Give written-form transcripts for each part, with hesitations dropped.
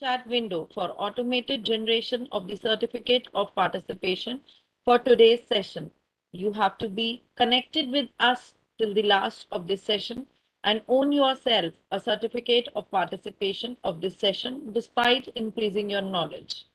chat window for automated generation of the certificate of participation for today's session. You have to be connected with us till the last of this session and own yourself a certificate of participation of this session despite increasing your knowledge.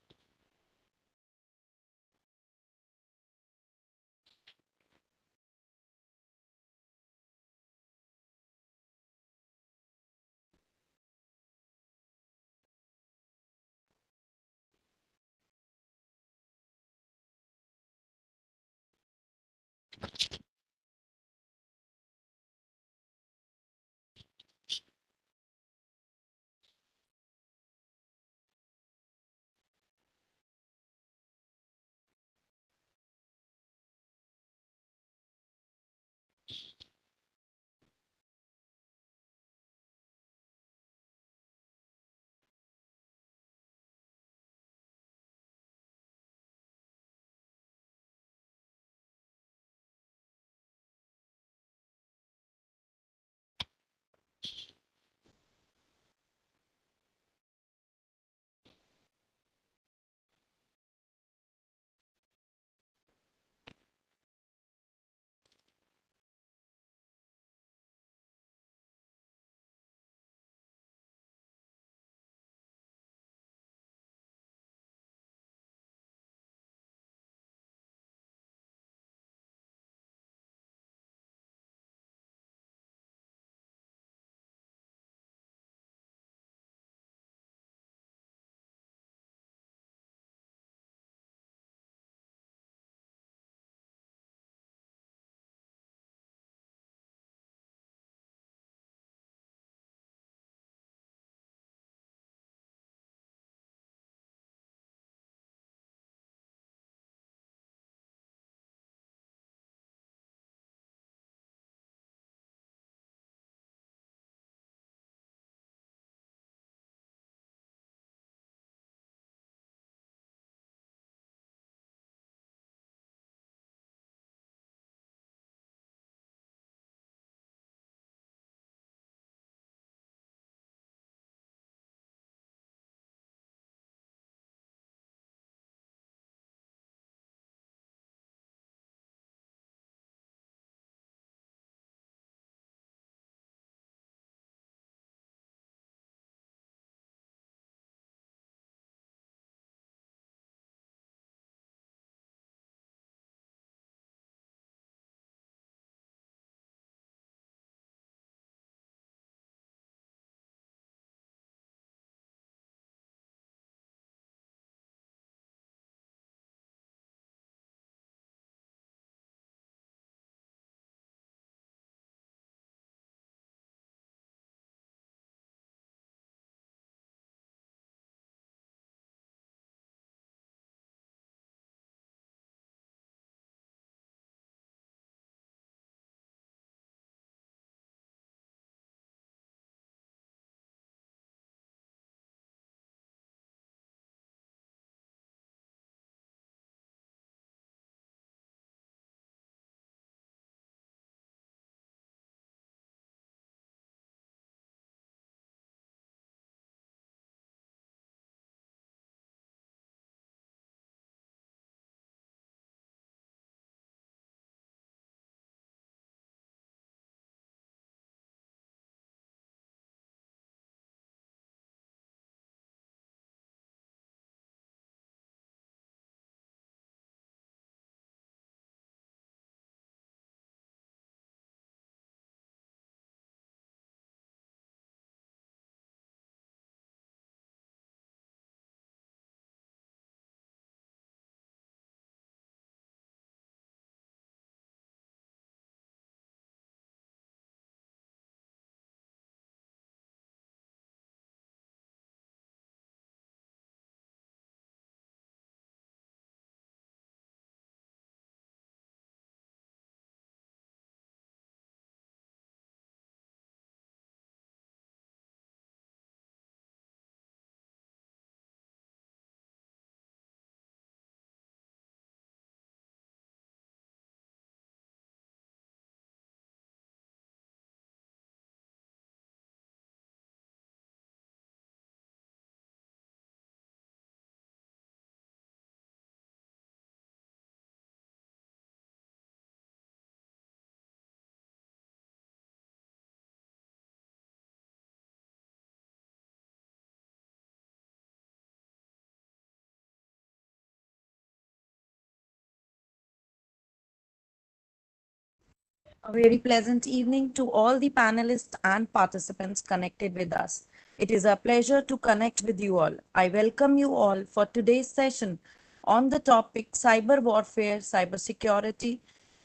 A very pleasant evening to all the panelists and participants connected with us. It is a pleasure to connect with you all. I welcome you all for today's session on the topic cyber warfare, cyber security,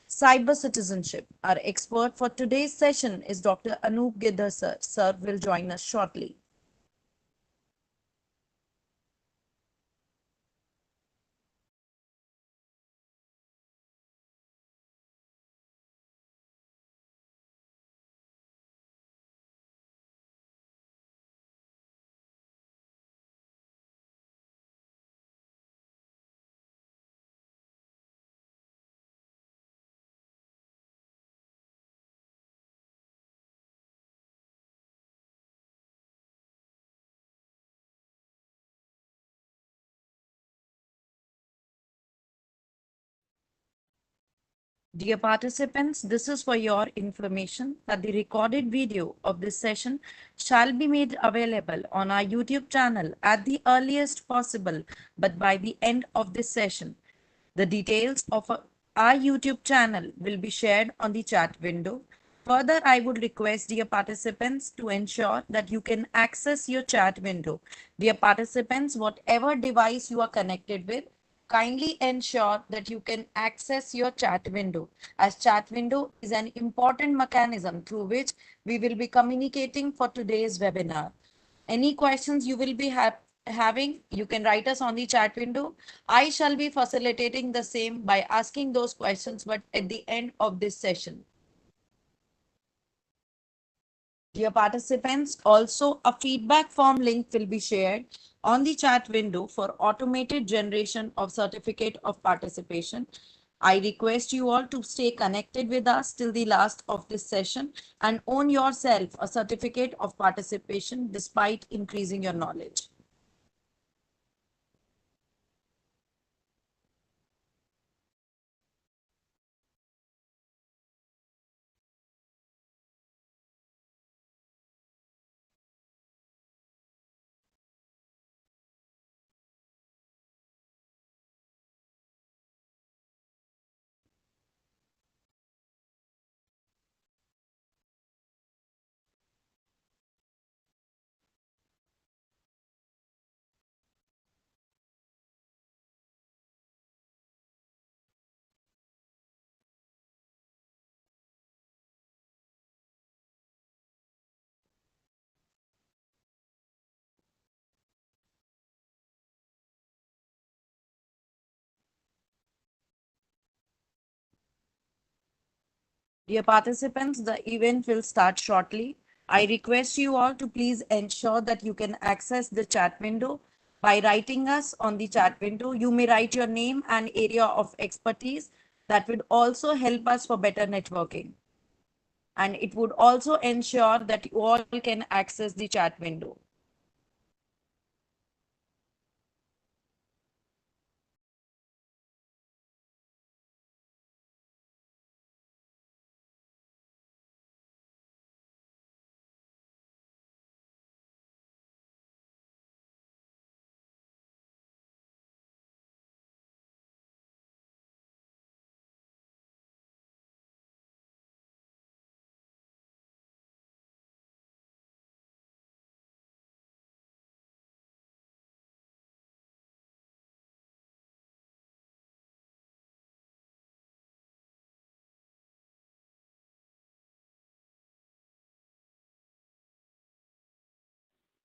cyber citizenship. Our expert for today's session is Dr. Anoop Girdhar sir. Sir will join us shortly. Dear participants, this is for your information that the recorded video of this session shall be made available on our YouTube channel at the earliest possible, but by the end of this session. The details of our YouTube channel will be shared on the chat window. Further, I would request dear participants to ensure that you can access your chat window. Dear participants, whatever device you are connected with, kindly ensure that you can access your chat window, as chat window is an important mechanism through which we will be communicating for today's webinar. Any questions you will be having, you can write us on the chat window. I shall be facilitating the same by asking those questions, but at the end of this session. Dear participants, also a feedback form link will be shared on the chat window for automated generation of certificate of participation. I request you all to stay connected with us till the last of this session and own yourself a certificate of participation despite increasing your knowledge. Dear participants, the event will start shortly. I request you all to please ensure that you can access the chat window by writing us on the chat window. You may write your name and area of expertise. That would also help us for better networking. And it would also ensure that you all can access the chat window.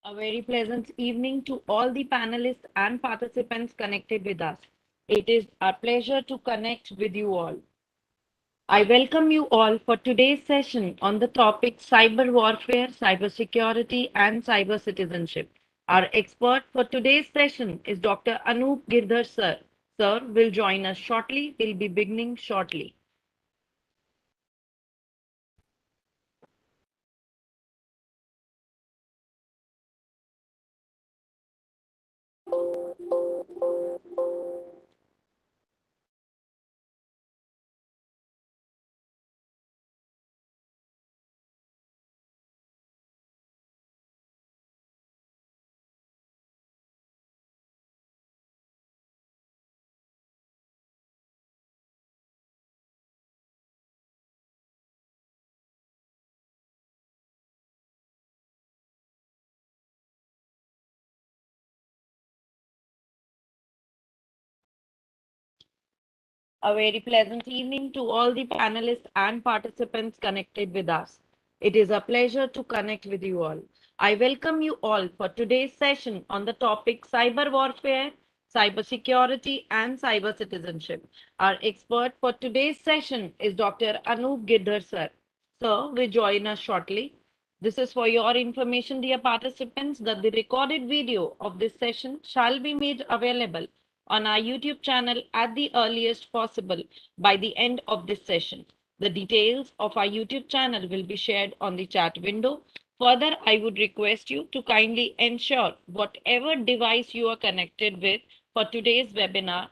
A very pleasant evening to all the panelists and participants connected with us. It is our pleasure to connect with you all. I welcome you all for today's session on the topic cyber warfare, cyber security, and cyber citizenship. Our expert for today's session is Dr. Anoop Girdhar sir. Sir will join us shortly. We'll be beginning shortly. A very pleasant evening to all the panelists and participants connected with us. It is a pleasure to connect with you all. I welcome you all for today's session on the topic cyber warfare, cyber security, and cyber citizenship. Our expert for today's session is Dr. Anup Girdhar sir. Sir will join us shortly. This is for your information, dear participants, that the recorded video of this session shall be made available on our YouTube channel at the earliest possible by the end of this session. The details of our YouTube channel will be shared on the chat window. Further, I would request you to kindly ensure whatever device you are connected with for today's webinar,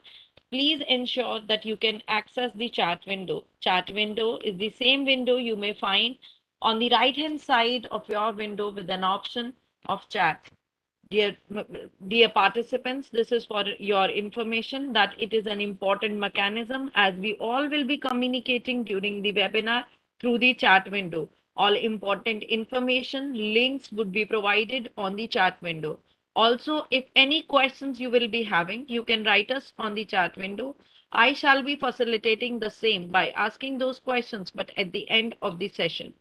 please ensure that you can access the chat window. Chat window is the same window you may find on the right hand side of your window with an option of chat. Dear, dear participants, this is for your information that it is an important mechanism as we all will be communicating during the webinar through the chat window. All important information, links would be provided on the chat window. Also, if any questions you will be having, you can write us on the chat window. I shall be facilitating the same by asking those questions, but at the end of the session.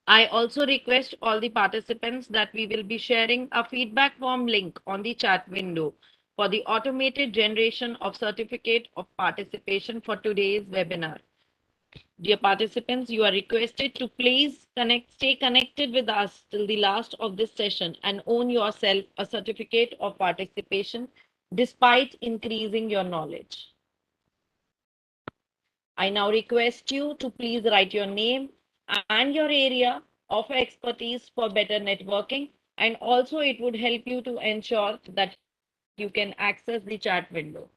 I also request all the participants that we will be sharing a feedback form link on the chat window for the automated generation of certificate of participation for today's webinar. Dear participants, you are requested to please stay connected with us till the last of this session and own yourself a certificate of participation despite increasing your knowledge. I now request you to please write your name and your area of expertise for better networking. And also it would help you to ensure that you can access the chat window.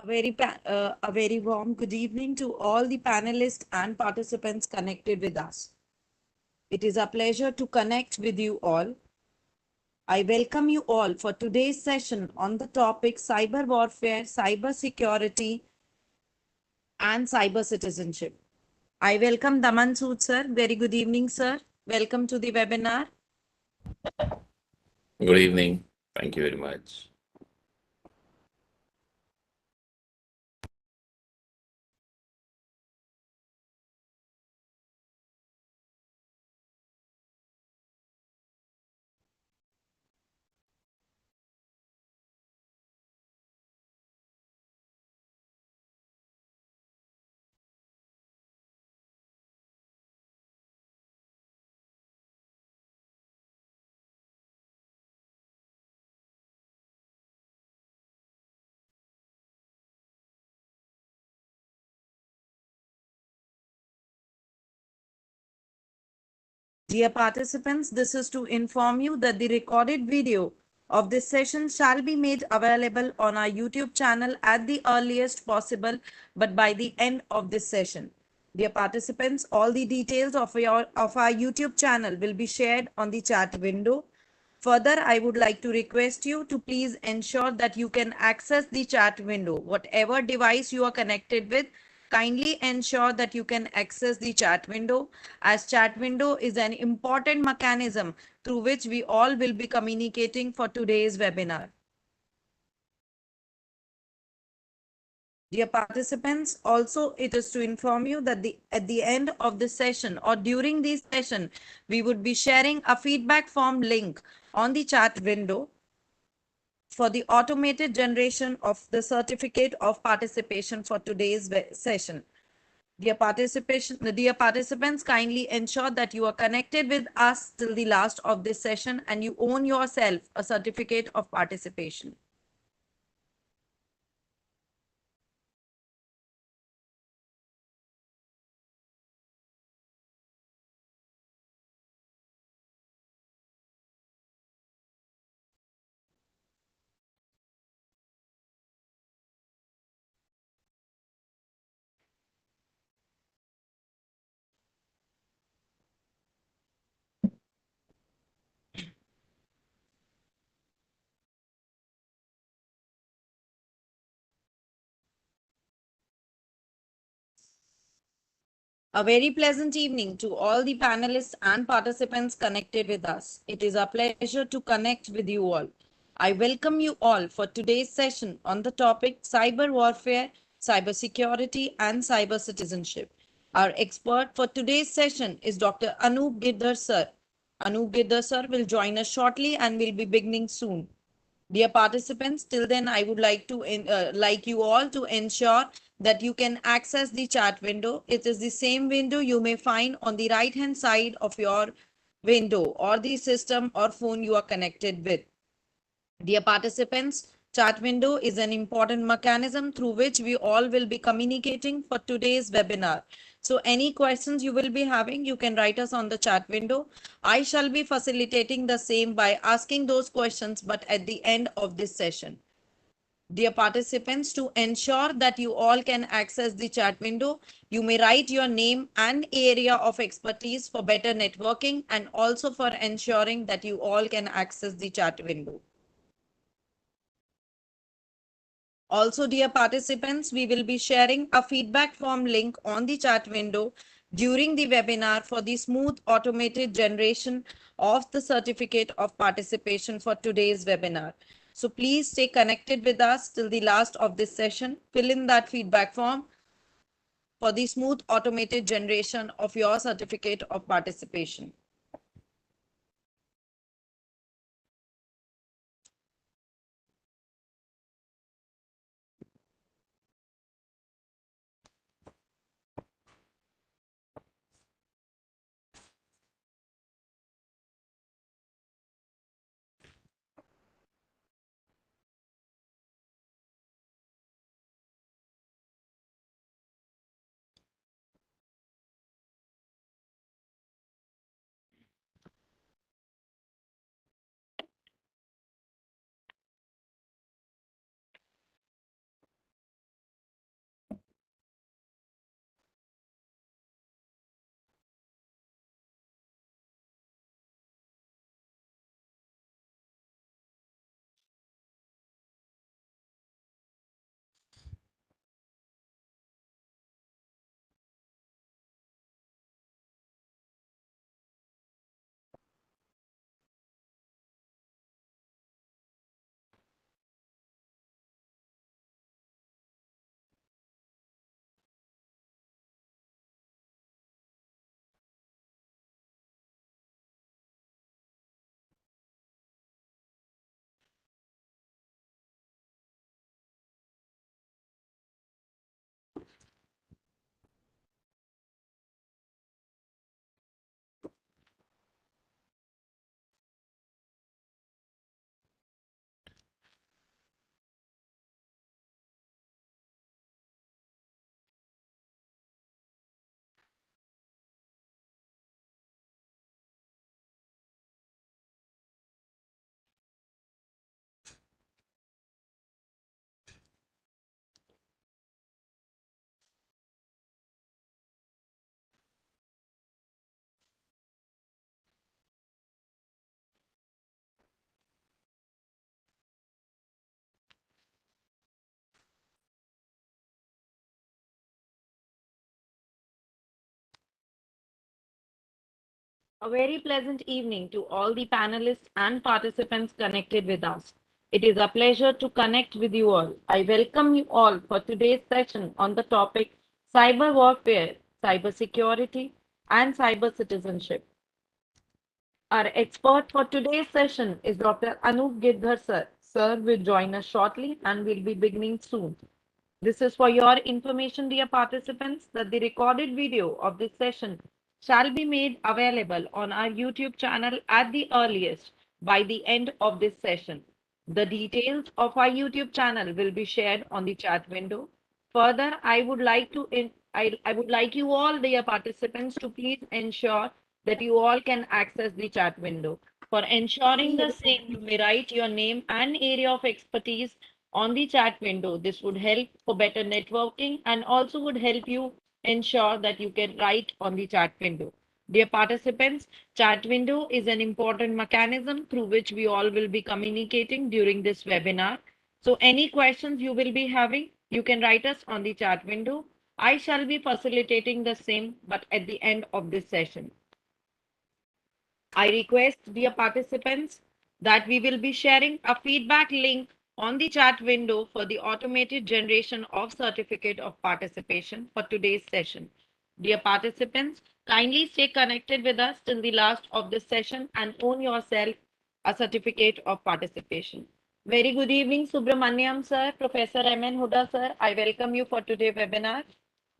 A very warm good evening to all the panelists and participants connected with us. It is a pleasure to connect with you all. I welcome you all for today's session on the topic cyber warfare, cyber security, and cyber citizenship. I welcome Daman Sood sir. Very good evening, sir. Welcome to the webinar. Good evening. Thank you very much. Dear participants, this is to inform you that the recorded video of this session shall be made available on our YouTube channel at the earliest possible, but by the end of this session. Dear participants, all the details of our YouTube channel will be shared on the chat window. Further, I would like to request you to please ensure that you can access the chat window. Whatever device you are connected with, kindly ensure that you can access the chat window, as chat window is an important mechanism through which we all will be communicating for today's webinar. Dear participants, also it is to inform you that at the end of the session or during this session, we would be sharing a feedback form link on the chat window for the automated generation of the certificate of participation for today's session. Dear participants, kindly ensure that you are connected with us till the last of this session and you own yourself a certificate of participation. A very pleasant evening to all the panelists and participants connected with us. It is a pleasure to connect with you all. I welcome you all for today's session on the topic cyber warfare, cybersecurity, and cyber citizenship. Our expert for today's session is Dr. Anup Girdhar sir. Anup Girdhar sir will join us shortly and will be beginning soon. Dear participants, till then I would like you all to ensure that you can access the chat window. It is the same window you may find on the right hand side of your window or the system or phone you are connected with. Dear participants, chat window is an important mechanism through which we all will be communicating for today's webinar. So any questions you will be having, you can write us on the chat window. I shall be facilitating the same by asking those questions, but at the end of this session. Dear participants, to ensure that you all can access the chat window, you may write your name and area of expertise for better networking and also for ensuring that you all can access the chat window. Also, dear participants, we will be sharing a feedback form link on the chat window during the webinar for the smooth automated generation of the certificate of participation for today's webinar. So please stay connected with us till the last of this session. Fill in that feedback form for the smooth automated generation of your certificate of participation. A very pleasant evening to all the panelists and participants connected with us. It is a pleasure to connect with you all. I welcome you all for today's session on the topic cyber warfare, cyber security, and cyber citizenship. Our expert for today's session is Dr. Anup Girdhar sir. Sir will join us shortly and will be beginning soon. This is for your information, dear participants, that the recorded video of this session shall be made available on our YouTube channel at the earliest by the end of this session. The details of our YouTube channel will be shared on the chat window. Further, I would like you all, dear participants, to please ensure that you all can access the chat window. For ensuring the same, you may write your name and area of expertise on the chat window. This would help for better networking and also would help you ensure that you can write on the chat window. Dear participants, chat window is an important mechanism through which we all will be communicating during this webinar. So any questions you will be having, you can write us on the chat window. I shall be facilitating the same, but at the end of this session. I request, dear participants, that we will be sharing a feedback link on the chat window for the automated generation of certificate of participation for today's session. Dear participants, kindly stay connected with us till the last of this session and own yourself a certificate of participation. Very good evening, Subramaniam sir, Professor M.N. Huda sir. I welcome you for today's webinar.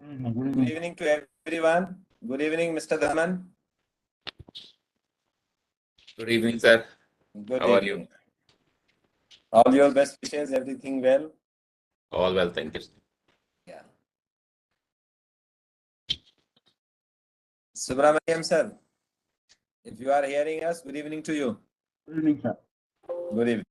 Good evening to everyone. Good evening, Mr. Daman. Good evening, sir. Good How are evening. you? All your best wishes, everything well? All well, thank you. Yeah. Subramaniam sir, if you are hearing us, good evening to you. Good evening, sir. Good evening.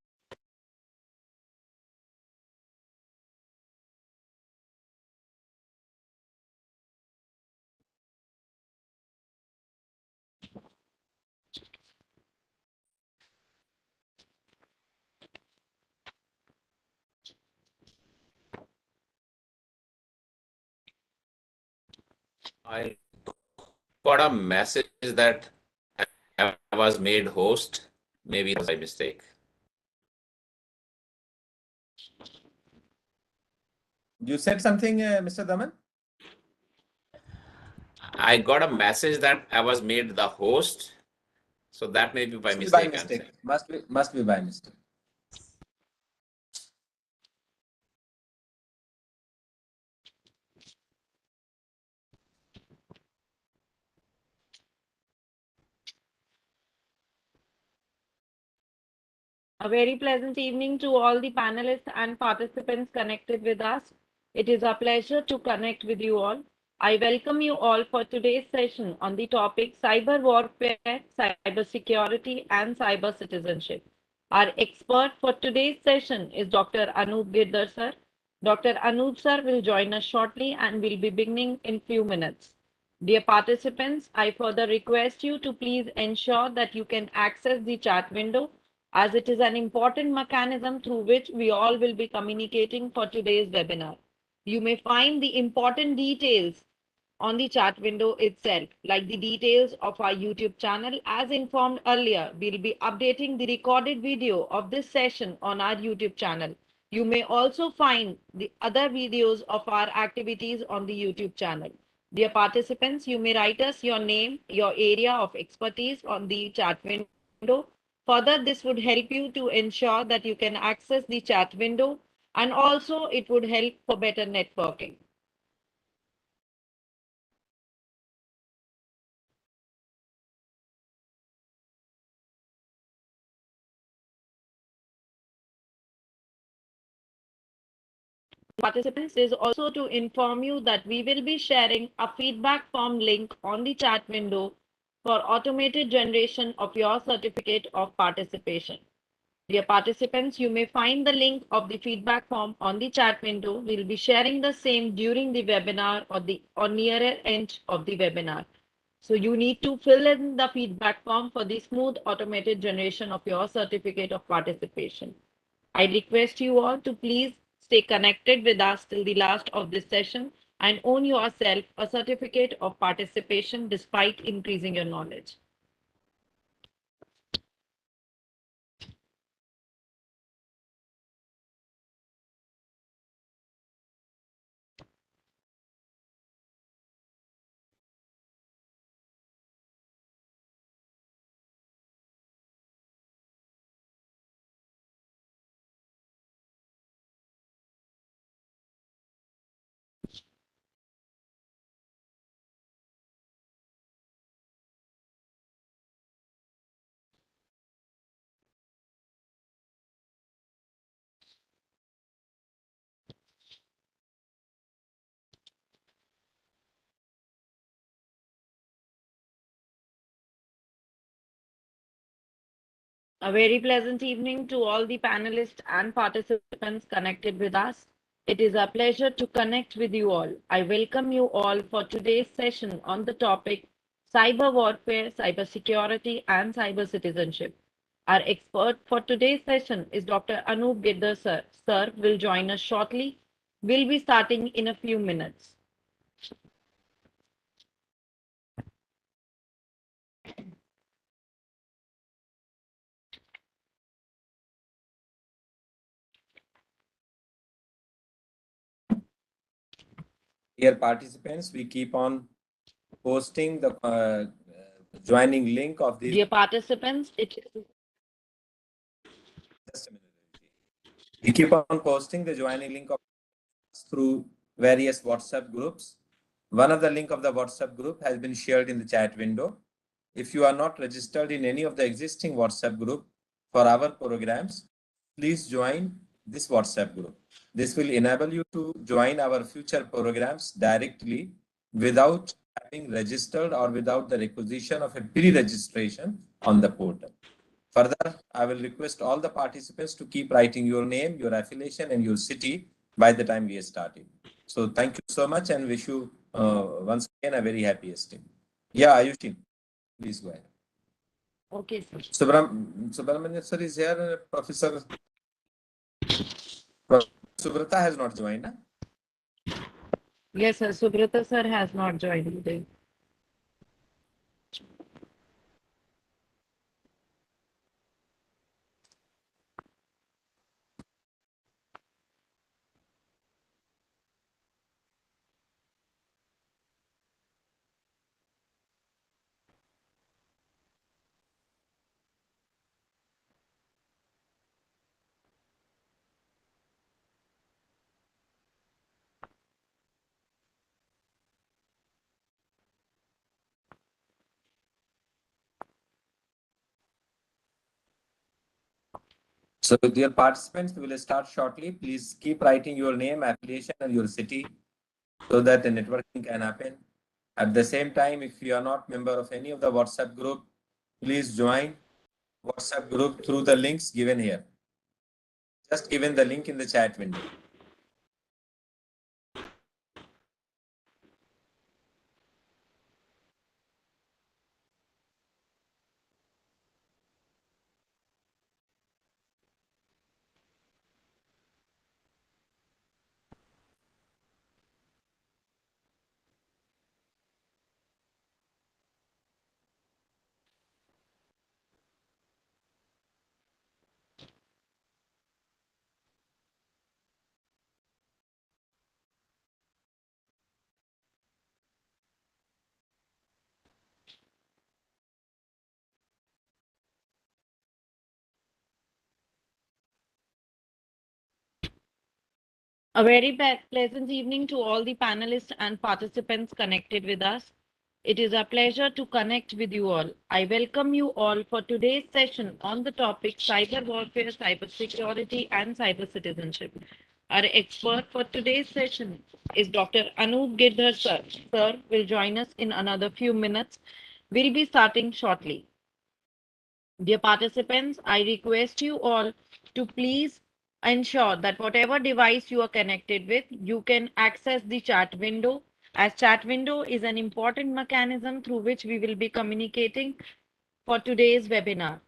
I got a message that I was made host. Maybe it was by mistake. You said something, Mr. Daman? I got a message that I was made the host. So that may be by Must be mistake. by mistake. Must be by mistake. A very pleasant evening to all the panelists and participants connected with us. It is a pleasure to connect with you all. I welcome you all for today's session on the topic cyber warfare, cyber security, and cyber citizenship. Our expert for today's session is Dr. Anup Girdhar sir. Dr. Anup sir will join us shortly and will be beginning in few minutes. Dear participants, I further request you to please ensure that you can access the chat window as it is an important mechanism through which we all will be communicating for today's webinar. You may find the important details on the chat window itself, like the details of our YouTube channel. As informed earlier, we'll be updating the recorded video of this session on our YouTube channel. You may also find the other videos of our activities on the YouTube channel. Dear participants, you may write us your name, your area of expertise on the chat window. Further, this would help you to ensure that you can access the chat window and also it would help for better networking. Participants is also to inform you that we will be sharing a feedback form link on the chat window for automated generation of your certificate of participation. Dear participants, you may find the link of the feedback form on the chat window. We'll be sharing the same during the webinar or nearer end of the webinar. So you need to fill in the feedback form for the smooth automated generation of your certificate of participation. I request you all to please stay connected with us till the last of this session and own yourself a certificate of participation despite increasing your knowledge. A very pleasant evening to all the panelists and participants connected with us. It is a pleasure to connect with you all. I welcome you all for today's session on the topic cyber warfare, cybersecurity, and cyber citizenship. Our expert for today's session is Dr. Anup Girdhar sir. Sir will join us shortly. We'll be starting in a few minutes. Dear participants, we keep on posting the joining link of this. Dear participants, it is Just a minute. We keep on posting the joining link of through various WhatsApp groups. One of the link of the WhatsApp group has been shared in the chat window. If you are not registered in any of the existing WhatsApp group for our programs, please join this WhatsApp group. This will enable you to join our future programs directly without having registered or without the requisition of a pre-registration on the portal. Further, I will request all the participants to keep writing your name, your affiliation, and your city by the time we are starting. So thank you so much and wish you once again a very happy day. Yeah, Ayushi, please go ahead. okay, sir. Subramanian sir is here. Professor Subrata has not joined. Huh? Yes, sir. Subrata sir has not joined today. So, dear participants, we will start shortly. Please keep writing your name, affiliation, and your city so that the networking can happen. At the same time, if you are not member of any of the WhatsApp group, please join WhatsApp group through the links given here. Just given the link in the chat window. A very pleasant evening to all the panelists and participants connected with us. It is a pleasure to connect with you all. I welcome you all for today's session on the topic cyber warfare, cyber security, and cyber citizenship. Our expert for today's session is Dr. Anup Girdhar sir. Sir will join us in another few minutes. We'll be starting shortly. Dear participants, I request you all to please ensure that whatever device you are connected with, you can access the chat window, as chat window is an important mechanism through which we will be communicating for today's webinar.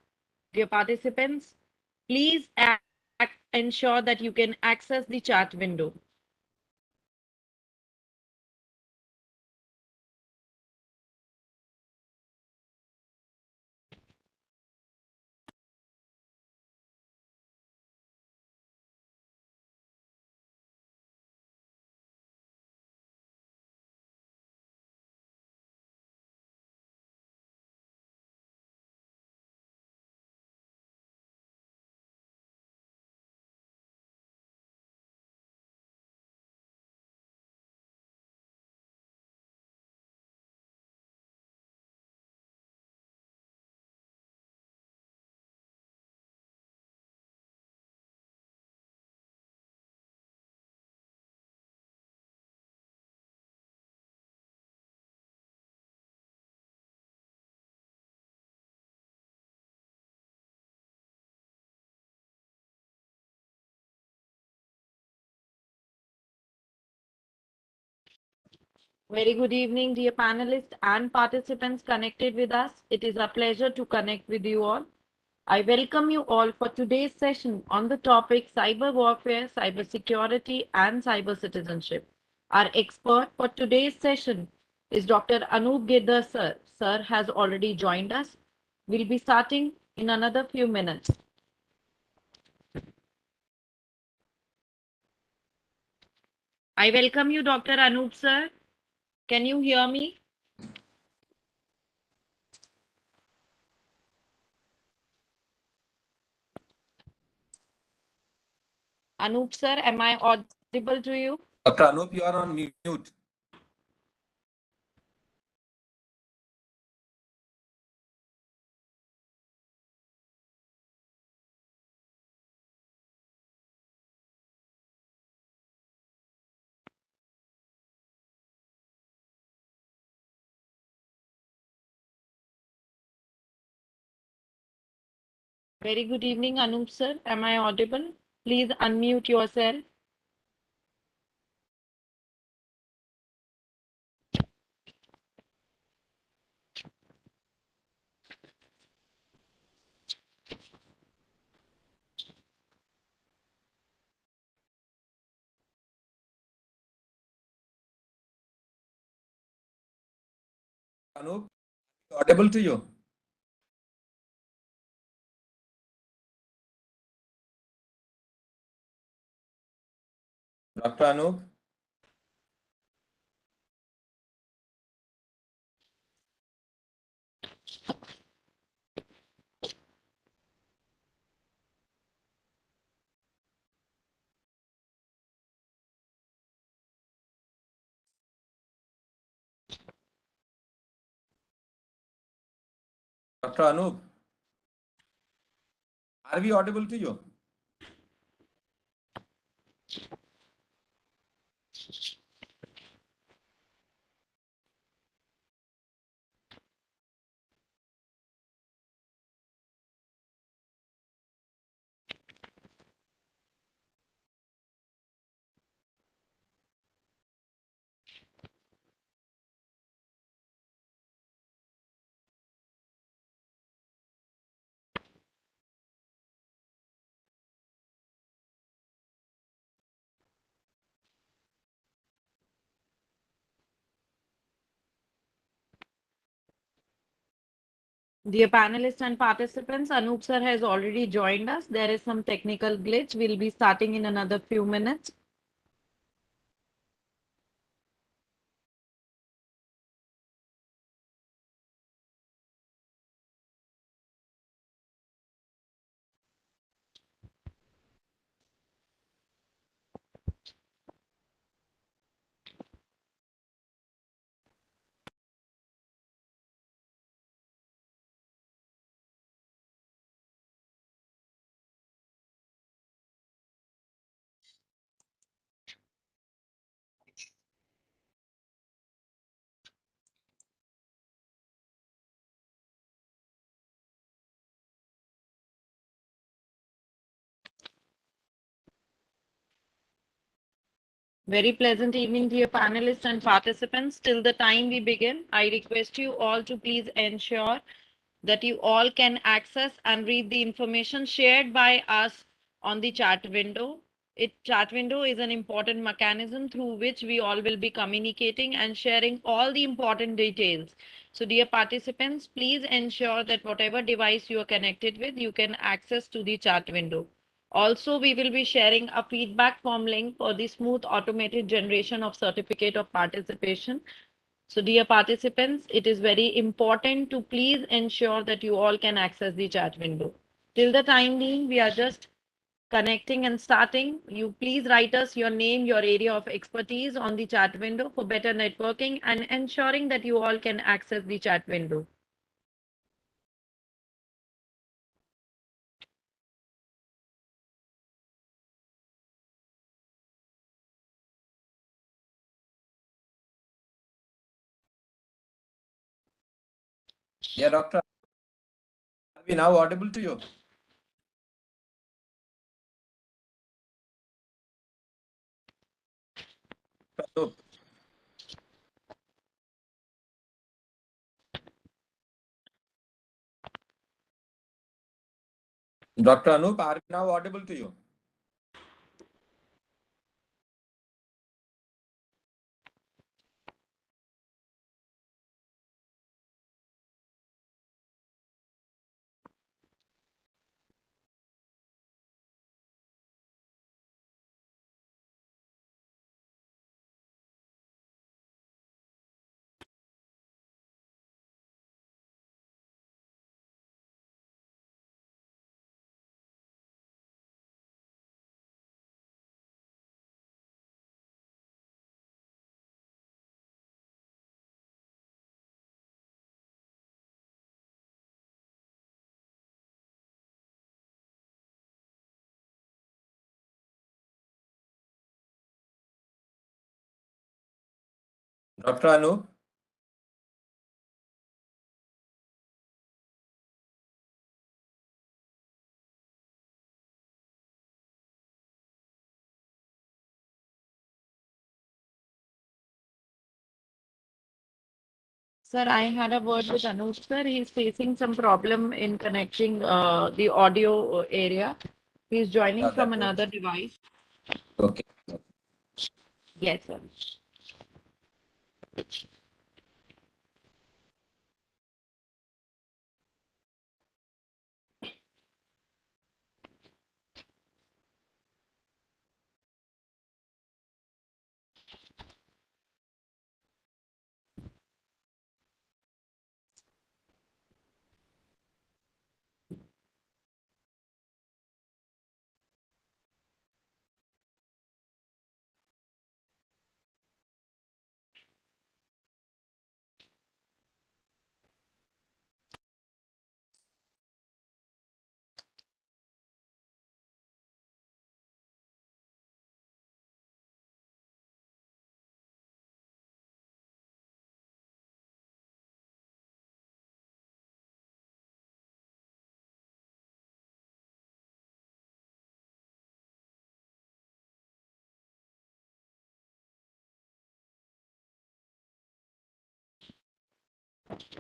Dear participants, please ensure that you can access the chat window. Very good evening, dear panelists and participants connected with us. It is a pleasure to connect with you all. I welcome you all for today's session on the topic cyber warfare, cyber security, and cyber citizenship. Our expert for today's session is Dr. Anup Girdhar sir. Sir has already joined us. We'll be starting in another few minutes. I welcome you, Dr. Anup sir. Can you hear me? Anup sir, am I audible to you? Dr. Anup, you are on mute. Very good evening, Anup sir. Am I audible? Please unmute yourself. Anup, audible to you. Dr. Anup. Dr. Anup, are we audible to you? Dear panelists and participants, Anup sir has already joined us. There is some technical glitch. We'll be starting in another few minutes. Very pleasant evening, dear panelists and participants. Till the time we begin, I request you all to please ensure that you all can access and read the information shared by us on the chat window. Chat window is an important mechanism through which we all will be communicating and sharing all the important details. So dear participants, please ensure that whatever device you are connected with, you can access to the chat window. Also, we will be sharing a feedback form link for the smooth automated generation of certificate of participation. So dear participants, it is very important to please ensure that you all can access the chat window. Till the time being, we are just connecting and starting. You please write us your name, your area of expertise on the chat window for better networking and ensuring that you all can access the chat window. Yeah, Doctor. Are we now audible to you? Anup. Dr. Anup, are we now audible to you? Dr. Anup? Sir, I had a word with Anup, sir. He's facing some problem in connecting the audio area. He's joining from That another was device. okay. Yes, sir.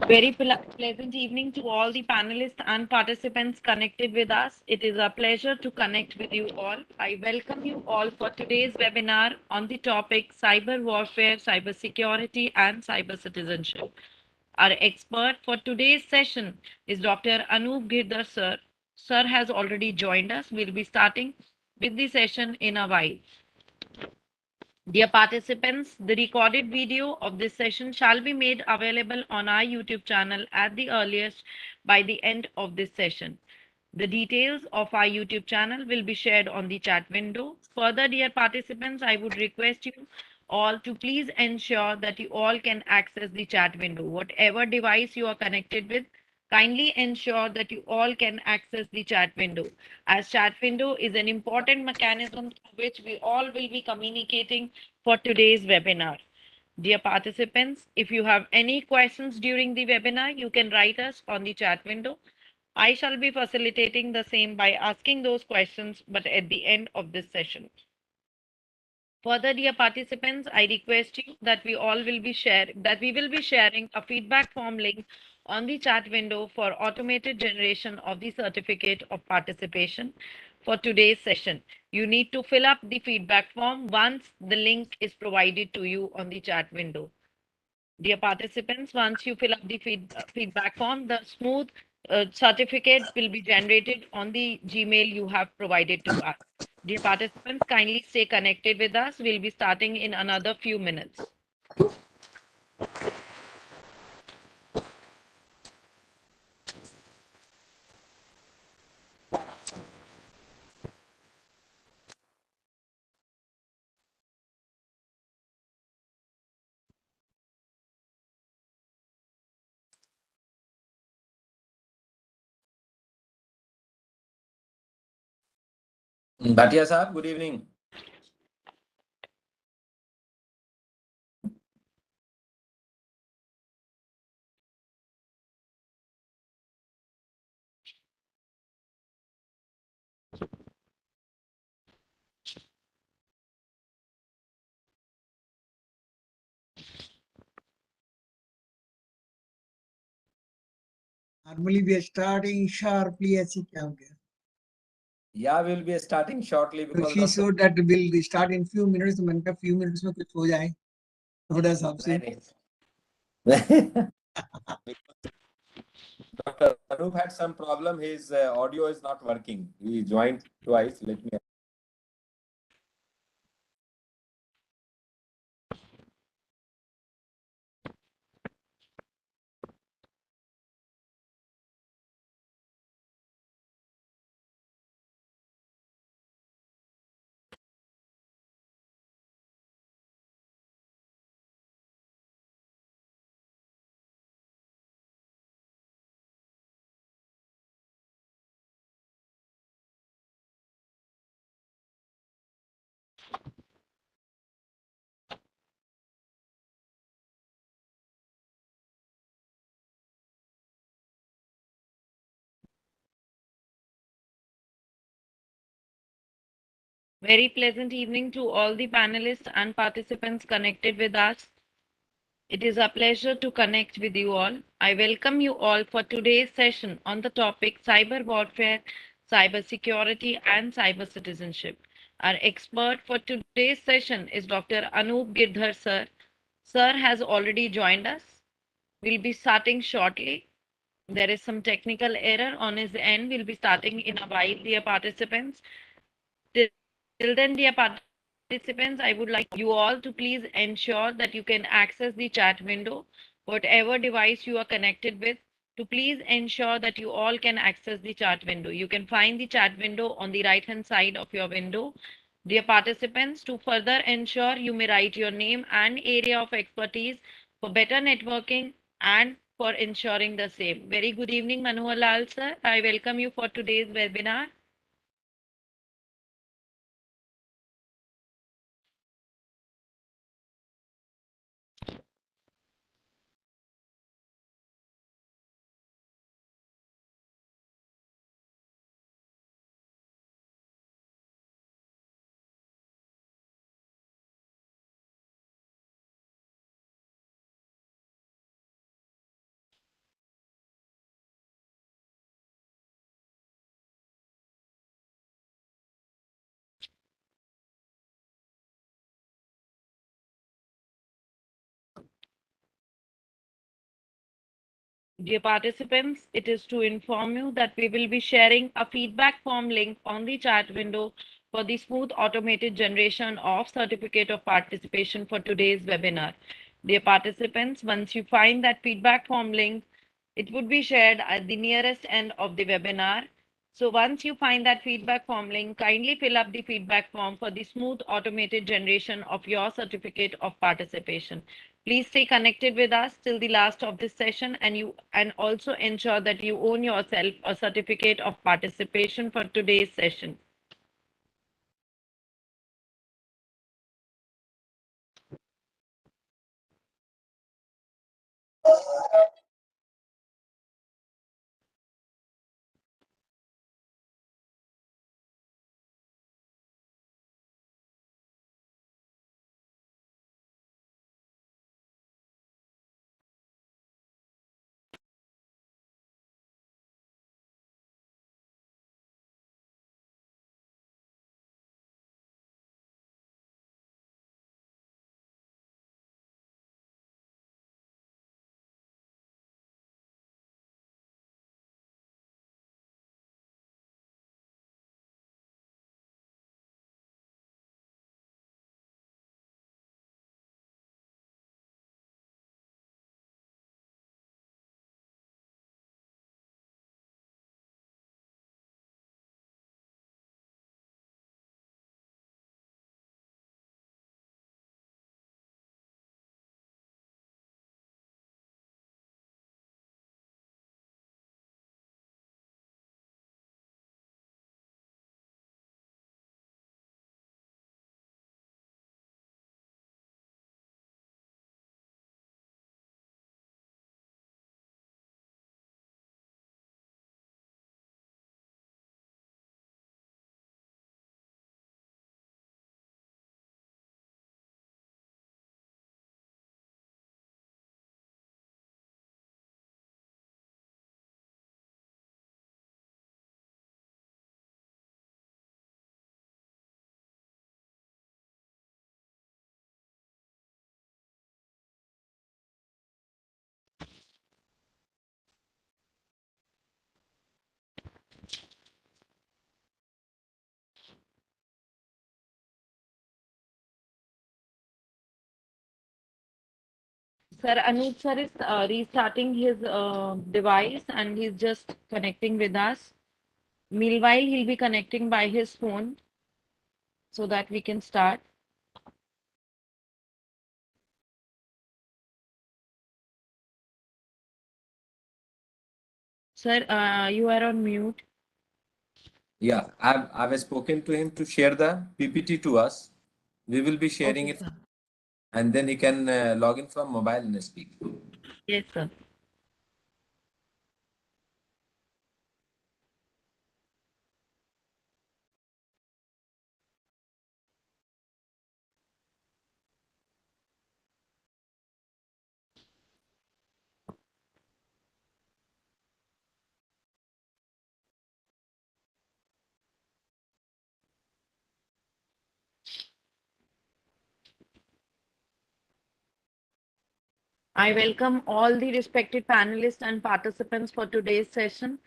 Very pleasant evening to all the panelists and participants connected with us. It is a pleasure to connect with you all. I welcome you all for today's webinar on the topic cyber warfare, cyber security, and cyber citizenship. Our expert for today's session is Dr. Anup Girdhar sir. Sir has already joined us. We'll be starting with the session in a while. Dear participants, the recorded video of this session shall be made available on our YouTube channel at the earliest by the end of this session. The details of our YouTube channel will be shared on the chat window. Further, dear participants, I would request you all to please ensure that you all can access the chat window. Whatever device you are connected with, kindly ensure that you all can access the chat window, as chat window is an important mechanism through which we all will be communicating for today's webinar. Dear participants, if you have any questions during the webinar, you can write us on the chat window. I shall be facilitating the same by asking those questions, but at the end of this session. Further, dear participants, I request you that we will be sharing a feedback form link on the chat window for automated generation of the certificate of participation for today's session. You need to fill up the feedback form once the link is provided to you on the chat window. Dear participants, once you fill up the feedback form, the smooth certificate will be generated on the Gmail you have provided to us. Dear participants, kindly stay connected with us. We'll be starting in another few minutes. Bhatia Saab, good evening. Normally we are starting sharply ऐसे क्या हो गया Yeah, we'll be starting shortly So because she showed that we'll start in few minutes. तो मैंने कहा few minutes में कुछ हो जाए थोड़ा सा आपसे. Dr. Anup had some problem. His audio is not working. He joined twice. Let me. Very pleasant evening to all the panelists and participants connected with us. It is a pleasure to connect with you all. I welcome you all for today's session on the topic cyber warfare, cyber security, and cyber citizenship. Our expert for today's session is Dr. Anup Girdhar sir. Sir has already joined us. We'll be starting shortly. There is some technical error on his end. We'll be starting in a while, dear participants. Till then, dear participants, I would like you all to please ensure that you can access the chat window, whatever device you are connected with, to please ensure that you all can access the chat window. You can find the chat window on the right hand side of your window. Dear participants, to further ensure you may write your name and area of expertise for better networking and for ensuring the same. Very good evening, Manohar Lal sir. I welcome you for today's webinar. Dear participants, it is to inform you that we will be sharing a feedback form link on the chat window for the smooth automated generation of certificate of participation for today's webinar. Dear participants, once you find that feedback form link, it would be shared at the nearest end of the webinar. So once you find that feedback form link, kindly fill up the feedback form for the smooth automated generation of your certificate of participation. Please stay connected with us till the last of this session and also ensure that you own yourself a certificate of participation for today's session. Sir, Anup sir is restarting his device and he's just connecting with us. Meanwhile, he'll be connecting by his phone so that we can start. Sir, you are on mute. Yeah, I've spoken to him to share the PPT to us. We will be sharing Okay, it, sir. and then he can log in from mobile and speak. Yes, sir. I welcome all the respected panelists and participants for today's session.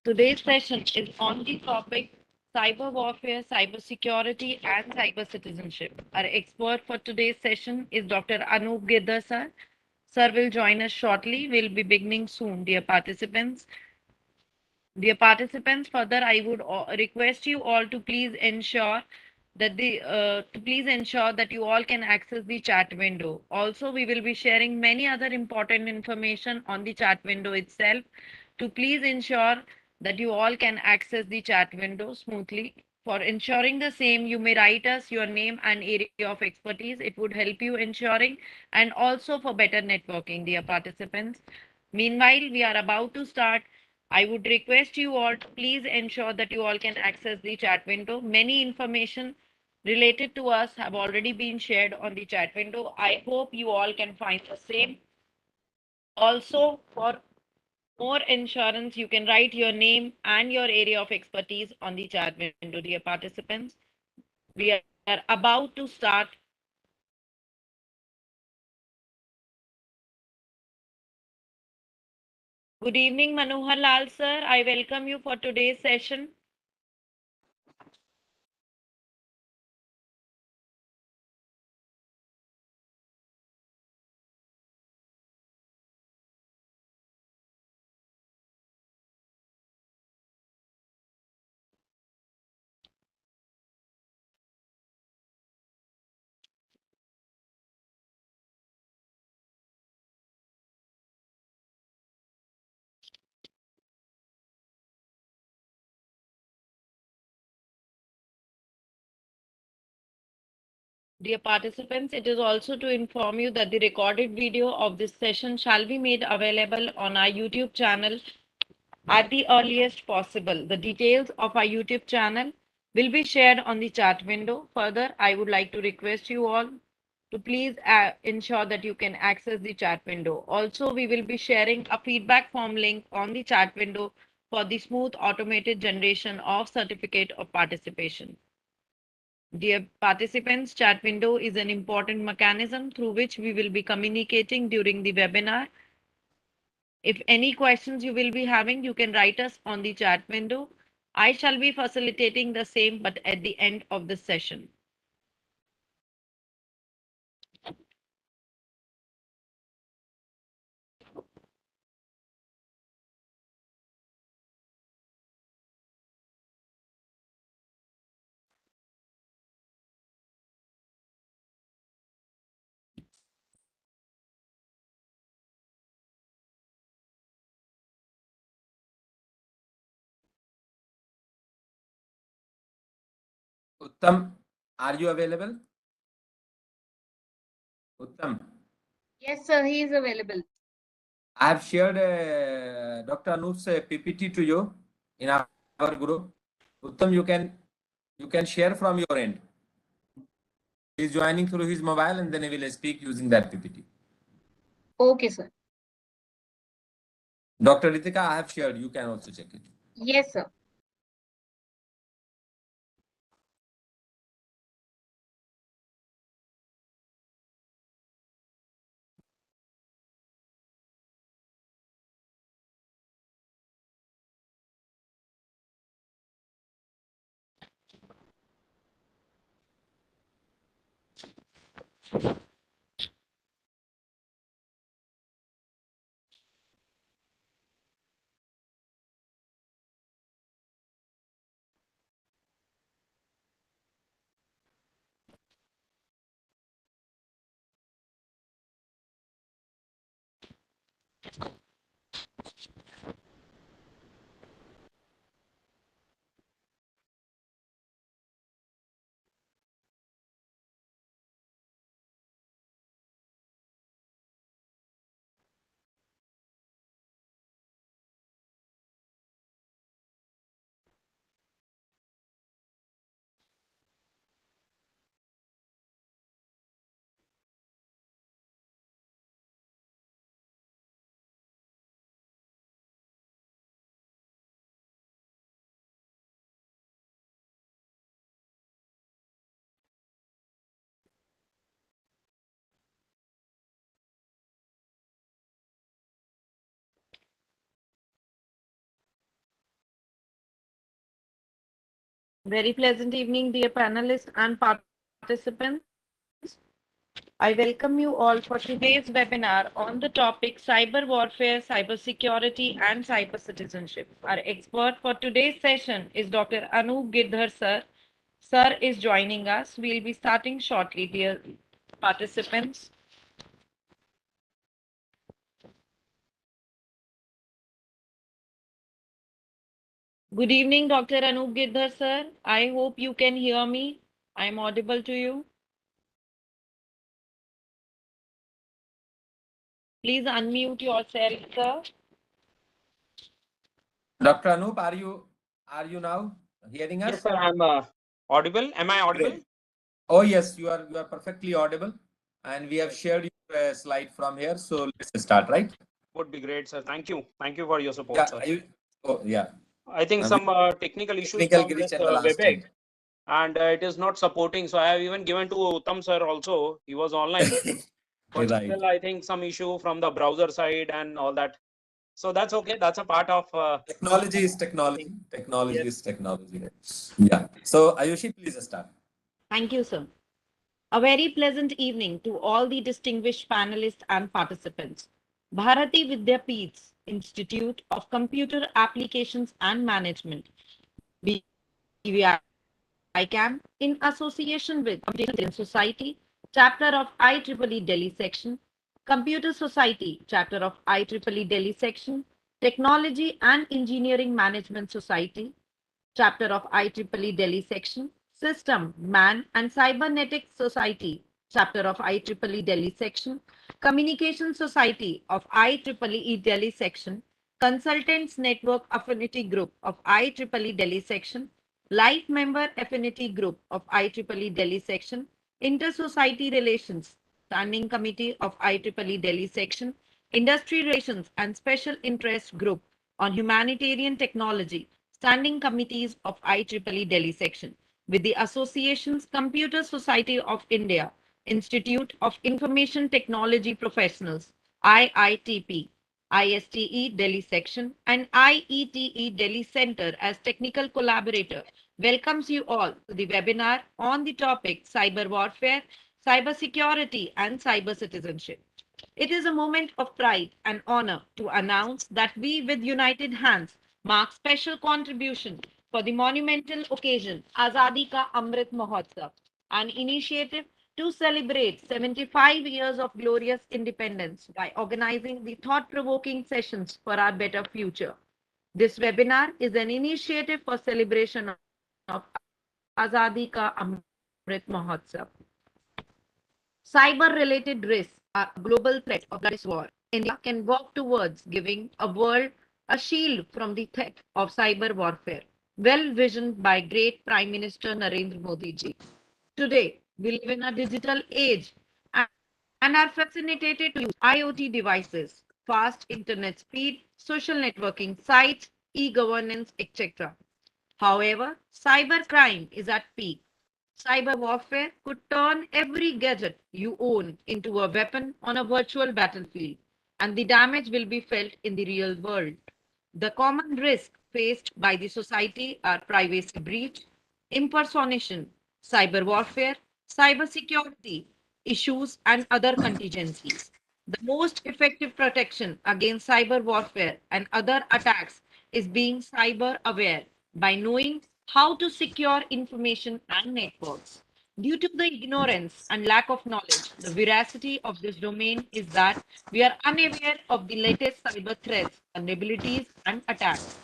Today's session is on the topic cyber warfare, cyber security, and cyber citizenship. Our expert for today's session is Dr. Anup Girdhar sir. Sir will join us shortly. We'll be beginning soon, dear participants. Dear participants, further, I would request you all to please ensure that you all can access the chat window. Also, we will be sharing many other important information on the chat window itself. To please ensure that you all can access the chat window smoothly. For ensuring the same, you may write us your name and area of expertise. It would help you ensuring and also for better networking, dear participants. Meanwhile, we are about to start. I would request you all to please ensure that you all can access the chat window. Many information related to us have already been shared on the chat window. I hope you all can find the same. Also, for more insurance, you can write your name and your area of expertise on the chat window, dear participants. We are about to start. Good evening, Manohar Lal sir. I welcome you for today's session. Dear participants, it is also to inform you that the recorded video of this session shall be made available on our YouTube channel at the earliest possible. The details of our YouTube channel will be shared on the chat window. Further, I would like to request you all to please ensure that you can access the chat window. Also, we will be sharing a feedback form link on the chat window for the smooth automated generation of certificate of participation. Dear participants, chat window is an important mechanism through which we will be communicating during the webinar. If any questions you will be having, you can write us on the chat window. I shall be facilitating the same, but at the end of the session. Uttam, are you available? Uttam, Yes, sir, he is available. I have shared Dr. Anup's PPT to you in our group. Uttam, you can share from your end. He's joining through his mobile and then he will speak using that PPT. Okay, sir. Dr. Ritika, I have shared. You can also check it. Yes, sir. Very pleasant evening, dear panelists and participants. I welcome you all for today's webinar on the topic cyber warfare, cybersecurity, and cyber citizenship. Our expert for today's session is Dr. Anup Girdhar sir. Sir is joining us. We'll be starting shortly, dear participants. Good evening, Dr. Anup Girdhar sir. I hope you can hear me. I'm audible to you. Please unmute yourself, sir. Dr. Anup, are you now hearing us? Yes, sir. I'm audible. Am I audible? Great. Oh yes, you are perfectly audible, and we have shared you a slide from here. So let's start, right? Would be great, sir. Thank you. Thank you for your support, Yeah. sir. Oh yeah. I think We- some technical issues Technical from glitch this at the last WebEx, time. and it is not supporting. So I have even given to Uttam sir also. He was online, but Right. still I think some issue from the browser side and all that. So that's okay. That's a part of Technology is technology. Technology Yes. is technology. Yeah. So Ayushi, please start. Thank you, sir. A very pleasant evening to all the distinguished panelists and participants. Bharati Vidyapeeth's Institute of Computer Applications and Management, BVICAM, in association with Computer Society, chapter of IEEE Delhi section, Computer Society, chapter of IEEE Delhi section, Technology and Engineering Management Society, chapter of IEEE Delhi section, System, Man and Cybernetics Society, chapter of IEEE Delhi section, Communication Society of IEEE Delhi section, Consultants Network Affinity Group of IEEE Delhi section, Life Member Affinity Group of IEEE Delhi section, Inter-Society Relations Standing Committee of IEEE Delhi section, Industry Relations and Special Interest Group on Humanitarian Technology, Standing Committees of IEEE Delhi section, with the Association's Computer Society of India, Institute of Information Technology Professionals, IITP, ISTE Delhi section, and IETE Delhi Center as technical collaborator, welcomes you all to the webinar on the topic cyber warfare, cyber security, and cyber citizenship. It is a moment of pride and honor to announce that we, with united hands, mark special contribution for the monumental occasion Azadi Ka Amrit Mahotsav, an initiative to celebrate 75 years of glorious independence by organizing the thought-provoking sessions for our better future. This webinar is an initiative for celebration of Azadi Ka Amrit Mahotsav. Cyber-related risks are a global threat of bloodless war. India can work towards giving a world a shield from the threat of cyber warfare, well visioned by great Prime Minister Narendra Modi ji. Today, we live in a digital age and are fascinated to use IoT devices, fast internet speed, social networking sites, e-governance, etc. However, cybercrime is at peak. Cyber warfare could turn every gadget you own into a weapon on a virtual battlefield, and the damage will be felt in the real world. The common risks faced by the society are privacy breach, impersonation, cyber warfare, cyber security issues, and other contingencies. The most effective protection against cyber warfare and other attacks is being cyber aware by knowing how to secure information and networks. Due to the ignorance and lack of knowledge, the veracity of this domain is that we are unaware of the latest cyber threats, vulnerabilities, and attacks.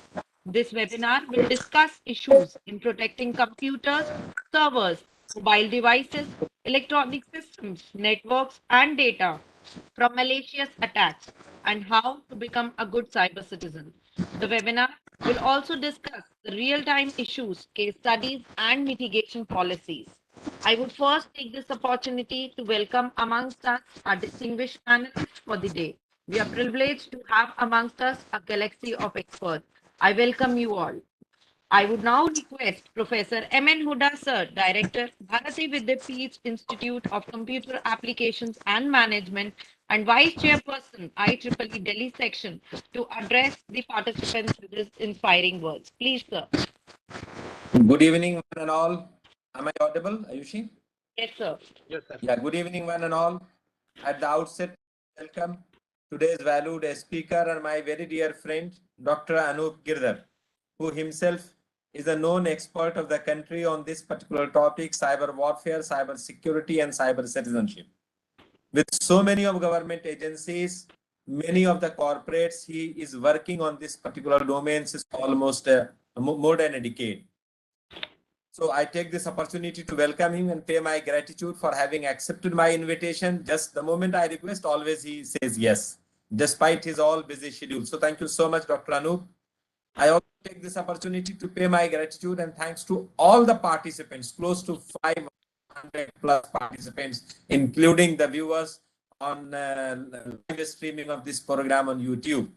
This webinar will discuss issues in protecting computers, servers, mobile devices, electronic systems, networks, and data from malicious attacks and how to become a good cyber citizen. The webinar will also discuss the real-time issues, case studies, and mitigation policies. I would first take this opportunity to welcome amongst us our distinguished panelists for the day. We are privileged to have amongst us a galaxy of experts. I welcome you all. I would now request Professor M.N. Huda, Sir, Director, Bharati Vidyapeeth Institute of Computer Applications and Management, and Vice Chairperson, IEEE Delhi Section, to address the participants with his inspiring words. Please, sir. Good evening, one and all. Am I audible, Ayushi? Yes, sir. Yes, sir. Yeah, good evening, one and all. At the outset, welcome today's valued speaker and my very dear friend, Dr. Anup Girdhar, who himself is a known expert of the country on this particular topic, cyber warfare, cyber security, and cyber citizenship. With so many of government agencies, many of the corporates, he is working on this particular domain since almost more than a decade. So I take this opportunity to welcome him and pay my gratitude for having accepted my invitation. Just the moment I request, always he says yes, despite his all busy schedule. So thank you so much, Dr. Anup. I also take this opportunity to pay my gratitude and thanks to all the participants, close to 500 plus participants, including the viewers on live streaming of this program on YouTube.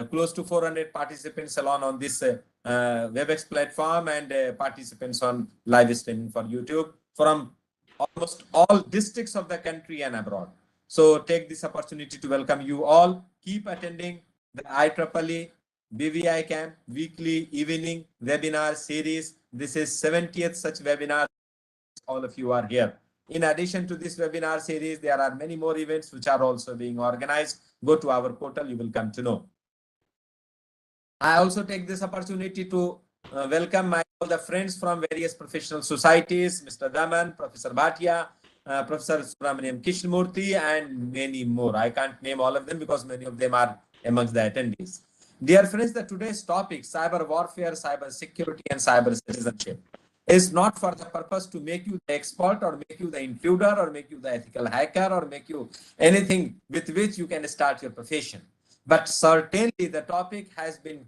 Close to 400 participants alone on this WebEx platform and participants on live streaming for YouTube from almost all districts of the country and abroad. So take this opportunity to welcome you all. Keep attending the IEEE BVI Camp weekly evening webinar series. This is 70th such webinar. All of you are here. In addition to this webinar series, there are many more events which are also being organized. Go to our portal, you will come to know. I also take this opportunity to welcome all the friends from various professional societies, Mr. Daman, Professor Bhatia, Professor Subramaniam Krishnamurthy, and many more. I can't name all of them because many of them are amongst the attendees. Dear friends, today's topic, cyber warfare, cyber security, and cyber citizenship, is not for the purpose to make you the expert or make you the intruder or make you the ethical hacker or make you anything with which you can start your profession. But certainly the topic has been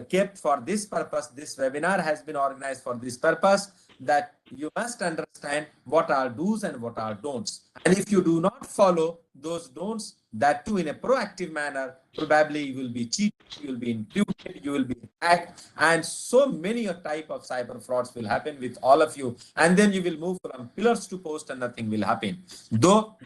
kept for this purpose. This webinar has been organized for this purpose, that you must understand what are do's and what are don'ts. And if you do not follow those don'ts, that too in a proactive manner, probably you will be cheated, you will be included, you will be hacked, and so many a type of cyber frauds will happen with all of you. And then you will move from pillars to post and nothing will happen. Though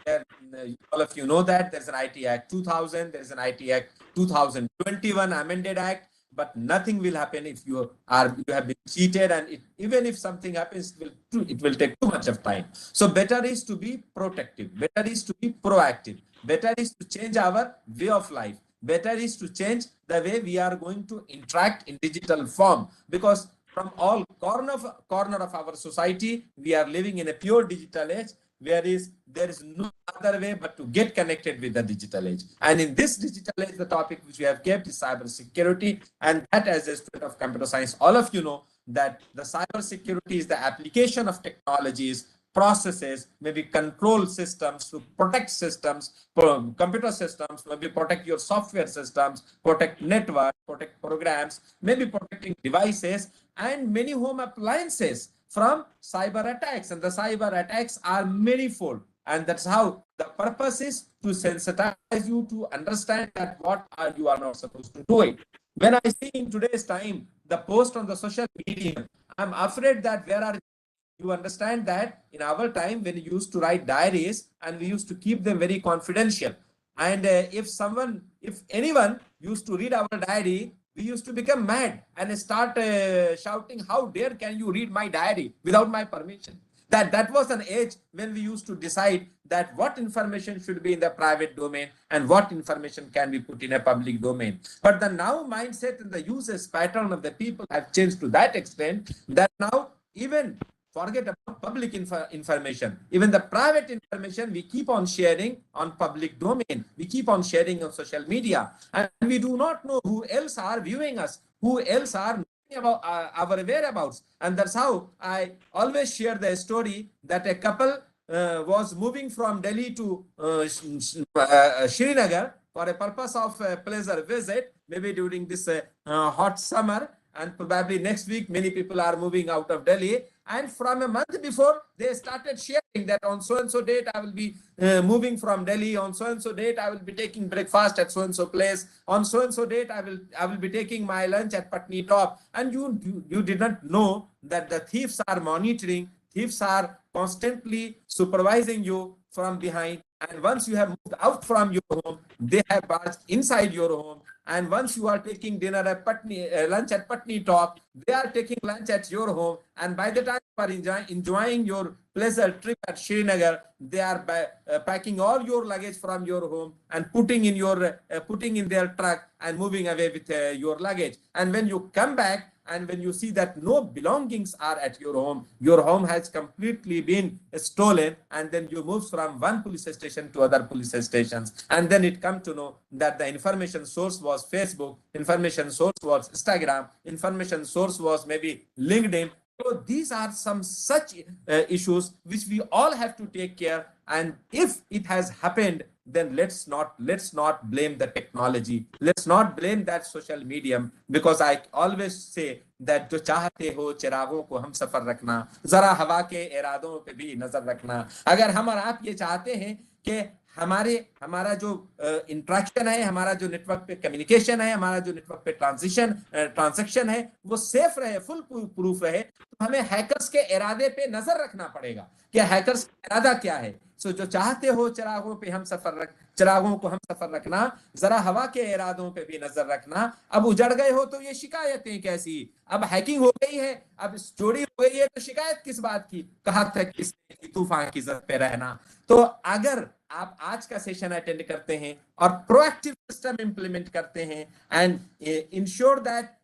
all of you know that there's an IT Act 2000, there's an IT Act 2021 amended Act, but nothing will happen if you have been cheated, and even if something happens, it will take too much of time. So better is to be protective, better is to be proactive, better is to change our way of life, better is to change the way we are going to interact in digital form, because from all corner of our society, we are living in a pure digital age, there is no other way but to get connected with the digital age. And in this digital age, the topic which we have kept is cyber security, and that as a student of computer science, all of you know that the cyber security is the application of technologies, processes, maybe control systems to protect systems, computer systems, maybe protect your software systems, protect network, protect programs, maybe protecting devices and many home appliances from cyber attacks. And the cyber attacks are manifold. And that's how the purpose is to sensitize you to understand that you are not supposed to do it. When I see in today's time the post on the social media, I'm afraid that you understand that in our time when we used to write diaries and we used to keep them very confidential. And if anyone used to read our diary, we used to become mad and start shouting, how dare can you read my diary without my permission? That was an age when we used to decide that what information should be in the private domain and what information can be put in a public domain. But the now mindset and the usage pattern of the people have changed to that extent that now even forget about public information. Even the private information we keep on sharing on public domain. We keep on sharing on social media. And we do not know who else are viewing us, who else are knowing about our whereabouts. And that's how I always share the story that a couple was moving from Delhi to Srinagar for a purpose of pleasure visit, maybe during this hot summer. And probably next week, many people are moving out of Delhi. And from a month before, they started sharing that on so-and-so date, I will be moving from Delhi. On so-and-so date, I will be taking breakfast at so-and-so place. On so-and-so date, I will be taking my lunch at Patni Top. And you did not know that the thieves are monitoring. Thieves are constantly supervising you from behind. And once you have moved out from your home, they have barged inside your home And once you are taking dinner at lunch at Patni Talk, they are taking lunch at your home. And by the time you are enjoying your pleasure trip at Srinagar, they are packing all your luggage from your home and putting in their truck and moving away with your luggage. And when you come back, and when you see that no belongings are at your home has completely been stolen, and then you move from one police station to other police stations, and then it come to know that the information source was Facebook, information source was Instagram, information source was maybe LinkedIn. So these are some such issues which we all have to take care. And if it has happened, then let's not blame the technology. Let's not blame that social medium, because I always say that जो चाहते हो चिरागों को हम सफर रखना, जरा हवा के इरादों पे भी नजर रखना. अगर हम और आप ये चाहते हैं कि हमारा जो इंटरेक्शन है, हमारा जो नेटवर्क पे कम्युनिकेशन है, हमारा जो नेटवर्क पे ट्रांजैक्शन है वो सेफ रहे, फुल प्रूफ रहे, तो हमें हैकर्स के इरादे पे नजर रखना पड़ेगा कि हैकर्स का इरादा क्या है. सो जो चाहते हो चिरागों को हम सफर रखना, जरा हवा के इरादों पे भी नजर रखना. अब उजड़ गए हो तो ये शिकायतें कैसी, अब हैकिंग हो गई है, अब चोरी हो गई है, तो शिकायत किस बात की, कहा था किसने तूफान की जद पे रहना. तो अगर आप आज का सेशन अटेंड करते हैं और प्रोएक्टिव सिस्टम इंप्लीमेंट करते हैं and ensure that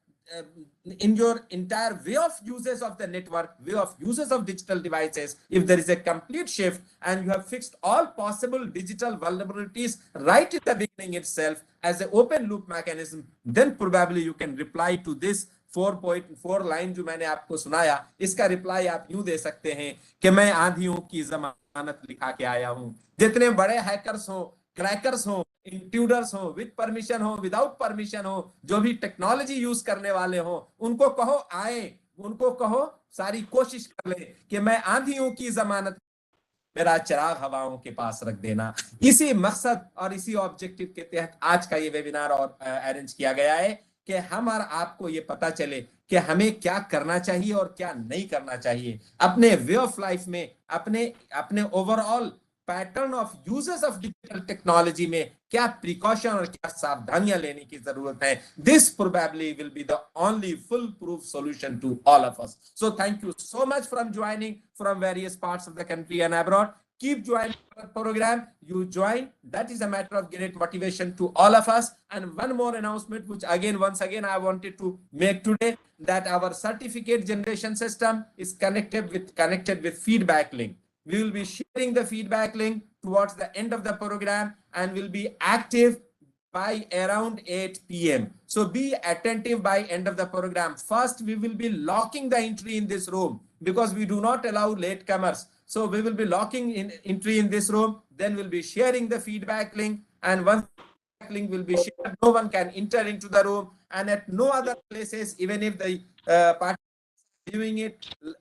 in your entire way of uses of the network, way of uses of digital devices, if there is a complete shift and you have fixed all possible digital vulnerabilities right at the beginning itself as an open loop mechanism, then probably you can reply to this 4.4 line जो मैंने आपको सुनाया. इसका reply आप यूं दे सकते हैं कि मैं आंधियों की जमानत लिखा के आया हूं. जितने बड़े हैकर्स हो, क्रैकर्स हो, इंट्रूडर्स हो, विद परमिशन हो, विदाउट परमिशन हो, जो भी टेक्नोलॉजी यूज करने वाले हो, उनको कहो आए, उनको कहो सारी कोशिश कर ले कि मैं आंधियों की जमानत, मेरा चिराग हवाओं के पास रख देना. इसी मकसद और इसी ऑब्जेक्टिव के तहत आज का ये वेबिनार और अरेंज किया गया है कि हम और आपको ये पता चले कि हमें क्या करना चाहिए और क्या नहीं करना चाहिए अपने वे ऑफ लाइफ में, अपने overall pattern of uses of digital technology में क्या प्रिकॉशन और क्या सावधानियां लेने की जरूरत है. This probably will be the only foolproof solution to all of us. So thank you so much from joining from various parts of the country and abroad. Keep joining our program. You join. That is a matter of great motivation to all of us. And one more announcement, which once again, I wanted to make today, that our certificate generation system is connected with feedback link. We will be sharing the feedback link towards the end of the program and will be active by around 8 p.m. So be attentive by end of the program. First, we will be locking the entry in this room because we do not allow latecomers. So we will be locking entry in this room. Then we'll be sharing the feedback link. And once the link will be shared, no one can enter into the room. And at no other places, even if the viewing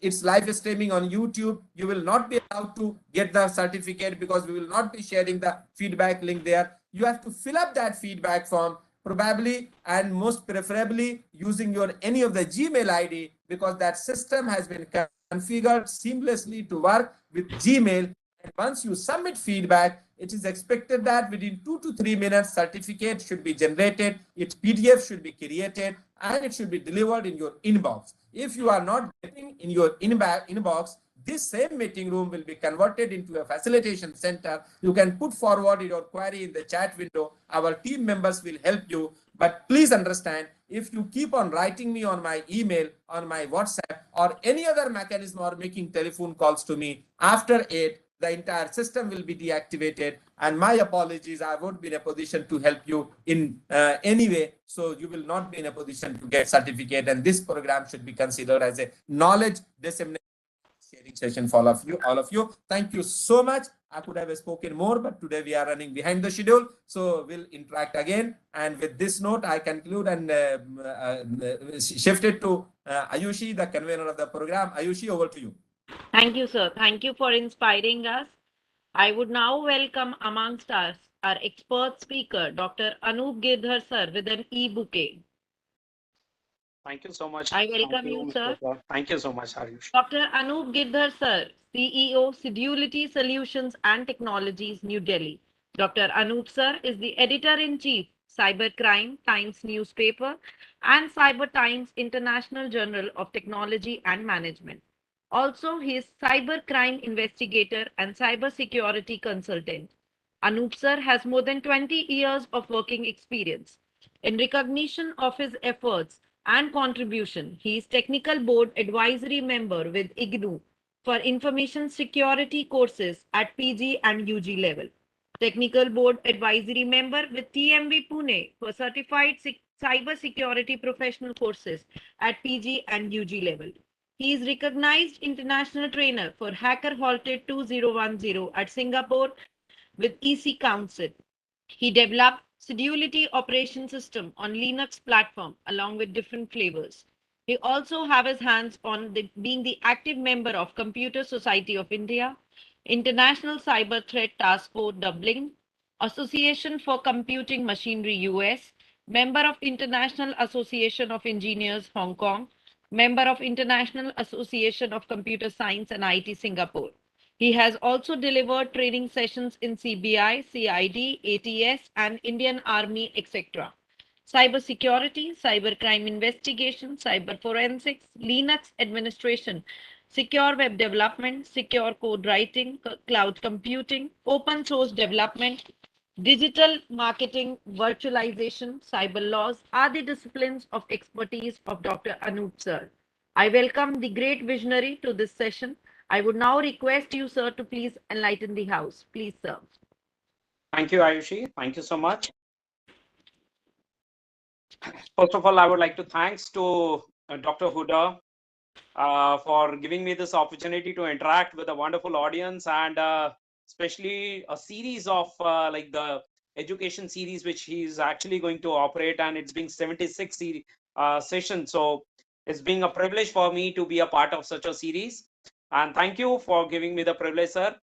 it's live streaming on YouTube, you will not be allowed to get the certificate because we will not be sharing the feedback link there. You have to fill up that feedback form, probably and most preferably using your any of the Gmail ID, because that system has been configured seamlessly to work with Gmail. And once you submit feedback, it is expected that within 2 to 3 minutes, certificate should be generated, its PDF should be created, and it should be delivered in your inbox. If you are not getting in your inbox, this same meeting room will be converted into a facilitation center. You can put forward your query in the chat window. Our team members will help you. But please understand, if you keep on writing me on my email, on my WhatsApp, or any other mechanism, or making telephone calls to me after 8, the entire system will be deactivated. And my apologies, I won't be in a position to help you in any way. So you will not be in a position to get certificate. And this program should be considered as a knowledge dissemination sharing session for all of you. Thank you so much. I could have spoken more, but today we are running behind the schedule. So we'll interact again. And with this note, I conclude and shift it to Ayushi, the convener of the program. Ayushi, over to you. Thank you, sir. Thank you for inspiring us. I would now welcome amongst us our expert speaker, Dr. Anup Girdhar, sir, with an e-bouquet. Thank you so much. I welcome you, sir. Thank you so much, Harish. Dr. Anup Girdhar, sir, CEO, Sedulity Solutions and Technologies, New Delhi. Dr. Anup, sir, is the editor-in-chief, Cybercrime Times newspaper, and Cyber Times International Journal of Technology and Management. Also, he is cybercrime investigator and cybersecurity consultant. Anup sir has more than 20 years of working experience. In recognition of his efforts and contribution, he is technical board advisory member with IGNU for information security courses at PG and UG level. Technical board advisory member with TMV Pune for certified cyber security professional courses at PG and UG level. He is recognized international trainer for Hacker Halted 2010 at Singapore with EC Council. He developed Sedulity operation system on Linux platform along with different flavors. He also have his hands on being the active member of Computer Society of India, International Cyber Threat Task Force Dublin, Association for Computing Machinery US, member of International Association of Engineers Hong Kong, member of International Association of Computer Science and IT Singapore. He has also delivered training sessions in CBI, CID, ATS, and Indian Army, etc. Cybersecurity, cybercrime investigation, cyber forensics, Linux administration, secure web development, secure code writing, cloud computing, open source development, digital marketing, virtualization, cyber laws are the disciplines of expertise of Dr. Anup sir. I welcome the great visionary to this session. I would now request you, sir, to please enlighten the house. Please, sir. Thank you, Ayushi. Thank you so much. First of all, I would like to thanks to Dr. Huda for giving me this opportunity to interact with a wonderful audience, and especially a series of like the education series which he's actually going to operate, and it's been 76 sessions. So it's been a privilege for me to be a part of such a series, and thank you for giving me the privilege, sir.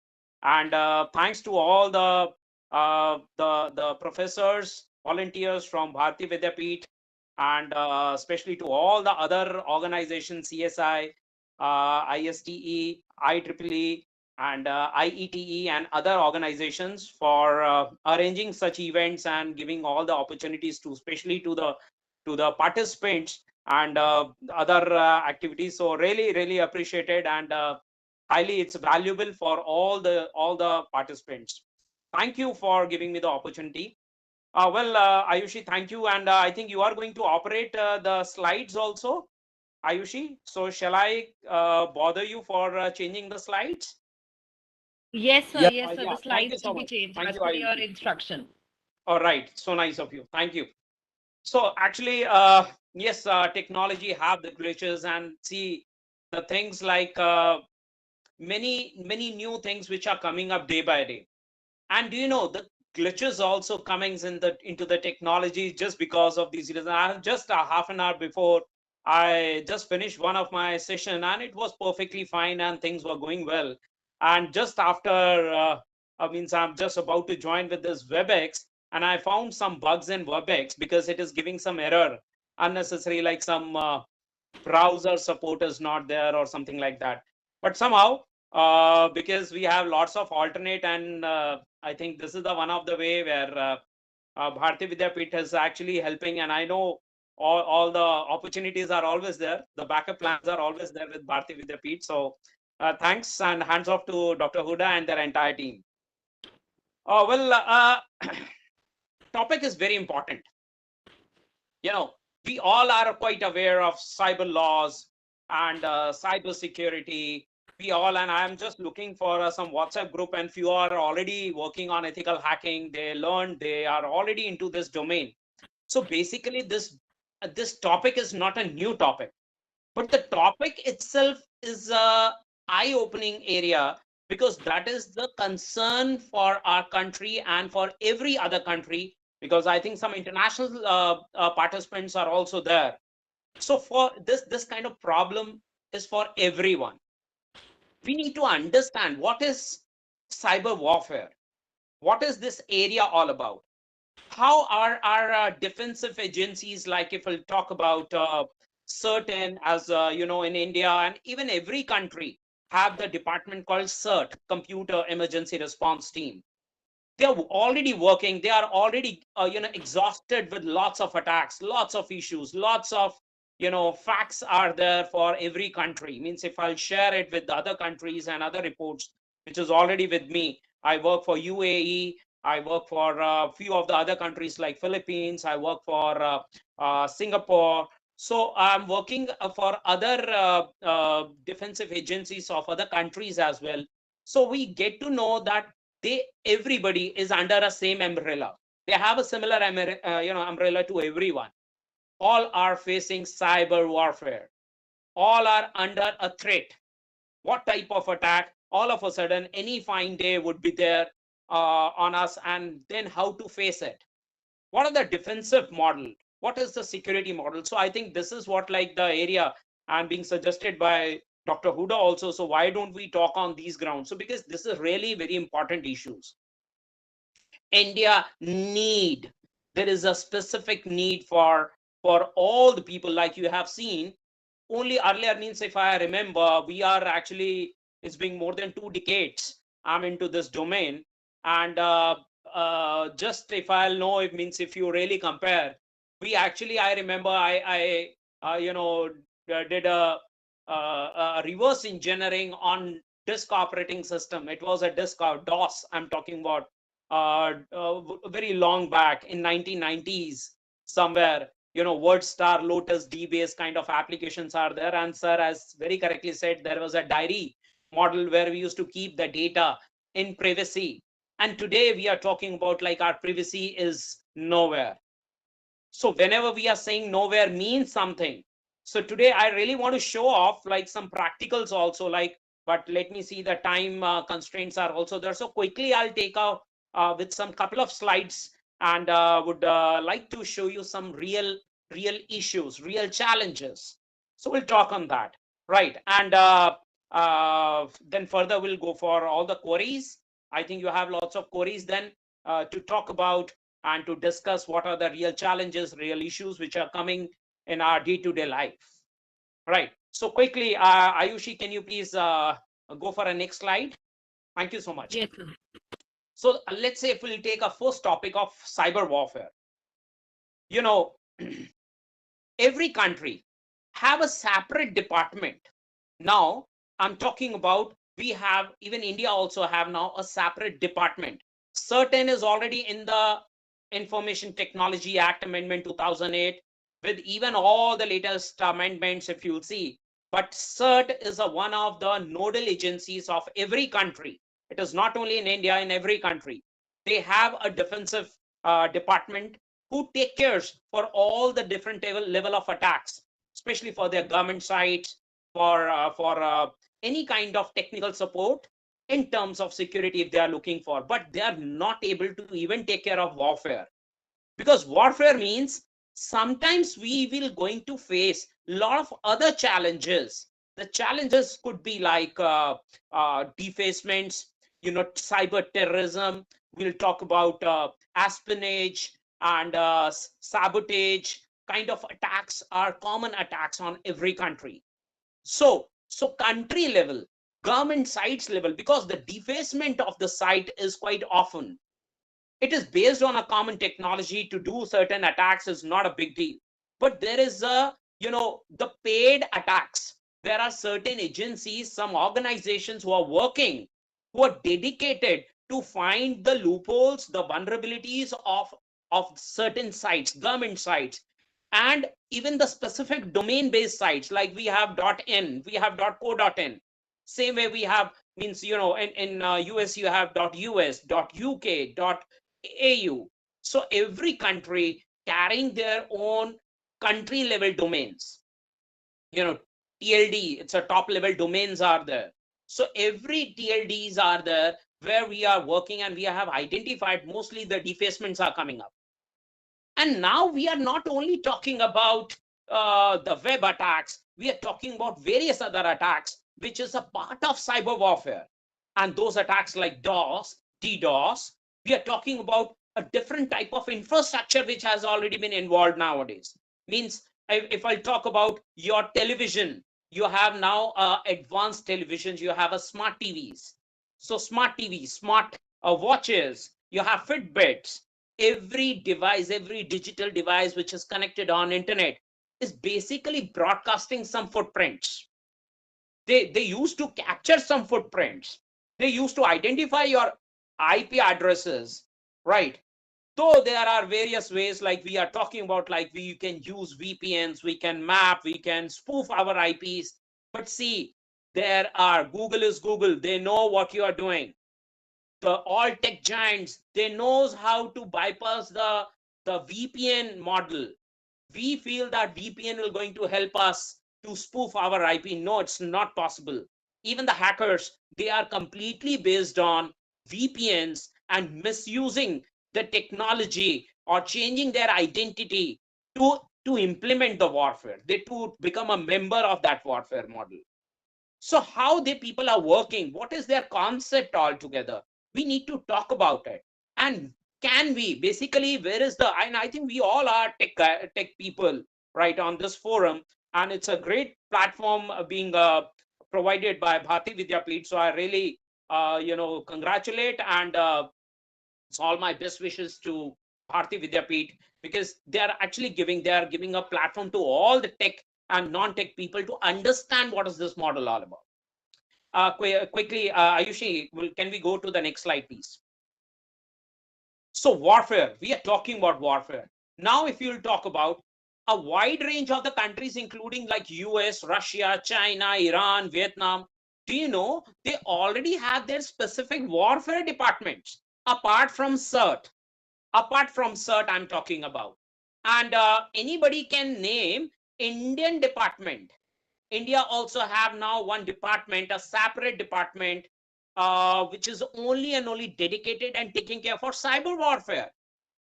And thanks to all the professors, volunteers from Bharati Vidyapeeth, and especially to all the other organizations, CSI, ISTE, IEEE, and IETE, and other organizations for arranging such events and giving all the opportunities to, especially to the participants and other activities. So really appreciated, and highly it's valuable for all the participants. Thank you for giving me the opportunity. Ayushi, thank you. And I think you are going to operate the slides also, Ayushi. So shall I bother you for changing the slides? Yes, sir. Yeah. Yes, sir. Yeah, The thank you slides so will be much. changed Thank as you, per your Ayushi. instruction. All right, so nice of you. Thank you. So actually, yes, technology have the glitches, and see the things like many new things which are coming up day by day. And do you know the glitches also coming into the technology just because of these reasons? Just a half an hour before, I just finished one of my session, and it was perfectly fine and things were going well. And just after, means I'm just about to join with this WebEx, and I found some bugs in WebEx because it is giving some error unnecessary, like some browser support is not there or something like that. But somehow, because we have lots of alternate, and I think this is the one of the way where Bharati Vidyapeeth is actually helping, and I know all the opportunities are always there. The backup plans are always there with Bharati Vidyapeeth. So thanks, and hands off to Dr. Huda and their entire team. Topic is very important. You know, we all are quite aware of cyber laws and cyber security. We all, and I'm just looking for some WhatsApp group, and few are already working on ethical hacking. They learned, they are already into this domain. So basically, this topic is not a new topic, but the topic itself is a eye-opening area, because that is the concern for our country and for every other country, because I think some international participants are also there. So for this kind of problem is for everyone. We need to understand what is cyber warfare, what is this area all about, how are our defensive agencies, like if we'll talk about certain, as you know, in India and even every country have the department called CERT, Computer Emergency Response Team. They are already working. They are already, exhausted with lots of attacks, lots of issues, lots of, facts are there for every country. Means if I'll share it with the other countries and other reports, which is already with me. I work for UAE. I work for a few of the other countries like Philippines. I work for Singapore. So I'm working for other defensive agencies of other countries as well. So we get to know that everybody is under a same umbrella. They have a similar umbrella to everyone. All are facing cyber warfare. All are under a threat. What type of attack? All of a sudden, any fine day would be there on us, and then how to face it? What are the defensive model? What is the security model? So I think this is what like the area and being suggested by Dr. Huda also. So why don't we talk on these grounds? So because this is really very important issues. India there is a specific need for all the people, like you have seen. Only earlier, means if I remember, we are actually, it's been more than 2 decades I'm into this domain. And just if I'll know, it means if you really compare, we actually, I remember I did a reverse engineering on disk operating system. It was a disk of DOS I'm talking about, very long back in 1990s somewhere. WordStar, Lotus, DBase kind of applications are there. And sir, as very correctly said, there was a diary model where we used to keep the data in privacy. And today we are talking about like our privacy is nowhere. So whenever we are saying nowhere means something. So today I really want to show off like some practicals also, like, but let me see, the time constraints are also there. So quickly I'll take out with some couple of slides, and would like to show you some real issues, real challenges. So we'll talk on that, right? And then further we'll go for all the queries. I think you have lots of queries then to talk about and to discuss what are the real challenges, real issues which are coming in our day-to-day life, right? So quickly, Ayushi, can you please go for a next slide? Thank you so much. Yes, sir. So let's say if we'll take a first topic of cyber warfare. Every country have a separate department. Now I'm talking about, we have, even India also have now a separate department. Certain is already in the Information Technology Act Amendment 2008, with even all the latest amendments, if you'll see. But CERT is one of the nodal agencies of every country. It is not only in India, in every country. They have a defensive department who take care for all the different level of attacks, especially for their government sites, for any kind of technical support in terms of security if they are looking for. But they are not able to even take care of warfare, because warfare means sometimes we will going to face a lot of other challenges. The challenges could be like defacements, cyber terrorism. We'll talk about espionage and sabotage. Kind of attacks are common attacks on every country. So country level, government sites level, because the defacement of the site is quite often, it is based on a common technology to do certain attacks is not a big deal. But there is the paid attacks. There are certain agencies, some organizations who are working, who are dedicated to find the loopholes, the vulnerabilities of certain sites, government sites, and even the specific domain-based sites, like we have .in, we have .co.in. Same way we have, means, in US you have .us, .uk, .au. So every country carrying their own country level domains. TLD, it's a top level domains are there. So every TLDs are there where we are working, and we have identified mostly the defacements are coming up. And now we are not only talking about the web attacks, we are talking about various other attacks, which is a part of cyber warfare. And those attacks like DOS, DDoS, we are talking about a different type of infrastructure which has already been involved nowadays. Means if I talk about your television, you have now advanced televisions, you have a smart TVs. So smart TVs, smart watches, you have Fitbits. Every device, every digital device which is connected on internet is basically broadcasting some footprints. They used to capture some footprints. They used to identify your IP addresses, right? Though there are various ways, like we are talking about, like we can use VPNs, we can map, we can spoof our IPs. But see, there are, Google is Google. They know what you are doing. The all tech giants, they knows how to bypass the VPN model. We feel that VPN will going to help us to spoof our IP. No, it's not possible. Even the hackers, they are completely based on VPNs and misusing the technology or changing their identity to implement the warfare. They to become a member of that warfare model. So how the people are working, what is their concept altogether? We need to talk about it. And can we basically, where is the, and I think we all are tech people, right, on this forum, and it's a great platform being provided by Bharti Vidyapeeth. So I really, congratulate, and it's all my best wishes to Bharti Vidyapeeth, because they are giving a platform to all the tech and non-tech people to understand what is this model all about. Quickly, Ayushi, can we go to the next slide, please? So warfare, we are talking about warfare. Now, if you'll talk about a wide range of the countries, including like US, Russia, China, Iran, Vietnam, do you know they already have their specific warfare departments apart from CERT? Apart from CERT, I'm talking about. And anybody can name Indian department. India also have now one department, a separate department, which is only and only dedicated and taking care for cyber warfare.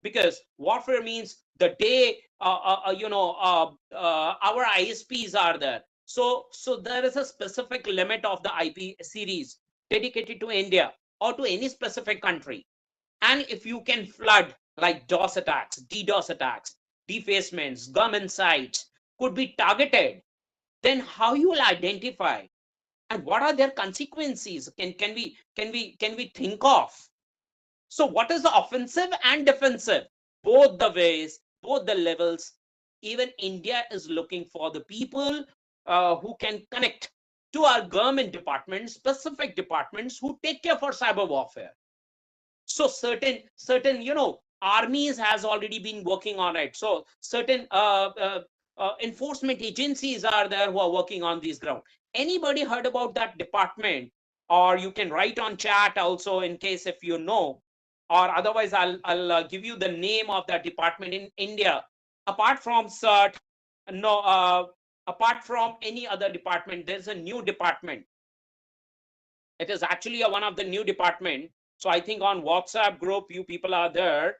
Because warfare means the day, our ISPs are there. So there is a specific limit of the IP series dedicated to India or to any specific country. And if you can flood like DOS attacks, DDoS attacks, defacements, government sites could be targeted, then how you will identify and what are their consequences? Can we think of? So what is the offensive and defensive? Both the ways, both the levels. Even India is looking for the people who can connect to our government departments, specific departments who take care for cyber warfare. So certain armies has already been working on it. So certain enforcement agencies are there who are working on these ground. Anybody heard about that department? Or you can write on chat also in case if you know, or otherwise I'll give you the name of that department in India. Apart from CERT, apart from any other department, there's a new department. It is actually one of the new department. So I think on WhatsApp group, you people are there.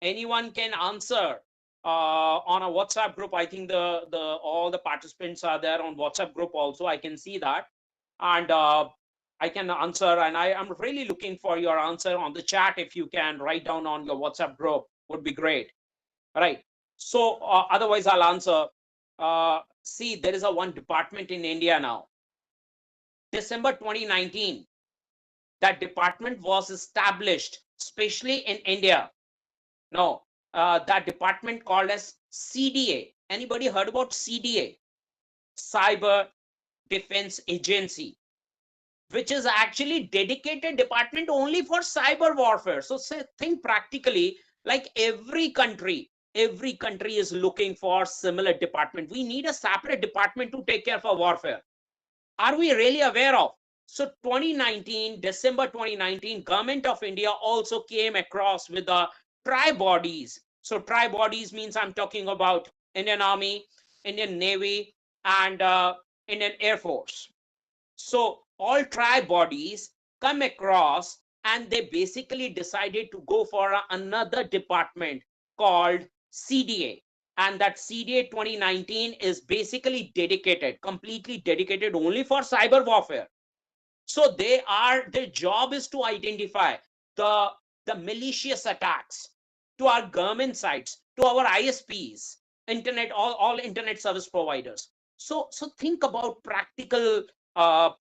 Anyone can answer on a WhatsApp group. I think all the participants are there on WhatsApp group also. I can see that, and I can answer. And I am really looking for your answer on the chat. If you can write down on your WhatsApp group, would be great. All right. So otherwise, I'll answer. See, there is a one department in India now. December 2019. That department was established, especially in India. Now, that department called as CDA. Anybody heard about CDA? Cyber Defense Agency, which is actually dedicated department only for cyber warfare. So think practically, like every country is looking for similar department. We need a separate department to take care of warfare. Are we really aware of? So December 2019, Government of India also came across with the tri-bodies. So tri-bodies means I'm talking about Indian Army, Indian Navy, and Indian Air Force. So all tri-bodies come across and they basically decided to go for another department called CDA. And that CDA 2019 is basically completely dedicated only for cyber warfare. So their job is to identify the malicious attacks to our government sites, to our ISPs, internet, all internet service providers. So think about practical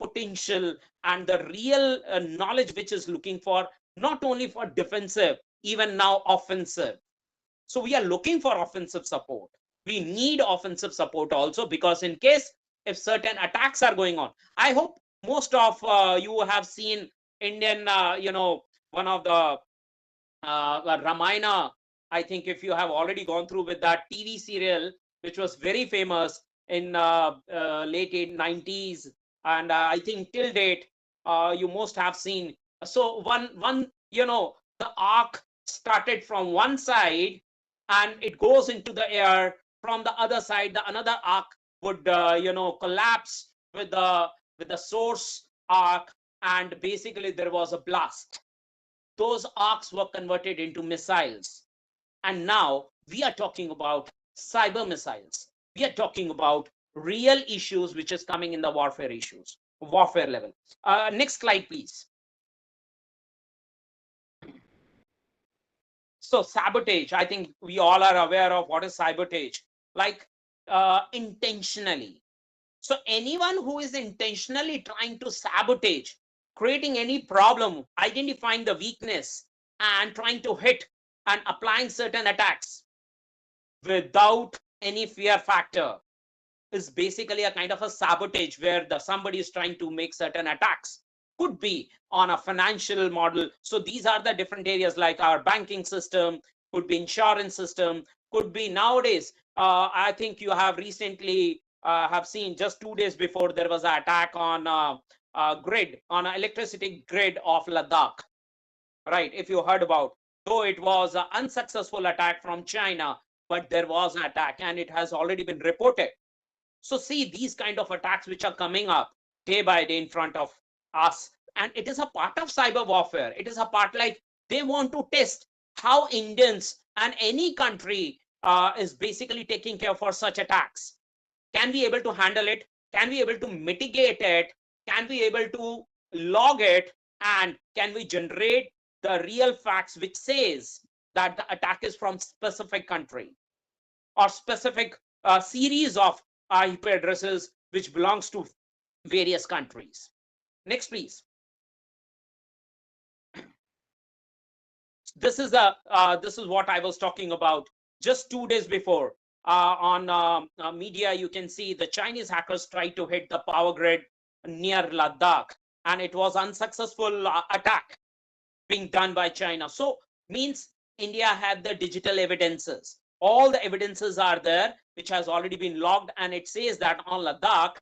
potential and the real knowledge which is looking for not only for defensive, even now offensive. So we are looking for offensive support. We need offensive support also, because in case if certain attacks are going on, I hope most of you have seen Indian, one of the Ramayana. I think if you have already gone through with that TV serial, which was very famous in late 90s, and I think till date, you must have seen. So one, the arc started from one side and it goes into the air. From the other side, the another arc would collapse with the source arc, and basically there was a blast. Those arcs were converted into missiles. And now we are talking about cyber missiles. We are talking about real issues which is coming in the warfare level. Next slide, please. So sabotage, I think we all are aware of what is sabotage, like intentionally. So anyone who is intentionally trying to sabotage, creating any problem, identifying the weakness and trying to hit and applying certain attacks without any fear factor is basically a kind of a sabotage, where somebody is trying to make certain attacks. Could be on a financial model. So these are the different areas, like our banking system, could be insurance system, could be nowadays. I think you have recently have seen, just 2 days before, there was an attack on an electricity grid of Ladakh, right? If you heard about, though it was an unsuccessful attack from China, but there was an attack and it has already been reported. So see, these kind of attacks which are coming up day by day in front of us, and it is a part of cyber warfare. It is a part, like they want to test how Indians and any country is basically taking care for such attacks. Can we able to handle it? Can we able to mitigate it? Can we able to log it? And can we generate the real facts which says that the attack is from specific country or specific series of IP addresses which belongs to various countries? Next, please. This is what I was talking about just 2 days before. On media, you can see the Chinese hackers tried to hit the power grid near Ladakh, and it was unsuccessful attack being done by China. So means India had the digital evidences. All the evidences are there, which has already been logged, and it says that on Ladakh,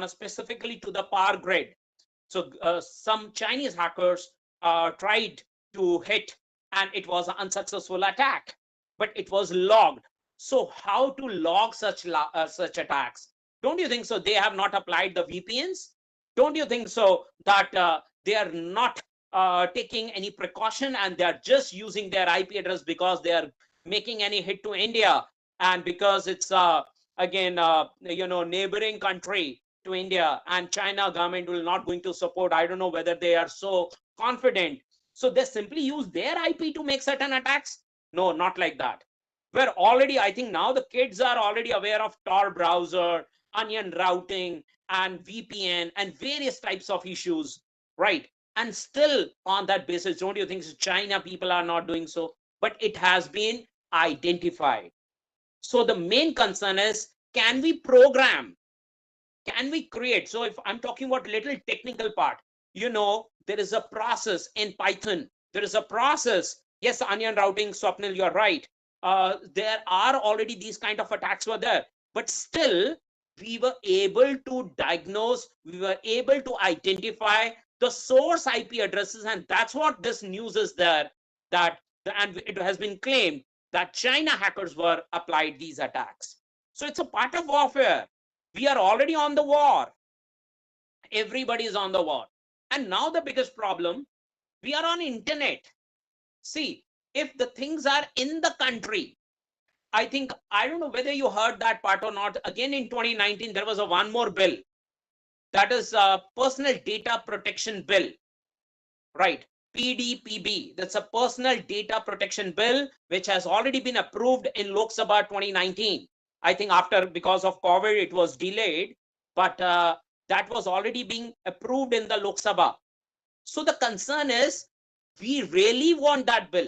specifically to the power grid. So some Chinese hackers tried to hit, and it was an unsuccessful attack, but it was logged. So how to log such attacks? Don't you think so? They have not applied the VPNs. Don't you think so that they are not taking any precaution, and they are just using their IP address because they are making any hit to India, and because it's again neighboring country to India, and China government will not going to support. I don't know whether they are so confident. So they simply use their IP to make certain attacks? No, not like that. We're already, I think now the kids are already aware of Tor browser, onion routing, and VPN, and various types of issues, right? And still on that basis, don't you think China people are not doing so? But it has been identified. So the main concern is, can we program? Can we create? So if I'm talking about little technical part, there is a process in Python. There is a process. Yes, onion routing, Swapnil, you're right. There are already these kind of attacks were there, but still we were able to diagnose, we were able to identify the source IP addresses, and that's what this news is there, and it has been claimed that China hackers were applied these attacks. So it's a part of warfare. We are already on the war. Everybody is on the war. And now the biggest problem, we are on internet. See, if the things are in the country, I think, I don't know whether you heard that part or not. Again, in 2019, there was one more bill. That is a personal data protection bill, right? PDPB. That's a personal data protection bill, which has already been approved in Lok Sabha 2019. I think because of COVID, it was delayed, but that was already being approved in the Lok Sabha. So the concern is, We really want that bill.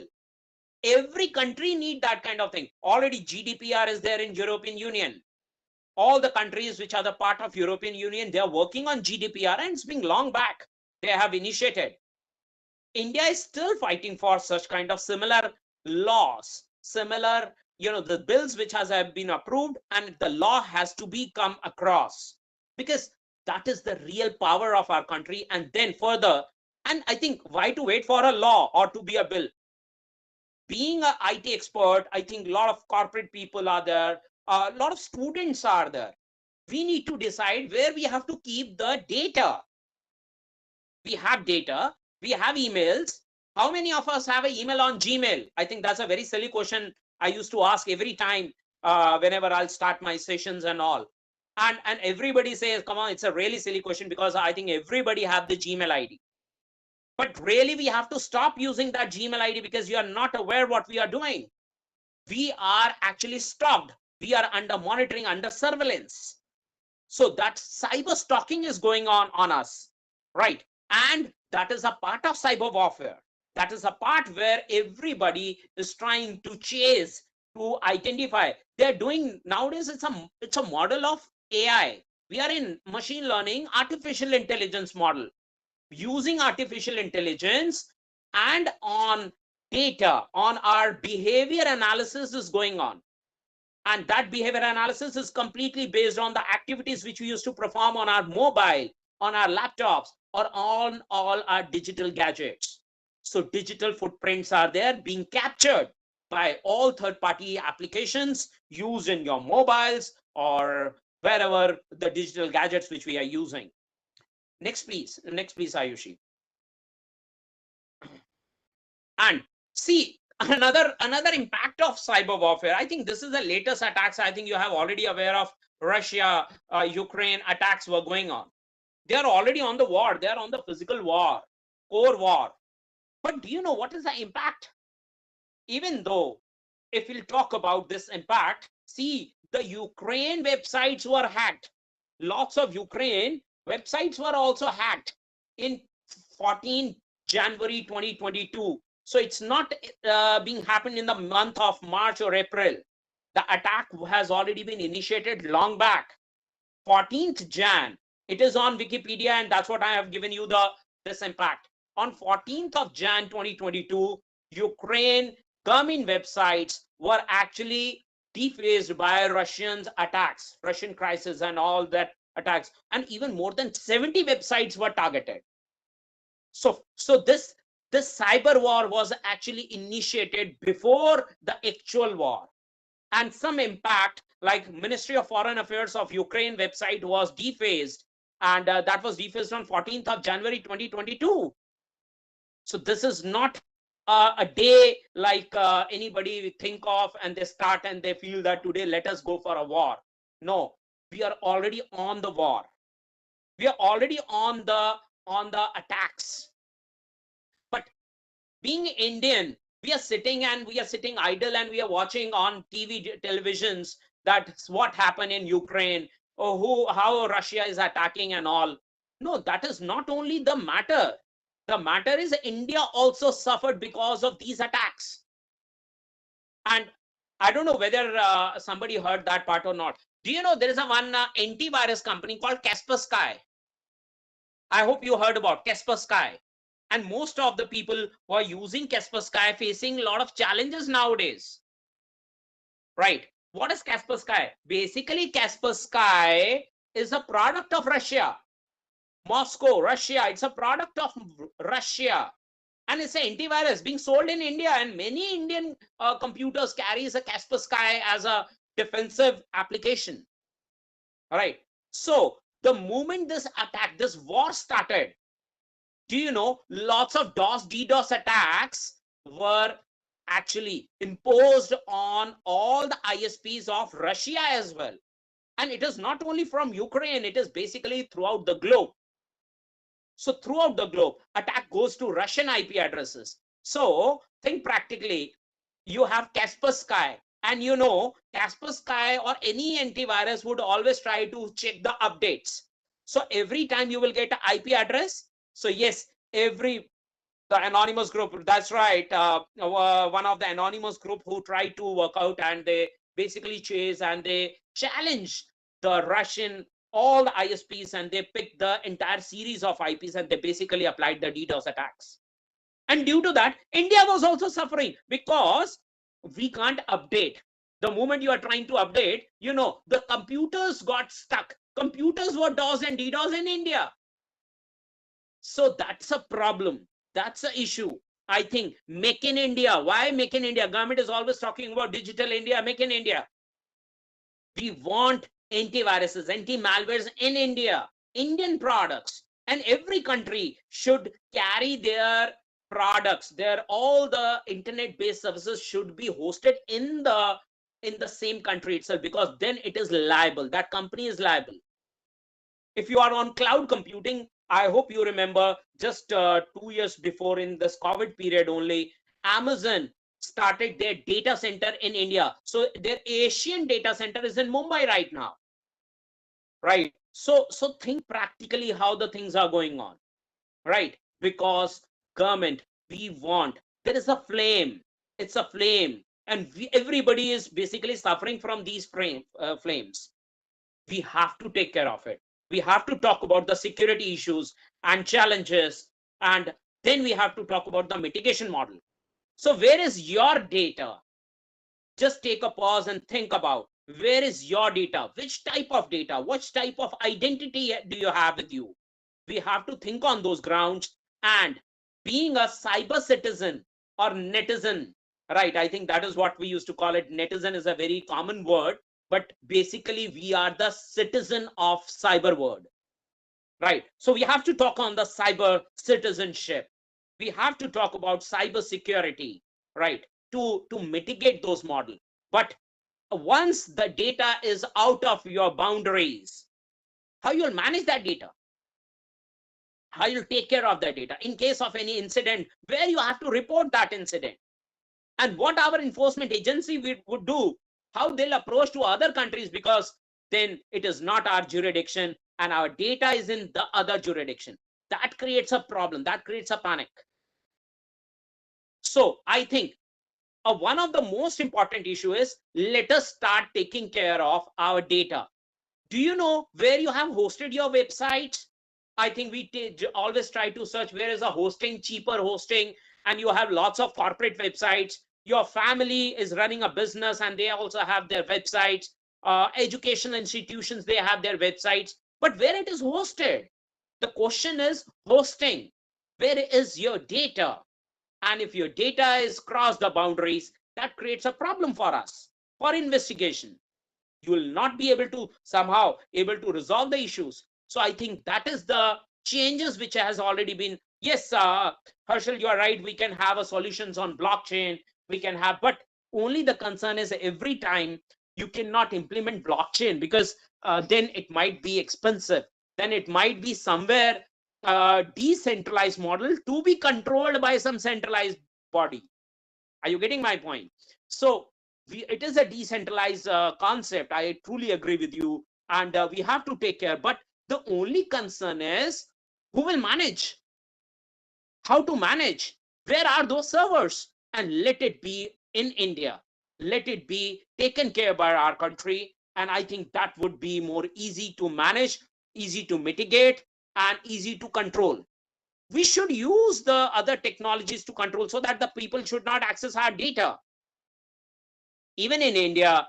Every country need that kind of thing. Already GDPR is there in European Union. All the countries which are the part of European Union, they are working on GDPR, and it's been long back. They have initiated. India is still fighting for such kind of similar laws, similar, the bills which have been approved, and the law has to be come across, because that is the real power of our country. And then further, and I think, why to wait for a law or to be a bill? Being an IT expert, I think a lot of corporate people are there, a lot of students are there. We need to decide where we have to keep the data. We have data, we have emails. How many of us have an email on Gmail? I think that's a very silly question I used to ask every time whenever I'll start my sessions and all. And everybody says, come on, it's a really silly question, because I think everybody have the Gmail ID. But really, we have to stop using that Gmail ID, because you are not aware what we are doing. We are actually stopped. We are under monitoring, under surveillance. So that cyber stalking is going on us, right? And that is a part of cyber warfare. That is a part where everybody is trying to chase, to identify. They're doing nowadays, it's a model of AI. We are in machine learning, artificial intelligence model. Using artificial intelligence and on data, on our behavior analysis is going on. And that behavior analysis is completely based on the activities which we used to perform on our mobile, on our laptops, or on all our digital gadgets. So digital footprints are there being captured by all third-party applications used in your mobiles or wherever the digital gadgets which we are using. Next, please, Ayushi. And see, another impact of cyber warfare. I think this is the latest attacks. I think you have already aware of Russia, Ukraine attacks were going on. They are already on the war. They are on the physical war, core war. But do you know what is the impact? Even though, if we'll talk about this impact, see, the Ukraine websites were hacked. Lots of Ukraine websites were also hacked in 14 January 2022. So it's not being happened in the month of March or April. The attack has already been initiated long back. 14th Jan. It is on Wikipedia, and that's what I have given you this impact. On 14th of Jan 2022, Ukraine government websites were actually defaced by Russian attacks, Russian crisis and all that attacks, and even more than 70 websites were targeted. So this cyber war was actually initiated before the actual war, and some impact, like Ministry of Foreign Affairs of Ukraine website was defaced, and that was defaced on 14th of January 2022. So this is not a day like anybody think of and they start and they feel that today let us go for a war. No, we are already on the war. We are already on the attacks. But being Indian, we are sitting idle and we are watching on TV, televisions, that's what happened in Ukraine, or how Russia is attacking and all. No, that is not only the matter. The matter is India also suffered because of these attacks. And I don't know whether somebody heard that part or not. Do you know there is one antivirus company called Kaspersky? I hope you heard about Kaspersky. And most of the people who are using Kaspersky facing a lot of challenges nowadays. Right. What is Kaspersky? Basically, Kaspersky is a product of Russia. Moscow, Russia. It's a product of Russia. And it's an antivirus being sold in India. And many Indian computers carries a Kaspersky as a defensive application. All right. So the moment this attack, this war started, do you know, lots of DDoS attacks were actually imposed on all the ISPs of Russia as well. And it is not only from Ukraine, it is basically throughout the globe. So throughout the globe, attack goes to Russian IP addresses. So think practically, you have Kaspersky, and you know, Kaspersky or any antivirus would always try to check the updates. So every time you will get an IP address. So yes, every The anonymous group, that's right. One of the anonymous group who tried to work out, and they basically chase and they challenge the Russian, all the ISPs, and they picked the entire series of IPs and they basically applied the DDoS attacks. And due to that, India was also suffering because we can't update. The moment you are trying to update, you know, the computers got stuck. Computers were DOS and DDoS in India. So that's a problem. That's the issue. I think Make in India. Why Make in India? Government is always talking about digital India, Make in India. We want antiviruses, anti-malwares in India, Indian products, and every country should carry their products. All the internet-based services should be hosted in the same country itself, because then it is liable. That company is liable. If you are on cloud computing, I hope you remember just 2 years before, in this COVID period only, Amazon started their data center in India. So their Asian data center is in Mumbai right now. Right. So think practically how the things are going on. Right. Because government, there is a flame. It's a flame. And everybody is basically suffering from these flames. We have to take care of it. We have to talk about the security issues and challenges, and then we have to talk about the mitigation model. So where is your data? Just take a pause and think about, where is your data? Which type of data? Which type of identity do you have with you? We have to think on those grounds. And being a cyber citizen or netizen, right? I think that is what we used to call it. Netizen is a very common word, but basically we are the citizen of cyber world, right? So we have to talk on the cyber citizenship. We have to talk about cyber security, right? To mitigate those models. But once the data is out of your boundaries, how you'll manage that data? How you'll take care of that data in case of any incident where you have to report that incident? And what our enforcement agency would do, how they'll approach to other countries, because then it is not our jurisdiction and our data is in the other jurisdiction. That creates a problem. That creates a panic. So I think one of the most important issue is, let us start taking care of our data. Do you know where you have hosted your website? I think we always try to search where is a hosting, cheaper hosting, and you have lots of corporate websites. Your family is running a business and they also have their websites. Educational institutions, they have their websites. But where it is hosted? The question is hosting. Where is your data? And if your data is crossed the boundaries, that creates a problem for us for investigation. You will not be able to somehow resolve the issues. So I think that is the changes which has already been. Yes, Harshal, you are right. We can have a solutions on blockchain. We can have, but only the concern is every time you cannot implement blockchain, because then it might be expensive. Then it might be somewhere decentralized model to be controlled by some centralized body. Are you getting my point? So it is a decentralized concept. I truly agree with you, and we have to take care. But the only concern is, who will manage? How to manage? Where are those servers? And let it be in India. Let it be taken care by our country. And I think that would be more easy to manage, easy to mitigate, and easy to control. We should use the other technologies to control, so that the people should not access our data. Even in India,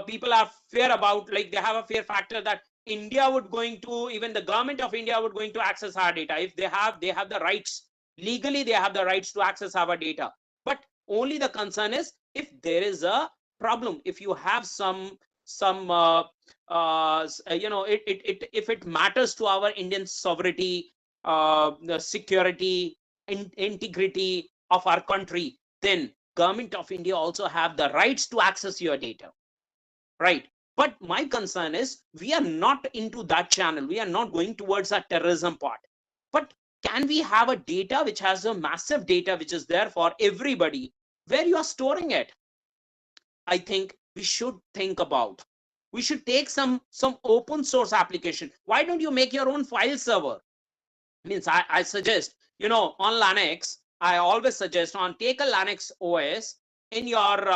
people are fear about, like they have a fear factor that India would going to, even the government of India would going to access our data. If they have the rights, legally they have the rights to access our data. But only the concern is, if there is a problem, if you have some if it matters to our Indian sovereignty, the security, integrity of our country, then government of India also have the rights to access your data, right? But my concern is, we are not into that channel. We are not going towards a terrorism part. But can we have a data which has a massive data which is there for everybody, where you are storing it? I think we should think about. We should take some open source application. Why don't you make your own file server? Means I suggest, on Linux, I always suggest on take a Linux OS in your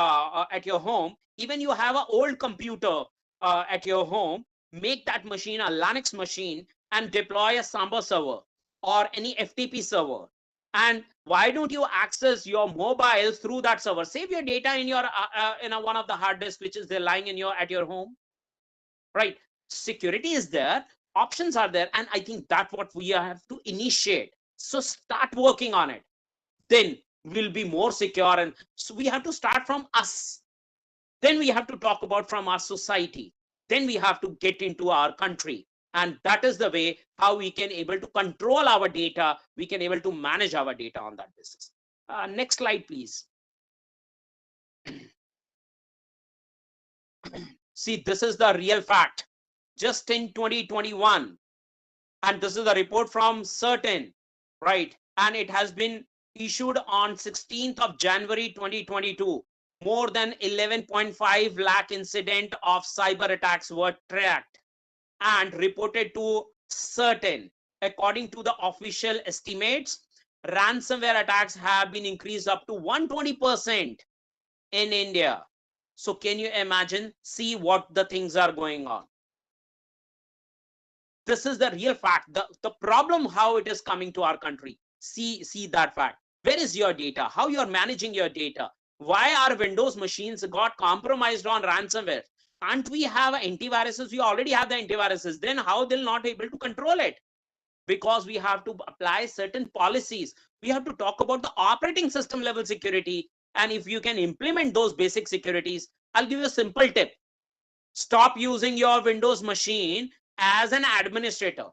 at your home. Even you have an old computer at your home, make that machine a Linux machine and deploy a Samba server or any FTP server. And why don't you access your mobile through that server? Save your data in your one of the hard disks which is there lying in your at your home, right? Security is there, options are there, and I think that's what we have to initiate. So start working on it. Then we'll be more secure. And so we have to start from us. Then we have to talk about from our society. Then we have to get into our country. And that is the way how we can able to control our data. We can able to manage our data on that basis. Next slide, please. See, this is the real fact. Just in 2021, and this is a report from Certain, right? And it has been issued on 16th of January 2022. More than 11.5 lakh incident of cyber attacks were tracked and reported to Certain. According to the official estimates, ransomware attacks have been increased up to 120% in India. So can you imagine, see what the things are going on? This is the real fact. The problem, how it is coming to our country. See that fact. Where is your data? How you're managing your data? Why our Windows machines got compromised on ransomware? Can't we have antiviruses? We already have the antiviruses. Then how they'll not able to control it? Because we have to apply certain policies. We have to talk about the operating system level security. And if you can implement those basic securities, I'll give you a simple tip. Stop using your Windows machine as an administrator.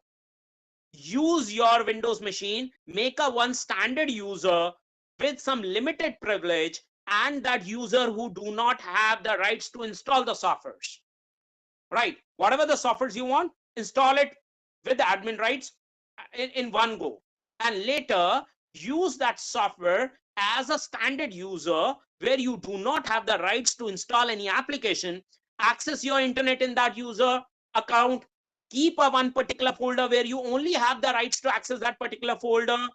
Use your Windows machine, make a one standard user with some limited privilege, and that user who do not have the rights to install the softwares, right? Whatever the softwares you want, install it with the admin rights in one go, and later use that software as a standard user where you do not have the rights to install any application. Access your internet in that user account. Keep a one particular folder where you only have the rights to access that particular folder.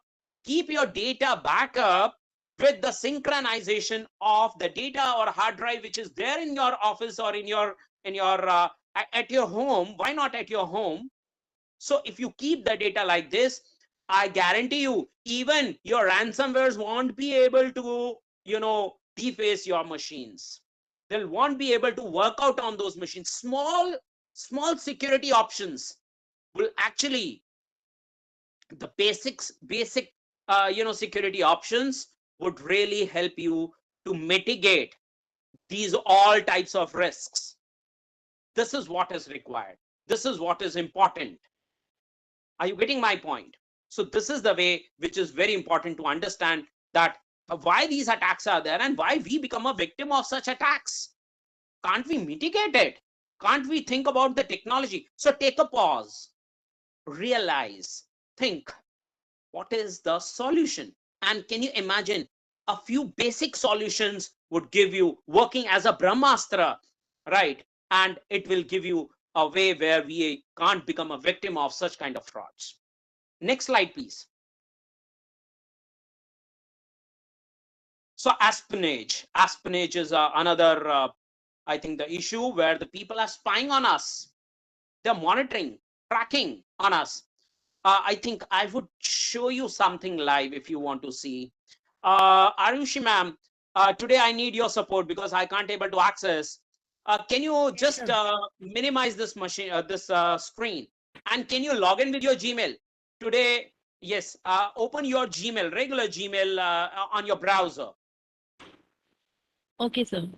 Keep your data backup with the synchronization of the data or hard drive which is there in your office or in your at your home. Why not at your home? So if you keep the data like this, I guarantee you, even your ransomwares won't be able to, deface your machines. They won't be able to work out on those machines. Small security options will actually, the basic security options would really help you to mitigate these all types of risks. This is what is required. This is what is important. Are you getting my point? So this is the way which is very important to understand that why these attacks are there and why we become a victim of such attacks. Can't we mitigate it? Can't we think about the technology? So take a pause, realize, think, what is the solution? And can you imagine a few basic solutions would give you working as a Brahmastra, right? And it will give you a way where we can't become a victim of such kind of frauds. Next slide, please. So espionage is another, I think, the issue where the people are spying on us. They're monitoring, tracking on us. I think I would show you something live if you want to see. Arushi ma'am, today I need your support because I can't able to access. Can you just minimize this machine, this screen, and can you log in with your Gmail today? Yes, open your Gmail, regular Gmail on your browser. Okay, sir.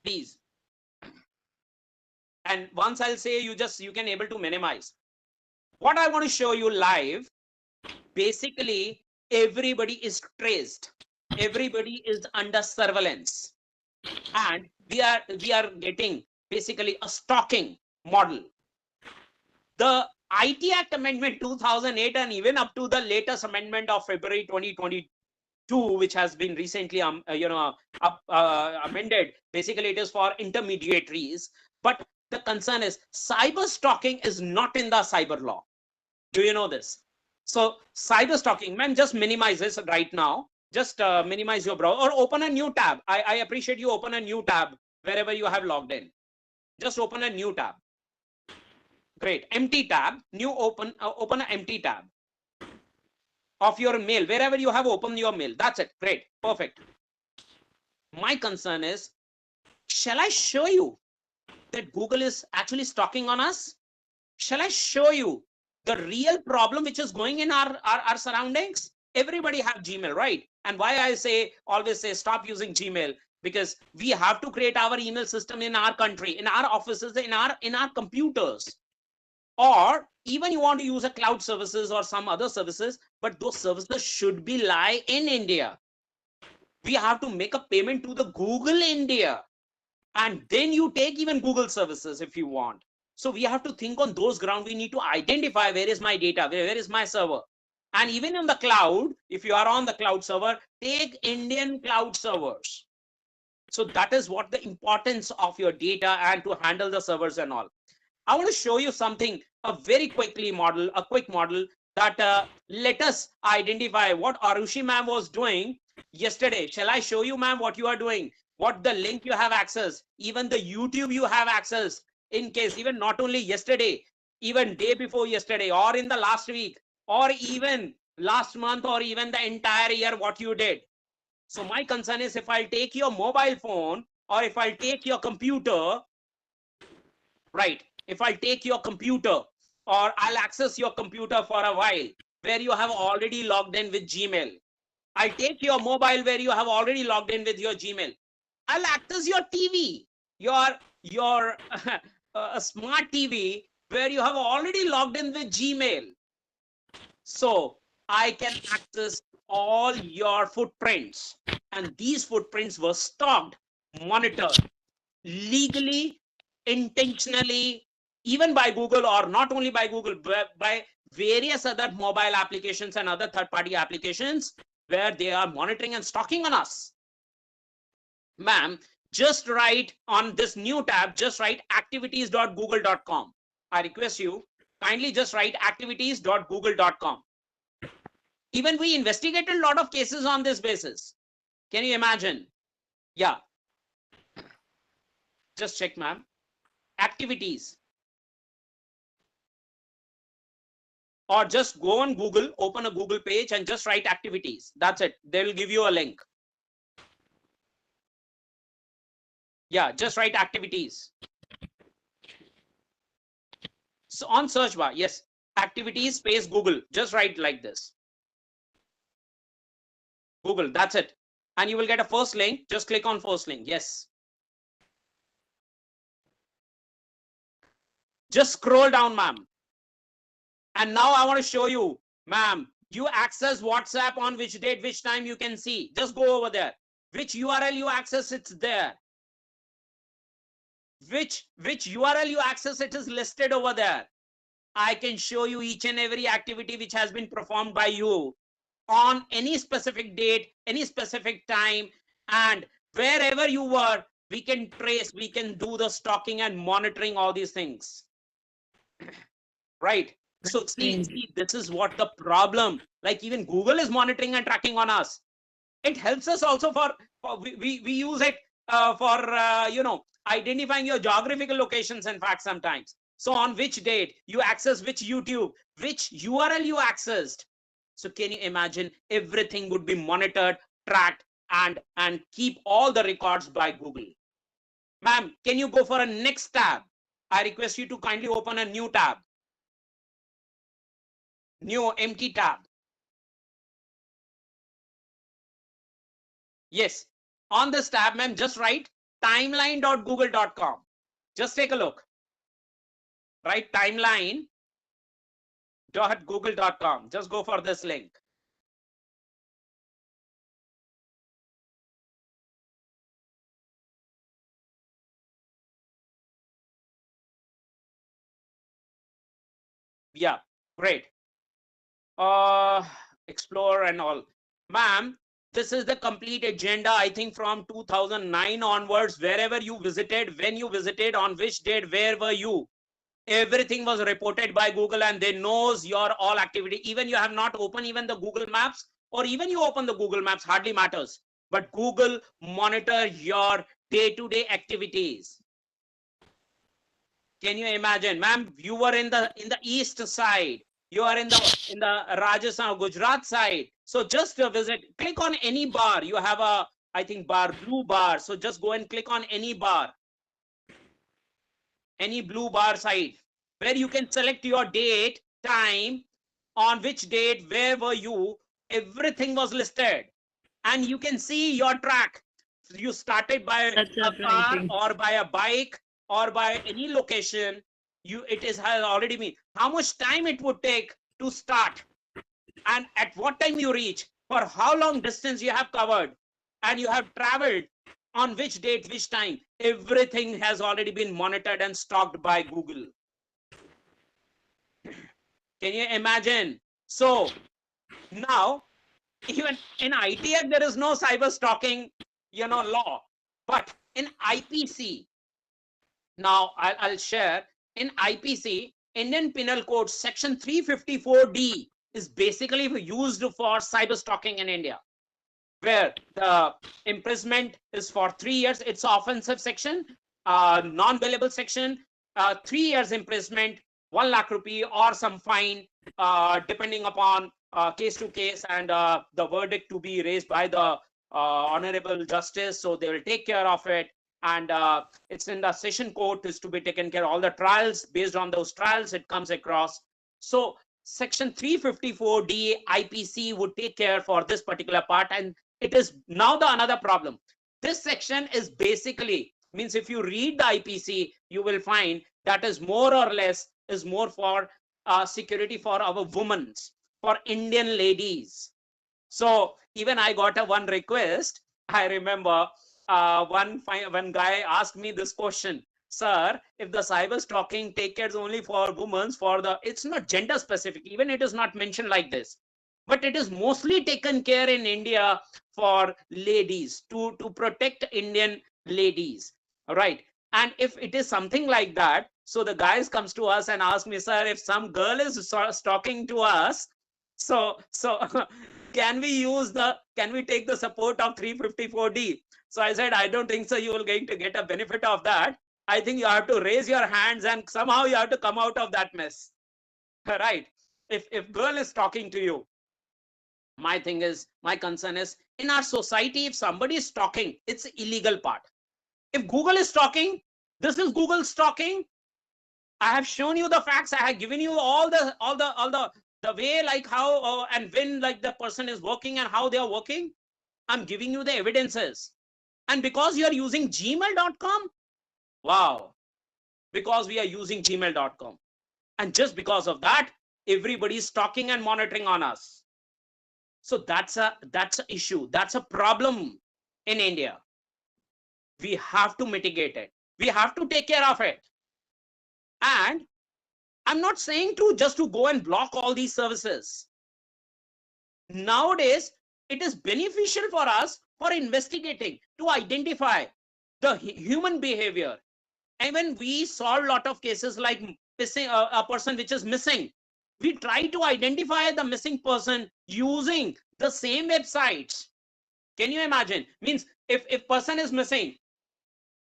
Please. And once I'll say you can able to minimize. What I want to show you live, basically everybody is traced. Everybody is under surveillance. And we are getting basically a stalking model. The IT Act Amendment 2008 and even up to the latest amendment of February 2022, which has been recently amended. Basically, it is for intermediaries. But the concern is cyber stalking is not in the cyber law. Do you know this? So cyber stalking, ma'am, just minimize this right now. Just minimize your browser or open a new tab. I appreciate you open a new tab wherever you have logged in. Just open a new tab. Great. Empty tab. New open an empty tab of your mail wherever you have opened your mail. That's it. Great. Perfect. My concern is, shall I show you that Google is actually stalking on us? Shall I show you the real problem which is going in our surroundings? Everybody have Gmail, right? And why I always say stop using Gmail, because we have to create our email system in our country, in our offices, in our computers. Or even you want to use a cloud services or some other services, but those services should be lie in India. We have to make a payment to the Google India, and then you take even Google services if you want. So we have to think on those grounds. We need to identify where is my data, where is my server. And even in the cloud, if you are on the cloud server, take Indian cloud servers. So that is what the importance of your data and to handle the servers and all. I want to show you something, a quick model that let us identify what Arushi ma'am was doing yesterday. Shall I show you, ma'am, what you are doing? What the link you have access, even the YouTube you have access, in case even not only yesterday, even day before yesterday, or in the last week, or even last month, or even the entire year, what you did. So my concern is, if I'll take your mobile phone or if I'll take your computer, right? If I'll take your computer or I'll access your computer for a while where you have already logged in with Gmail. I'll take your mobile where you have already logged in with your Gmail. I'll access your TV, your a smart TV where you have already logged in with Gmail. So I can access all your footprints, and these footprints were stalked, monitored legally, intentionally, even by Google, or not only by Google, but by various other mobile applications and other third-party applications where they are monitoring and stalking on us. Ma'am, just write on this new tab, just write activities.google.com. I request you, kindly just write activities.google.com. Even we investigated a lot of cases on this basis. Can you imagine? Yeah. Just check, ma'am. Activities. Or just go on Google, open a Google page and just write activities. That's it. They will give you a link. Yeah, just write activities. So on search bar, yes, activities space Google. Just write like this. Google, that's it. And you will get a first link. Just click on first link. Yes. Just scroll down, ma'am. And now I want to show you, ma'am, you access WhatsApp on which date, which time you can see. Just go over there. Which URL you access, it's there. Which URL you access, it is listed over there. I can show you each and every activity which has been performed by you on any specific date, any specific time, and wherever you were, we can trace, we can do the stalking and monitoring all these things. Right? So see, this is what the problem, like even Google is monitoring and tracking on us. It helps us also for we use it for you know, identifying your geographical locations, in fact, sometimes. So on which date you access which YouTube, which URL you accessed. So can you imagine, everything would be monitored, tracked, and keep all the records by Google. Ma'am, can you go for a next tab? I request you to kindly open a new tab. New empty tab. Yes. On this tab, ma'am, just write timeline.google.com. Just take a look. Write timeline.google.com. Just go for this link. Yeah, great. Explore and all. Ma'am, this is the complete agenda, I think, from 2009 onwards, wherever you visited, when you visited, on which date, where were you? Everything was reported by Google, and they knows your all activity. Even you have not opened even the Google Maps, or even you open the Google Maps, hardly matters. But Google monitor your day-to-day activities. Can you imagine, ma'am? You were in the east side. You are in the Rajasthan or Gujarat side. So just visit. Click on any bar. You have a, I think, blue bar. So just go and click on any bar, any blue bar site, where you can select your date, time, on which date, where were you. Everything was listed, and you can see your track. You started by That's a car surprising. or by a bike or by any location. Has already been how much time it would take to start, and at what time you reach, for how long distance you have covered, and you have traveled on which date, which time. Everything has already been monitored and stocked by Google. Can you imagine? So now, even in ITF, there is no cyber stalking, law, but in IPC, now I'll share. In IPC, Indian Penal Code, Section 354D is basically used for cyber stalking in India, where the imprisonment is for 3 years. It's offensive section, non-bailable section, 3 years imprisonment, 1 lakh rupee or some fine, depending upon case to case, and the verdict to be raised by the honorable justice. So they will take care of it. And it's in the session court is to be taken care of. All the trials, based on those trials, it comes across. So Section 354D IPC would take care for this particular part. And it is now the another problem. This section is basically, means if you read the IPC, you will find that is more or less is more for security for our women, for Indian ladies. So even I got a one request. I remember one guy asked me this question: sir, if the cyber stalking take care only for women, it's not gender specific, even it is not mentioned like this, but it is mostly taken care in India for ladies, to protect Indian ladies, right? And if it is something like that, so the guys comes to us and ask me, sir, if some girl is stalking to us, so can we take the support of 354D? So I said, I don't think so you will going to get a benefit of that. I think you have to raise your hands and somehow you have to come out of that mess, right? If girl is talking to you, my concern is, in our society, if somebody is stalking, it's illegal part. If Google is stalking, this is Google stalking. I have shown you the facts. I have given you all the way, like how and when, like the person is working and how they are working. I'm giving you the evidences. And because you are using gmail.com, wow, because we are using gmail.com, and just because of that, everybody is stalking and monitoring on us. So that's an issue. That's a problem in India. We have to mitigate it. We have to take care of it. And I'm not saying just to go and block all these services. Nowadays, it is beneficial for us for investigating, to identify the human behavior. And when we solve a lot of cases like missing a person which is missing, we try to identify the missing person using the same websites. Can you imagine? Means if person is missing,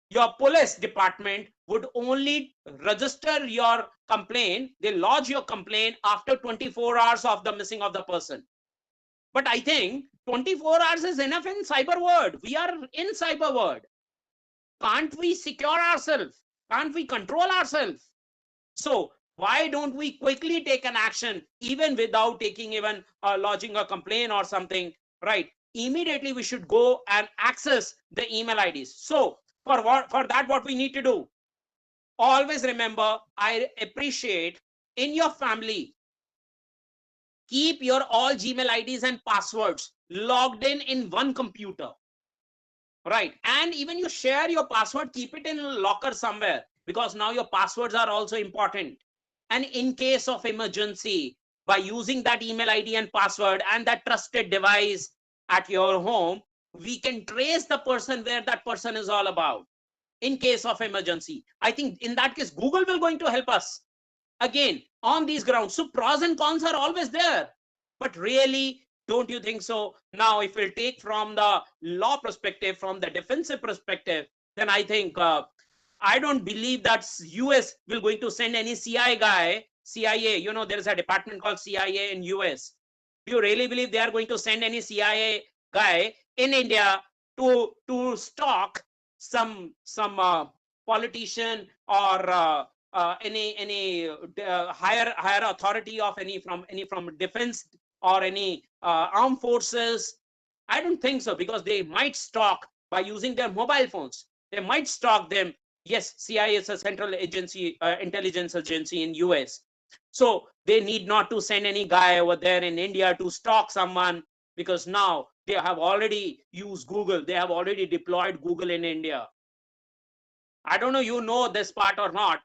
your police department would only register your complaint. They lodge your complaint after 24 hours of the missing of the person. But I think 24 hours is enough in cyber world. We are in cyber world. Can't we secure ourselves? Can't we control ourselves? So why don't we quickly take an action, even without taking even lodging a complaint or something, right? Immediately we should go and access the email IDs. So for that, what we need to do, always remember, I appreciate in your family, keep your all Gmail IDs and passwords logged in one computer, right? And even you share your password, keep it in a locker somewhere, because now your passwords are also important. And in case of emergency, by using that email ID and password and that trusted device at your home, we can trace the person where that person is all about in case of emergency. I think in that case, Google will going to help us. again on these grounds. So pros and cons are always there, but really, don't you think so? Now, if we'll take from the law perspective, from the defensive perspective, then I think I don't believe that US will going to send any CIA guy, CIA, you know, there is a department called CIA in US. Do you really believe they are going to send any CIA guy in India to stalk some politician or any higher authority of any from defense or any armed forces? I don't think so, because they might stalk by using their mobile phones. They might stalk them. Yes, CIA is a central agency, intelligence agency in US. So they need not to send any guy over there in India to stalk someone, because now they have already used Google. They have already deployed Google in India. I don't know you know this part or not.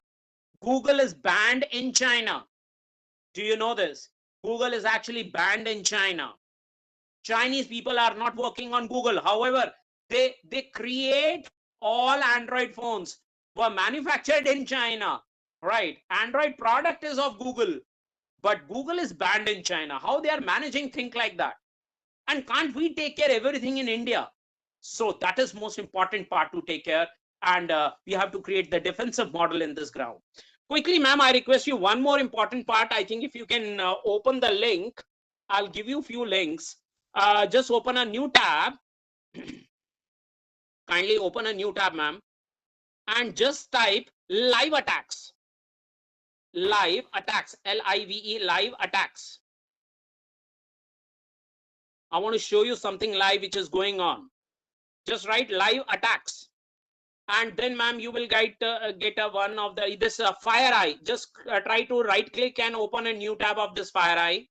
Google is banned in China. Do you know this? Google is actually banned in China. Chinese people are not working on Google. However, they create all Android phones were manufactured in China, right? Android product is of Google, but Google is banned in China. How they are managing things like that? And can't we take care of everything in India? So that is most important part to take care. And we have to create the defensive model in this ground. Quickly, ma'am, I request you one more important part. I think if you can open the link, I'll give you a few links. Just open a new tab. Kindly open a new tab, ma'am, and just type live attacks. Live attacks, L-I-V-E, live attacks. I want to show you something live which is going on. Just write live attacks, and then, ma'am, you will get a one of the this FireEye. Just try to right click and open a new tab of this FireEye.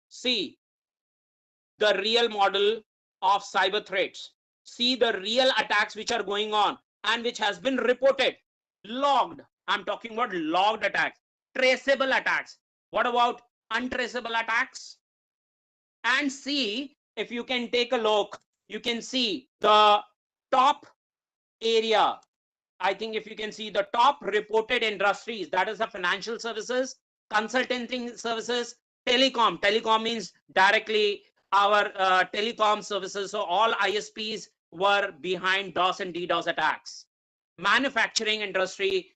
See the real model of cyber threats. See the real attacks which are going on and which has been reported, logged. I'm talking about logged attacks, traceable attacks. What about untraceable attacks? And see, if you can take a look, you can see the top area. I think if you can see the top reported industries, that is the financial services, consulting services, telecom. Telecom means directly our telecom services. So all ISPs were behind DOS and DDoS attacks. Manufacturing industry,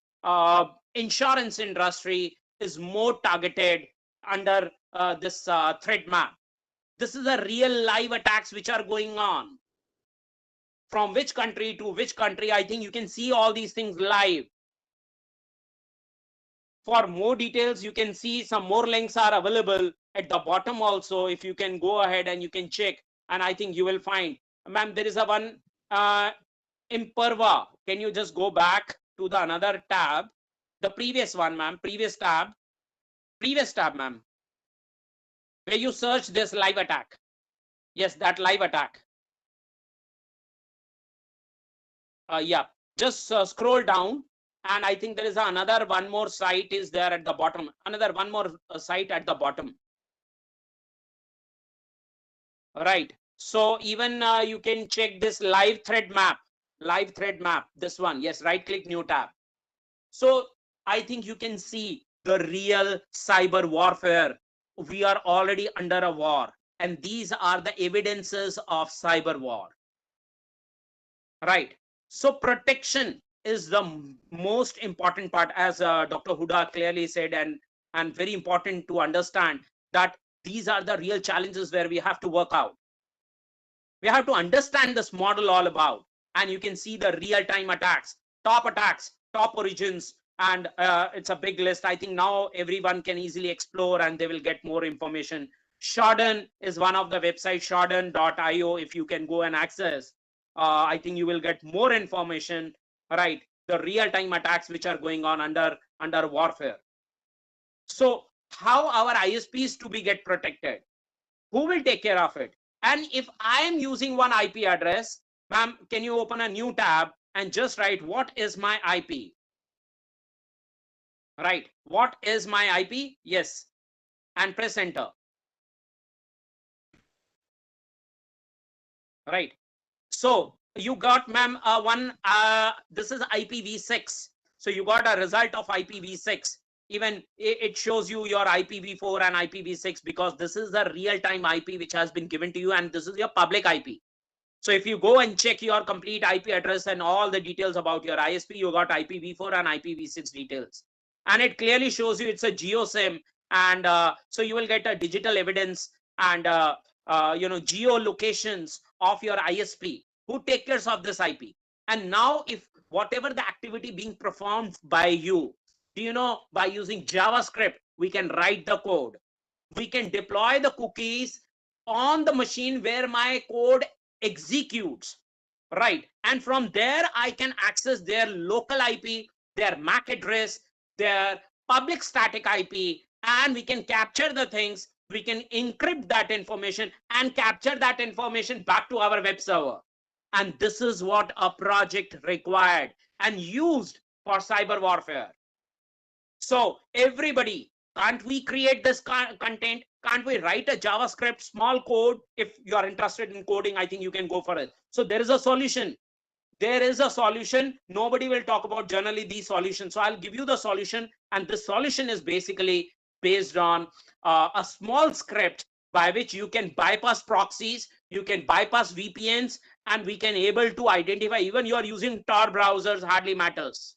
insurance industry is more targeted under this threat map. This is a real live attacks which are going on. From which country to which country, I think you can see all these things live. For more details, you can see some more links are available at the bottom also. If you can go ahead and you can check, and I think you will find. Ma'am, there is a one Imperva. Can you just go back to the another tab? The previous one, ma'am, previous tab, ma'am, where you search this live attack. Yes, that live attack. Yeah, just scroll down, and I think there is another one more site is there at the bottom. Another one more site at the bottom. Right. So even you can check this live thread map. Live thread map. This one. Yes. Right click new tab. So I think you can see the real cyber warfare. We are already under a war, and these are the evidences of cyber war. Right. So protection is the most important part, as Dr. Huda clearly said, and very important to understand that these are the real challenges where we have to work out. We have to understand this model all about, and you can see the real-time attacks, top origins, and it's a big list. I think now everyone can easily explore and they will get more information. Shodan is one of the websites, shodan.io. If you can go and access, I think you will get more information, right? The real-time attacks which are going on under warfare. So how our ISPs to be get protected? Who will take care of it? And if I am using one IP address, ma'am, can you open a new tab and just write what is my IP? Right. What is my IP? Yes. And press enter. Right. So you got, ma'am, this is IPv6. So you got a result of IPv6. Even it shows you your IPv4 and IPv6 because this is the real-time IP which has been given to you, and this is your public IP. So if you go and check your complete IP address and all the details about your ISP, you got IPv4 and IPv6 details. And it clearly shows you it's a GeoSIM. And so you will get a digital evidence and geolocations of your ISP who take care of this IP. And now if whatever the activity being performed by you, do you know, by using JavaScript, we can write the code. We can deploy the cookies on the machine where my code executes, right? And from there, I can access their local IP, their MAC address, their public static IP, and we can capture the things. We can encrypt that information and capture that information back to our web server. And this is what a project required and used for cyber warfare. So everybody, can't we create this content? Can't we write a JavaScript small code? If you are interested in coding, I think you can go for it. So there is a solution. There is a solution. Nobody will talk about generally these solutions. So I'll give you the solution. And the solution is basically based on a small script by which you can bypass proxies, you can bypass VPNs, and we can able to identify, even you are using Tor browsers, hardly matters.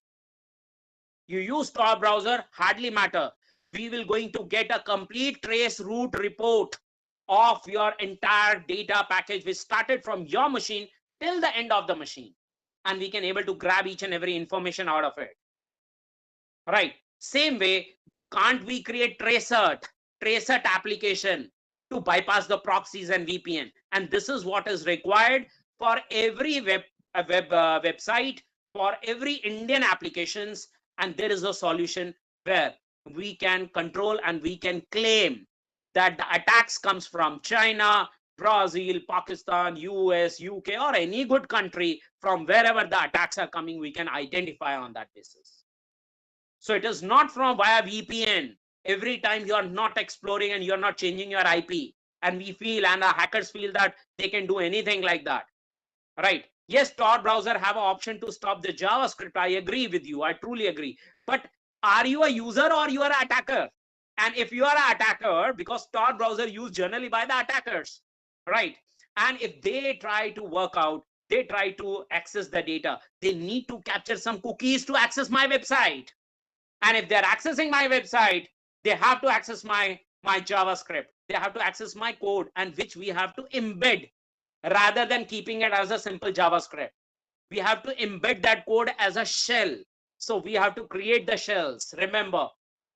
You use Tor browser, hardly matter. We will going to get a complete trace route report of your entire data package, which started from your machine till the end of the machine. And we can able to grab each and every information out of it. Right. Same way, can't we create Tracert application to bypass the proxies and VPN? And this is what is required for every website, for every Indian applications. And there is a solution where we can control and we can claim that the attacks comes from China, Brazil, Pakistan, US, UK, or any good country. From wherever the attacks are coming, we can identify on that basis. So it is not from via VPN. Every time you are not exploring and you're not changing your IP, and we feel, and our hackers feel that they can do anything like that, right? Yes, Tor browser have an option to stop the JavaScript. I agree with you. I truly agree. But are you a user or you are an attacker? And if you are an attacker, because Tor browser used generally by the attackers, right? And if they try to work out, they try to access the data, they need to capture some cookies to access my website. And if they're accessing my website, they have to access my JavaScript. They have to access my code, and which we have to embed rather than keeping it as a simple JavaScript. We have to embed that code as a shell. So we have to create the shells. Remember,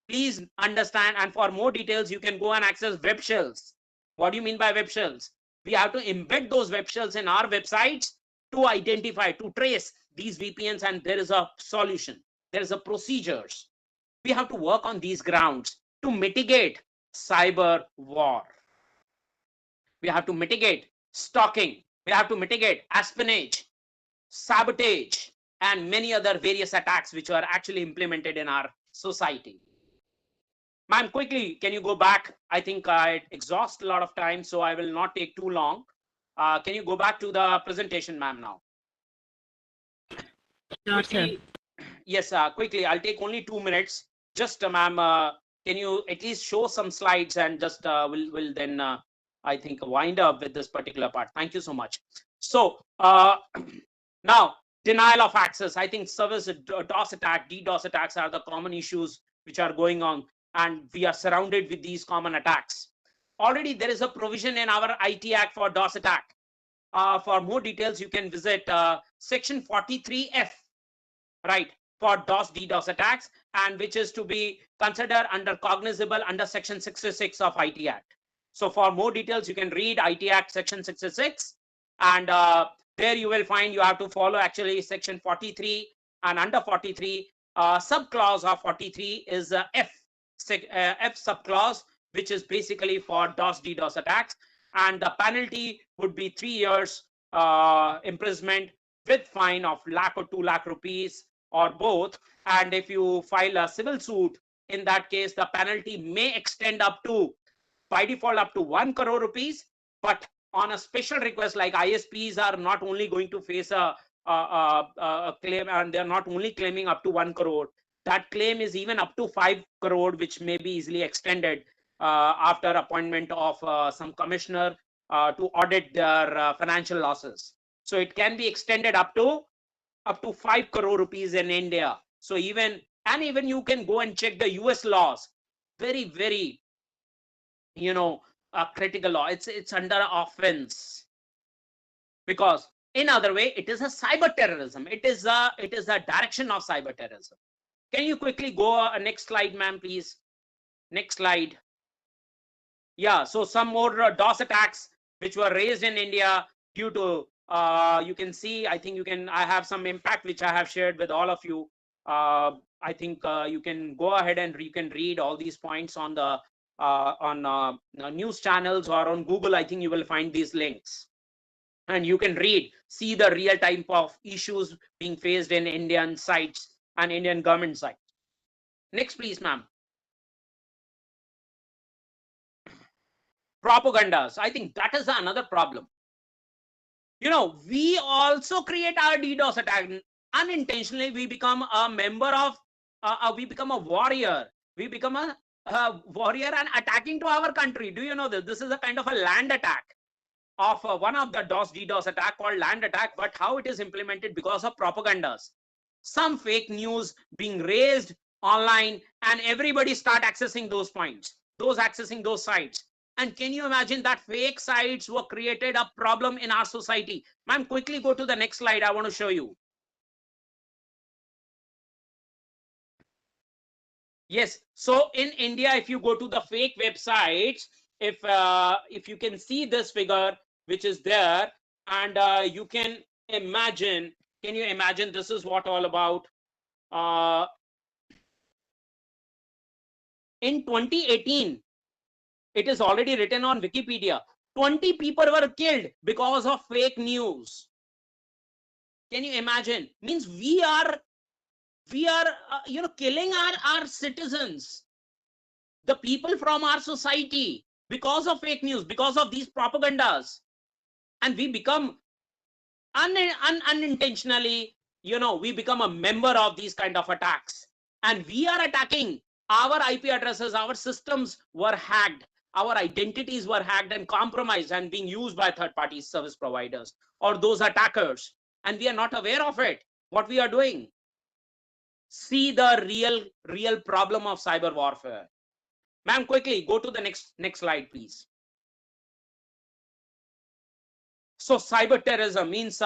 please understand, and for more details, you can go and access web shells. What do you mean by web shells? We have to embed those web shells in our websites to identify, to trace these VPNs, and there is a solution. There is a procedures. We have to work on these grounds to mitigate cyber war. We have to mitigate stalking. We have to mitigate espionage, sabotage, and many other various attacks which are actually implemented in our society. Ma'am, quickly, can you go back? I think I exhaust a lot of time, so I will not take too long. Can you go back to the presentation, ma'am, now? Quickly, yes, quickly, I'll take only 2 minutes. Just, ma'am, can you at least show some slides, and just we'll then, I think, wind up with this particular part. Thank you so much. So now, denial of access. I think service DOS attack, DDoS attacks are the common issues which are going on, and we are surrounded with these common attacks. Already there is a provision in our IT Act for DOS attack. For more details, you can visit section 43F, right, for DOS, DDoS attacks, and which is to be considered under cognizable under section 66 of IT Act. So for more details, you can read IT Act section 66, and there you will find you have to follow actually section 43, and under 43, subclause of 43 is F subclause, which is basically for DOS, DDoS attacks, and the penalty would be 3 years imprisonment with fine of lakh or 2 lakh rupees or both. And if you file a civil suit, in that case, the penalty may extend up to, by default, up to 1 crore rupees. But on a special request, like ISPs are not only going to face a claim, and they're not only claiming up to 1 crore. That claim is even up to 5 crore, which may be easily extended after appointment of some commissioner to audit their financial losses. So it can be extended up to 5 crore rupees in India. So even you can go and check the US laws. Very critical law. It's under offense, because in other way it is a cyber terrorism. It is a direction of cyber terrorism. Can you quickly go next slide, ma'am, please? Next slide. Yeah, so some more DOS attacks which were raised in India due to you can see, I have some impact which I have shared with all of you. I think you can go ahead and you can read all these points on the news channels or on Google. I think you will find these links, and you can see the real type of issues being faced in Indian sites and Indian government sites. Next, please, ma'am. Propagandas. I think that is another problem. We also create our DDoS attack. Unintentionally, we become a member of, we become a warrior. We become a warrior and attacking to our country. Do you know this? This is a kind of a land attack of one of the DDoS attack called land attack, but how it is implemented because of propagandas. Some fake news being raised online, and everybody start accessing those points, accessing those sites. And can you imagine that fake sites were created a problem in our society? Ma'am, quickly go to the next slide. I want to show you. Yes. So in India, if you go to the fake websites, if you can see this figure which is there, and you can imagine, can you imagine this is what all about? In 2018, it is already written on Wikipedia. 20 people were killed because of fake news. Can you imagine? Means we are killing our citizens, the people from our society, because of fake news, because of these propagandas, and we become unintentionally, we become a member of these kind of attacks, and we are attacking. Our IP addresses, our systems were hacked, our identities were hacked and compromised and being used by third-party service providers or those attackers, and we are not aware of it. What we are doing? See the real problem of cyber warfare. Ma'am, quickly go to the next slide, please. So cyber terrorism means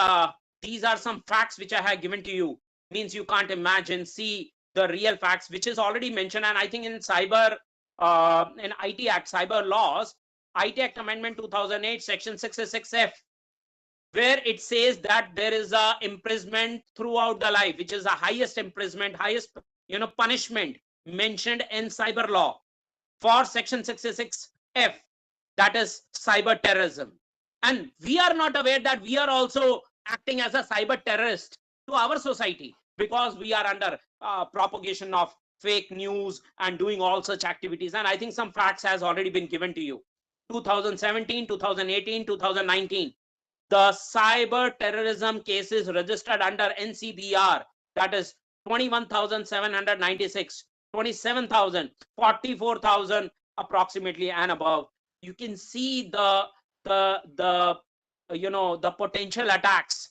these are some facts which I have given to you. Means you can't imagine. See the real facts, which is already mentioned, and I think in cyber in IT Act, cyber laws, IT Act Amendment 2008, Section 66F, where it says that there is a imprisonment throughout the life, which is the highest imprisonment, highest punishment mentioned in cyber law for Section 66F, that is cyber terrorism. And we are not aware that we are also acting as a cyber terrorist to our society, because we are under propagation of fake news and doing all such activities. And I think some facts has already been given to you. 2017, 2018, 2019. The cyber terrorism cases registered under NCBR, that is 21,796, 27,000, 44,000 approximately and above. You can see the potential attacks,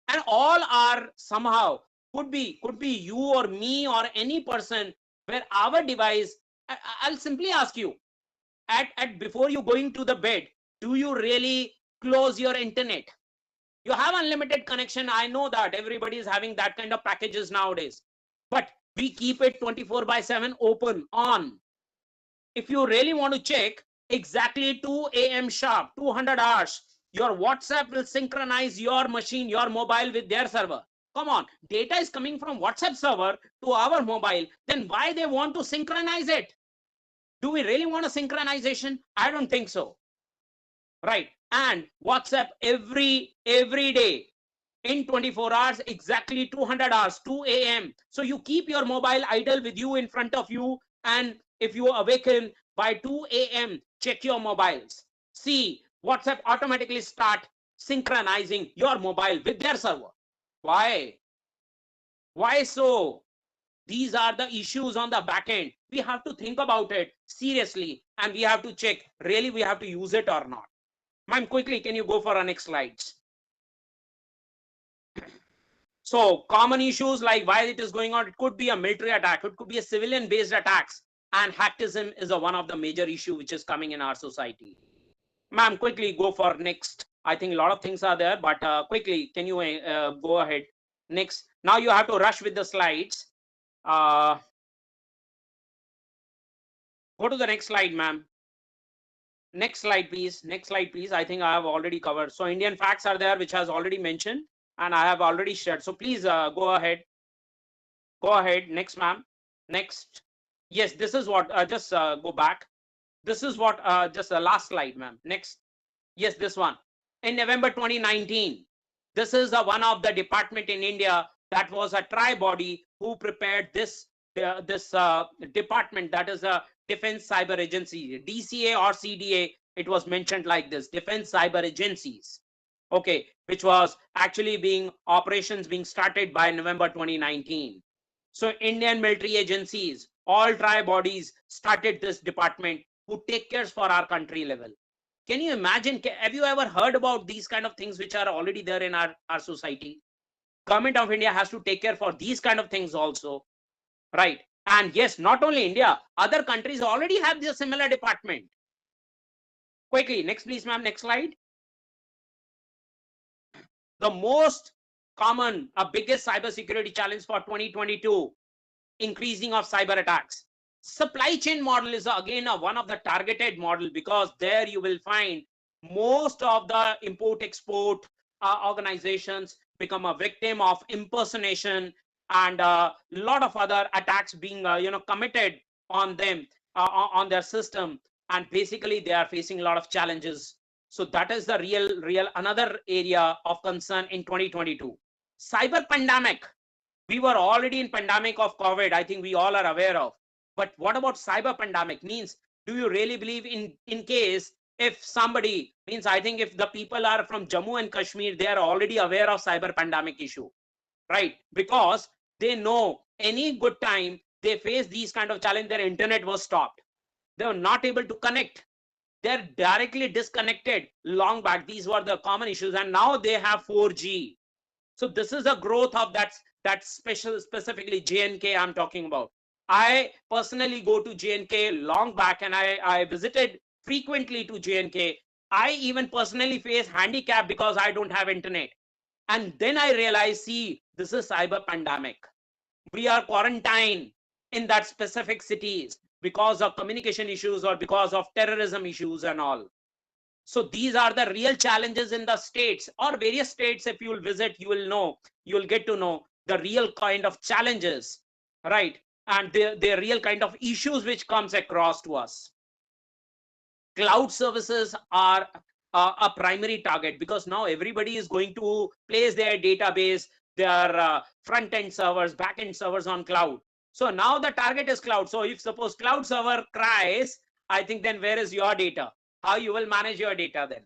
and all are somehow could be you or me or any person where our device. I'll simply ask you, at before you going to the bed, do you really close your internet? You have unlimited connection. I know that everybody is having that kind of packages nowadays, but we keep it 24/7 open on. If you really want to check, exactly 2 a.m. sharp, 200 hours, your WhatsApp will synchronize your machine, your mobile with their server. Come on, data is coming from WhatsApp server to our mobile. Then why they want to synchronize it? Do we really want a synchronization? I don't think so. Right. And WhatsApp every day in 24 hours, exactly 200 hours, 2 a.m. So you keep your mobile idle with you in front of you, and if you awaken by 2 a.m., check your mobiles. See, WhatsApp automatically start synchronizing your mobile with their server. Why? Why so? These are the issues on the back end. We have to think about it seriously and we have to check really we have to use it or not. Ma'am, quickly, can you go for our next slides? So common issues like why it is going on, it could be a military attack, it could be a civilian based attacks, and hacktism is one of the major issue which is coming in our society. Ma'am, quickly go for next. I think a lot of things are there, but quickly, can you go ahead? Next. Now you have to rush with the slides. Go to the next slide, ma'am. Next slide, please. Next slide, please. I think I have already covered. So Indian facts are there, which has already mentioned, and I have already shared. So please go ahead. Go ahead. Next, ma'am. Next. Yes, this is what, just go back. This is what, just the last slide, ma'am. Next. Yes, this one. In November 2019, this is one of the department in India that was a tri-body who prepared this department, that is a Defense Cyber Agency, DCA or CDA. It was mentioned like this, Defense Cyber Agencies. Okay, which was actually being operations being started by November 2019. So Indian military agencies, all tri-bodies started this department who take care for our country level. Can you imagine? Have you ever heard about these kind of things which are already there in our society? Government of India has to take care for these kind of things also, right? And yes, not only India, other countries already have this similar department. Quickly, next please, ma'am. Next slide. The most common, biggest cybersecurity challenge for 2022, increasing of cyber attacks. Supply chain model is again one of the targeted model, because there you will find most of the import export organizations become a victim of impersonation and a lot of other attacks being committed on them, on their system, and basically they are facing a lot of challenges. So that is the real another area of concern in 2022. Cyber pandemic. We were already in pandemic of COVID, I think we all are aware of. But what about cyber pandemic? Means, do you really believe in case if somebody, means I think if the people are from Jammu and Kashmir, they are already aware of cyber pandemic issue, right? Because they know any good time they face these kind of challenge, their internet was stopped. They were not able to connect. They're directly disconnected long back. These were the common issues, and now they have 4G. So this is a growth of that specifically JNK I'm talking about. I personally go to JNK long back, and I visited frequently to JNK. I even personally face handicap because I don't have internet. And then I realized, see, this is cyber pandemic. We are quarantined in that specific cities because of communication issues or because of terrorism issues and all. So these are the real challenges in the states or various states. If you will visit, you will know, you will get to know the real kind of challenges, right? And the real kind of issues which comes across to us. Cloud services are a primary target, because now everybody is going to place their database, their front end servers, back end servers on cloud. So now the target is cloud. So if suppose cloud server cries, I think then where is your data? How you will manage your data then?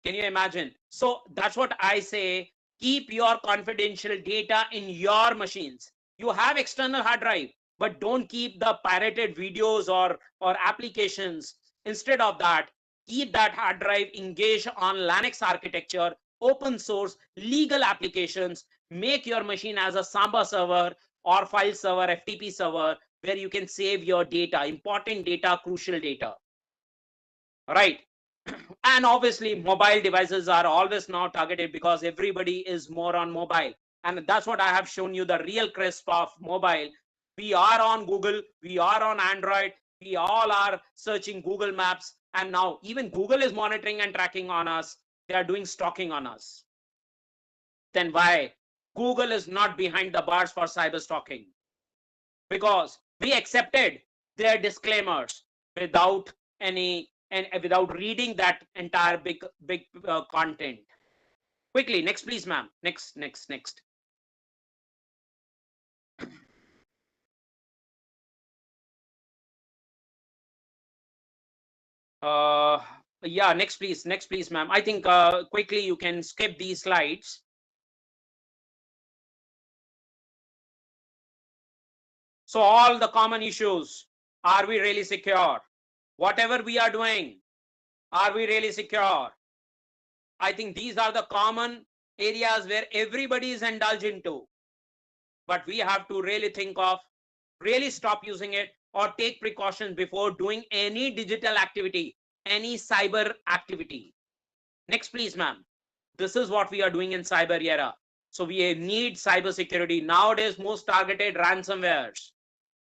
Can you imagine? So that's what I say. Keep your confidential data in your machines. You have external hard drive, but don't keep the pirated videos or applications. Instead of that, keep that hard drive engaged on Linux architecture, open source, legal applications. Make your machine as a Samba server or file server, FTP server, where you can save your data, important data, crucial data. Right. And obviously mobile devices are always now targeted, because everybody is more on mobile, and that's what I have shown you, the real crisp of mobile. We are on Google, we are on Android, we all are searching Google Maps, and now even Google is monitoring and tracking on us. They are doing stalking on us. Then why Google is not behind the bars for cyber stalking? Because we accepted their disclaimers without any, and without reading that entire big content. Quickly, next please, ma'am. Next. Yeah, next please, ma'am. I think quickly you can skip these slides. So all the common issues, are we really secure? Whatever we are doing, are we really secure? I think these are the common areas where everybody is indulged into. But we have to really think of, really stop using it or take precautions before doing any digital activity, any cyber activity. Next, please, ma'am. This is what we are doing in cyber era. So we need cyber security. Nowadays, most targeted ransomwares.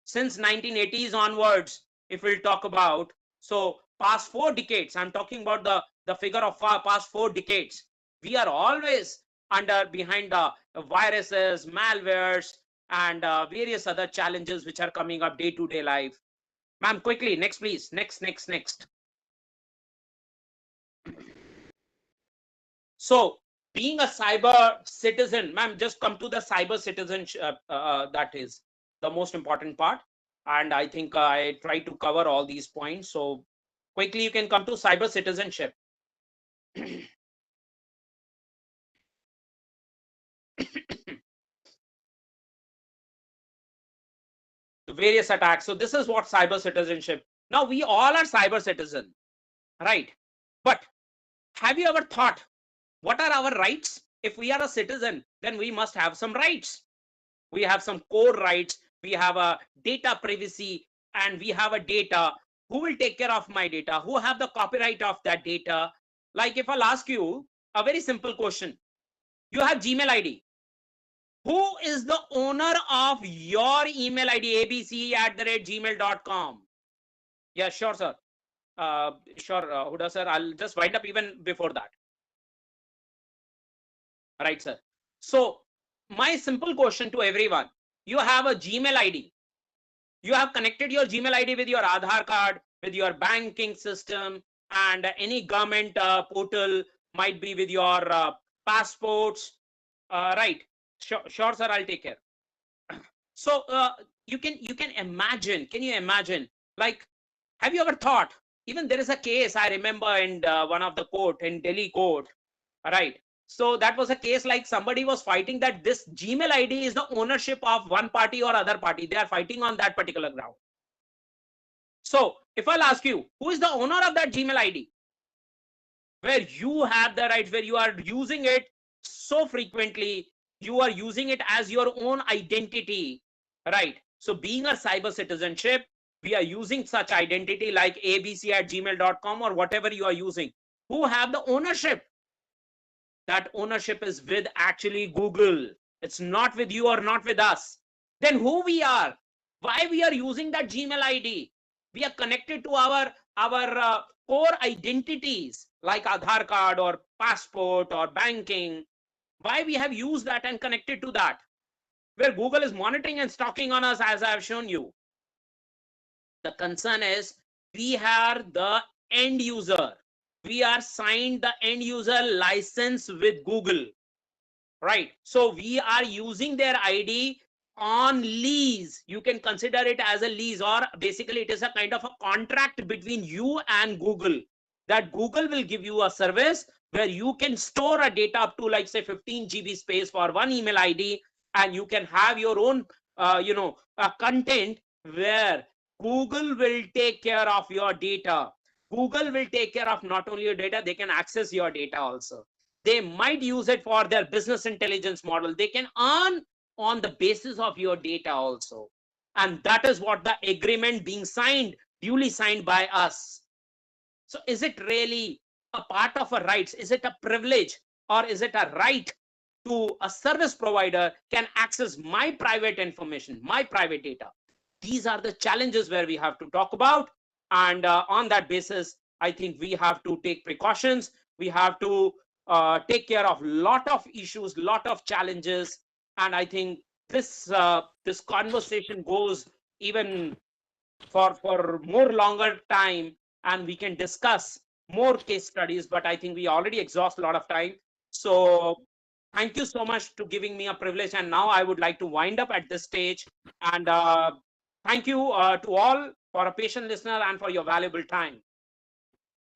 Since 1980s onwards, if we'll talk about, so past 4 decades, I'm talking about the figure of past 4 decades, we are always behind the viruses, malwares, and various other challenges which are coming up day to day life. Ma'am, quickly, next please, next. So being a cyber citizen, ma'am, just come to the cyber citizenship. That is the most important part. And I think I try to cover all these points. So quickly, you can come to cyber citizenship. Various attacks. So this is what cyber citizenship. Now we all are cyber citizen, right? But have you ever thought, what are our rights? If we are a citizen, then we must have some rights. We have some core rights. We have a data privacy, and we have a data. Who will take care of my data? Who have the copyright of that data? Like if I'll ask you a very simple question, you have Gmail ID. Who is the owner of your email ID, abc@gmail.com? Yeah, sure, sir. Sure, Huda sir. I'll just wind up even before that. Right, sir. So my simple question to everyone, you have a Gmail ID. You have connected your Gmail ID with your Aadhaar card, with your banking system, and any government portal, might be with your passports. Right. Sure, sir. I'll take care. So you can imagine. Can you imagine? Like, have you ever thought? Even there is a case I remember in one of the court in Delhi court. Right. So that was a case like somebody was fighting that this Gmail ID is the ownership of one party or other party. They are fighting on that particular ground. So if I'll ask you, who is the owner of that Gmail ID? Where you have the rights, where you are using it so frequently, you are using it as your own identity, right? So being a cyber citizenship, we are using such identity like abc@gmail.com or whatever you are using. Who have the ownership? That ownership is with actually Google. It's not with you or not with us. Then who we are? Why we are using that Gmail ID? We are connected to our core identities like Aadhaar card or passport or banking. Why we have used that and connected to that? Where Google is monitoring and stalking on us, as I have shown you. The concern is we are the end user. We are signed the end user license with Google, right? So we are using their ID on lease. You can consider it as a lease, or basically it is a kind of a contract between you and Google, that Google will give you a service where you can store a data up to, like, say 15 GB space for one email ID, and you can have your own content where Google will take care of your data. Google will take care of not only your data, they can access your data also. They might use it for their business intelligence model. They can earn on the basis of your data also. And that is what the agreement being signed, duly signed by us. So is it really a part of a rights? Is it a privilege, or is it a right to a service provider can access my private information, my private data? These are the challenges where we have to talk about. And on that basis, I think we have to take precautions. We have to take care of lot of issues, lot of challenges. And I think this conversation goes even for more longer time, and we can discuss more case studies, but I think we already exhaust a lot of time. So thank you so much to giving me a privilege. And now I would like to wind up at this stage. And thank you to all for a patient listener and for your valuable time.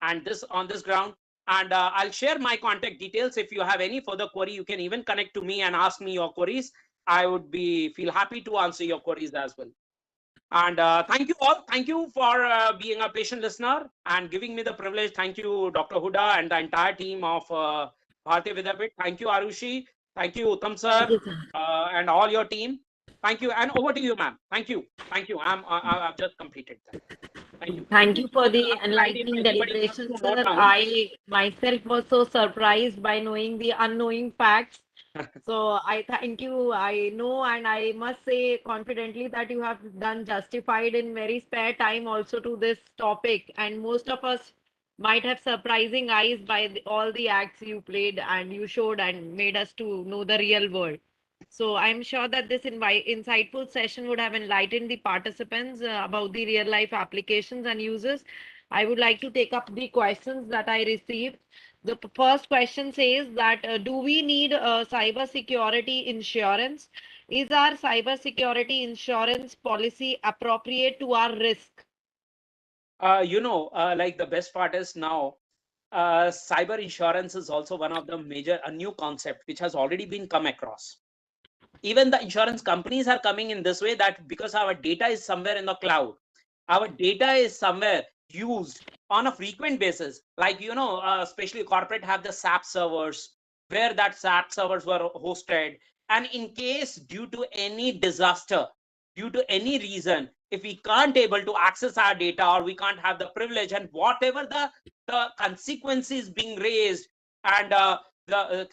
And this on this ground, and I'll share my contact details. If you have any further query, you can even connect to me and ask me your queries. I would feel happy to answer your queries as well. And thank you all. Thank you for being a patient listener and giving me the privilege. Thank you, Dr. Huda and the entire team of Bharatiya Vidyapeeth. Thank you, Arushi. Thank you, Uttam Thank sir, you, sir. and all your team. Thank you. And over to you, ma'am. Thank you. Thank you. I've just completed that. Thank you. Thank you for the Last slide if enlightening anybody wants deliberation, to note sir. down. I myself was so surprised by knowing the unknowing facts. So I thank you. I know, and I must say confidently that you have done justified in very spare time also to this topic. And most of us might have surprising eyes by all the acts you played and you showed and made us to know the real world. So I'm sure that this insightful session would have enlightened the participants about the real life applications and uses. I would like to take up the questions that I received. The first question says that do we need cyber security insurance? Is our cyber security insurance policy appropriate to our risk? Like the best part is now, cyber insurance is also one of the major, a new concept which has already been come across. Even the insurance companies are coming in this way, that because our data is somewhere in the cloud, our data is somewhere used on a frequent basis, like especially corporate have the SAP servers where that SAP servers were hosted, and in case due to any disaster, due to any reason, if we can't able to access our data or we can't have the privilege, and whatever the consequences being raised, and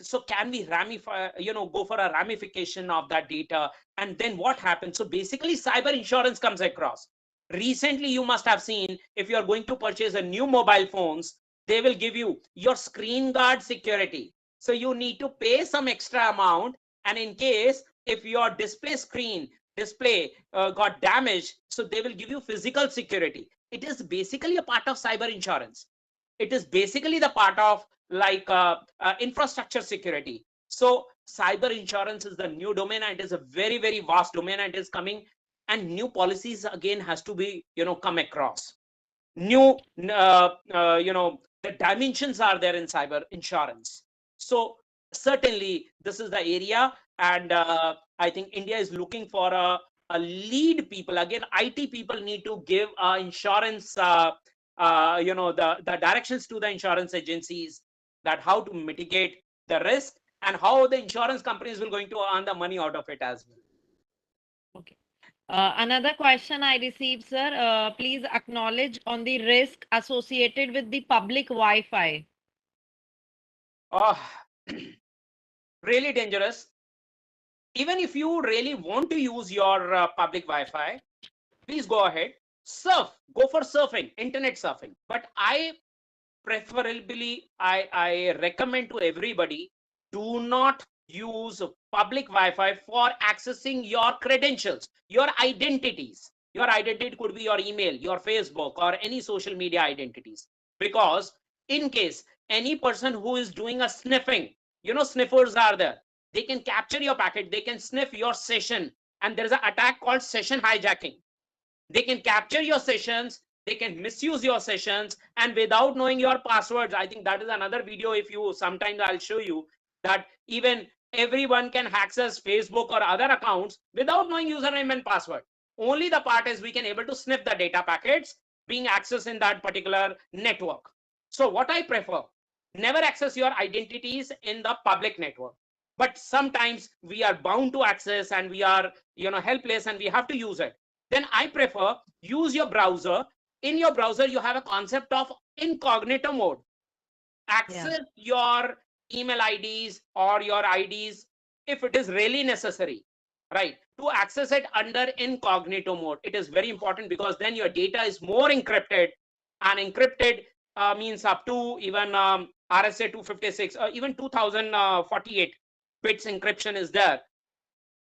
so can we ramify, go for a ramification of that data, and then what happens? So basically cyber insurance comes across. Recently you must have seen, if you are going to purchase a new mobile phones, they will give you your screen guard security. So you need to pay some extra amount, and in case if your display got damaged, so they will give you physical security. It is basically a part of cyber insurance. It is basically the part of like infrastructure security. So cyber insurance is the new domain, and it is a very, very vast domain, and it is coming, and new policies again has to be come across. New the dimensions are there in cyber insurance. So certainly this is the area, and I think India is looking for a lead people. Again, IT people need to give insurance the directions to the insurance agencies, that how to mitigate the risk and how the insurance companies will going to earn the money out of it as well. Okay. Another question I received, sir. Please acknowledge on the risk associated with the public Wi-Fi. Really dangerous. Even if you really want to use your public Wi-Fi, please go ahead, surf, go for surfing, internet surfing. But I preferably, I recommend to everybody, do not use public Wi-Fi for accessing your credentials, your identities. Your identity could be your email, your Facebook, or any social media identities. Because in case any person who is doing a sniffing, sniffers are there. They can capture your packet, they can sniff your session, and there is an attack called session hijacking. They can capture your sessions, they can misuse your sessions, and without knowing your passwords. I think that is another video, if you sometimes I'll show you, that even everyone can access Facebook or other accounts without knowing username and password. Only the part is we can able to sniff the data packets being accessed in that particular network. So what I prefer, never access your identities in the public network. But sometimes we are bound to access, and we are helpless, and we have to use it. Then I prefer use your browser. In your browser, you have a concept of incognito mode. Access your email IDs or your IDs if it is really necessary, right? To access it under incognito mode. It is very important, because then your data is more encrypted, and encrypted means up to even RSA 256 or even 2048 bits encryption is there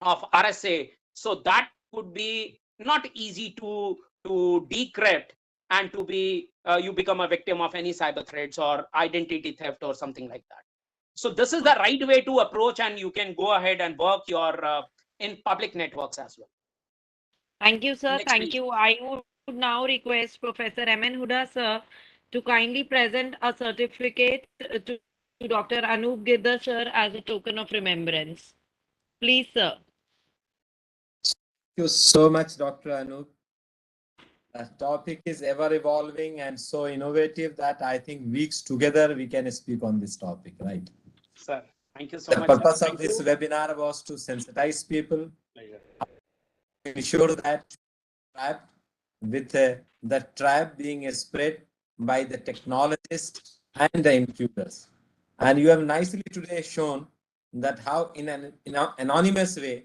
of RSA. So that could be not easy to decrypt, and to be you become a victim of any cyber threats or identity theft or something like that. So this is the right way to approach, and you can go ahead and work your in public networks as well. Thank you, sir. Next, Thank please. you. I would now request Professor M.N. Huda, sir, to kindly present a certificate to Dr. Anup Girdhar, sir, as a token of remembrance. Please, sir. Thank you so much, Dr. Anup. topic is ever evolving and so innovative that I think weeks together we can speak on this topic, right? Sir, thank you so The much, sir. purpose of Thank this you. webinar was to sensitize people, Pleasure. ensure that trapped with the trap being spread by the technologists and the influencers. And you have nicely today shown that how in an anonymous way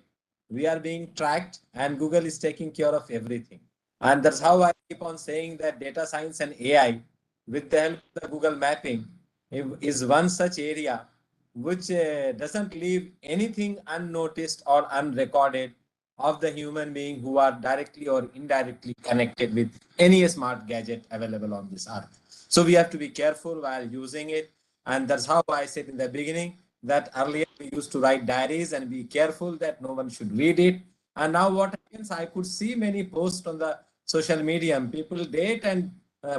we are being tracked and Google is taking care of everything. And that's how I keep on saying that data science and AI with the help of the Google mapping is one such area which doesn't leave anything unnoticed or unrecorded of the human being who are directly or indirectly connected with any smart gadget available on this earth. So we have to be careful while using it. And that's how I said in the beginning that earlier we used to write diaries and be careful that no one should read it. And now what happens, I could see many posts on the social media. People date and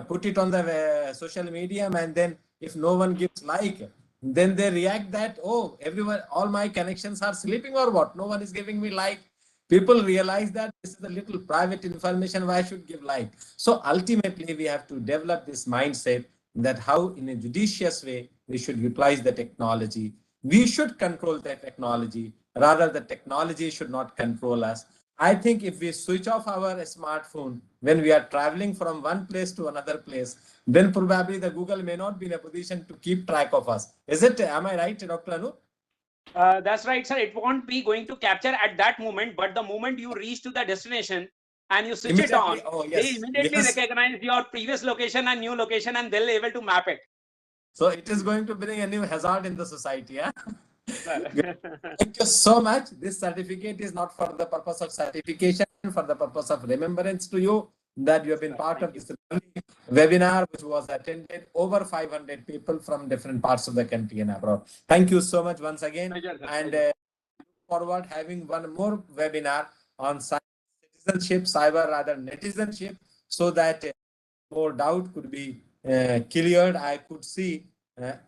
put it on the social media, and then if no one gives like, then they react that, oh, everyone, all my connections are sleeping or what? No one is giving me like. People realize that this is a little private information, why should give like? So ultimately we have to develop this mindset that how in a judicious way we should utilize the technology. We should control the technology, rather the technology should not control us. I think if we switch off our smartphone when we are traveling from one place to another place, then probably the Google may not be in a position to keep track of us. Is it? Am I right, Dr. Anu? That's right, sir. It won't be going to capture at that moment, but the moment you reach to the destination and you switch it on, Oh, yes, they immediately yes. recognize your previous location and new location, and they'll be able to map it. So it is going to bring a new hazard in the society. Yeah? Sir. Thank you so much. This certificate is not for the purpose of certification, for the purpose of remembrance to you that you have been part of this webinar, which was attended over 500 people from different parts of the country and abroad. Thank you so much once again. Pleasure, sir. And forward having one more webinar on citizenship, cyber rather netizenship, so that more doubt could be cleared. I could see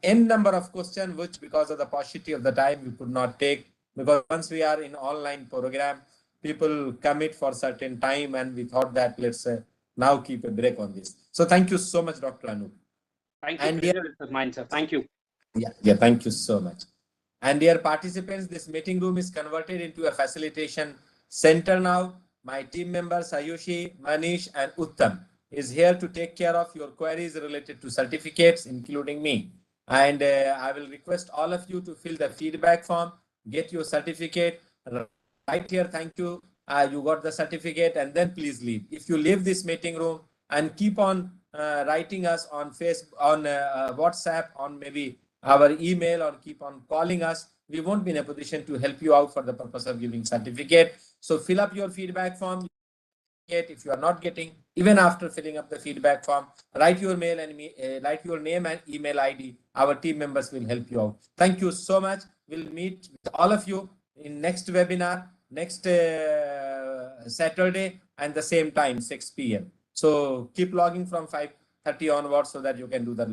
n number of questions, which because of the paucity of the time we could not take, because once we are in online program, people commit for certain time, and we thought that let's now keep a break on this. So thank you so much, Dr. Anu. Thank you. And Pleasure is mine, sir. Thank you. Yeah, thank you so much. And dear participants, this meeting room is converted into a facilitation center now. My team members, Ayushi, Manish, and Uttam, is here to take care of your queries related to certificates, including me. And I will request all of you to fill the feedback form, get your certificate, right here, thank you, you got the certificate, and then please leave. If you leave this meeting room and keep on writing us on Facebook, on WhatsApp, on maybe our email, or keep on calling us, we won't be in a position to help you out for the purpose of giving certificate. So fill up your feedback form. If you are not getting, even after filling up the feedback form, write your mail and write your name and email ID. Our team members will help you out. Thank you so much. We'll meet with all of you in next webinar, next Saturday, and the same time, 6 p.m. So keep logging from 5:30 onwards so that you can do the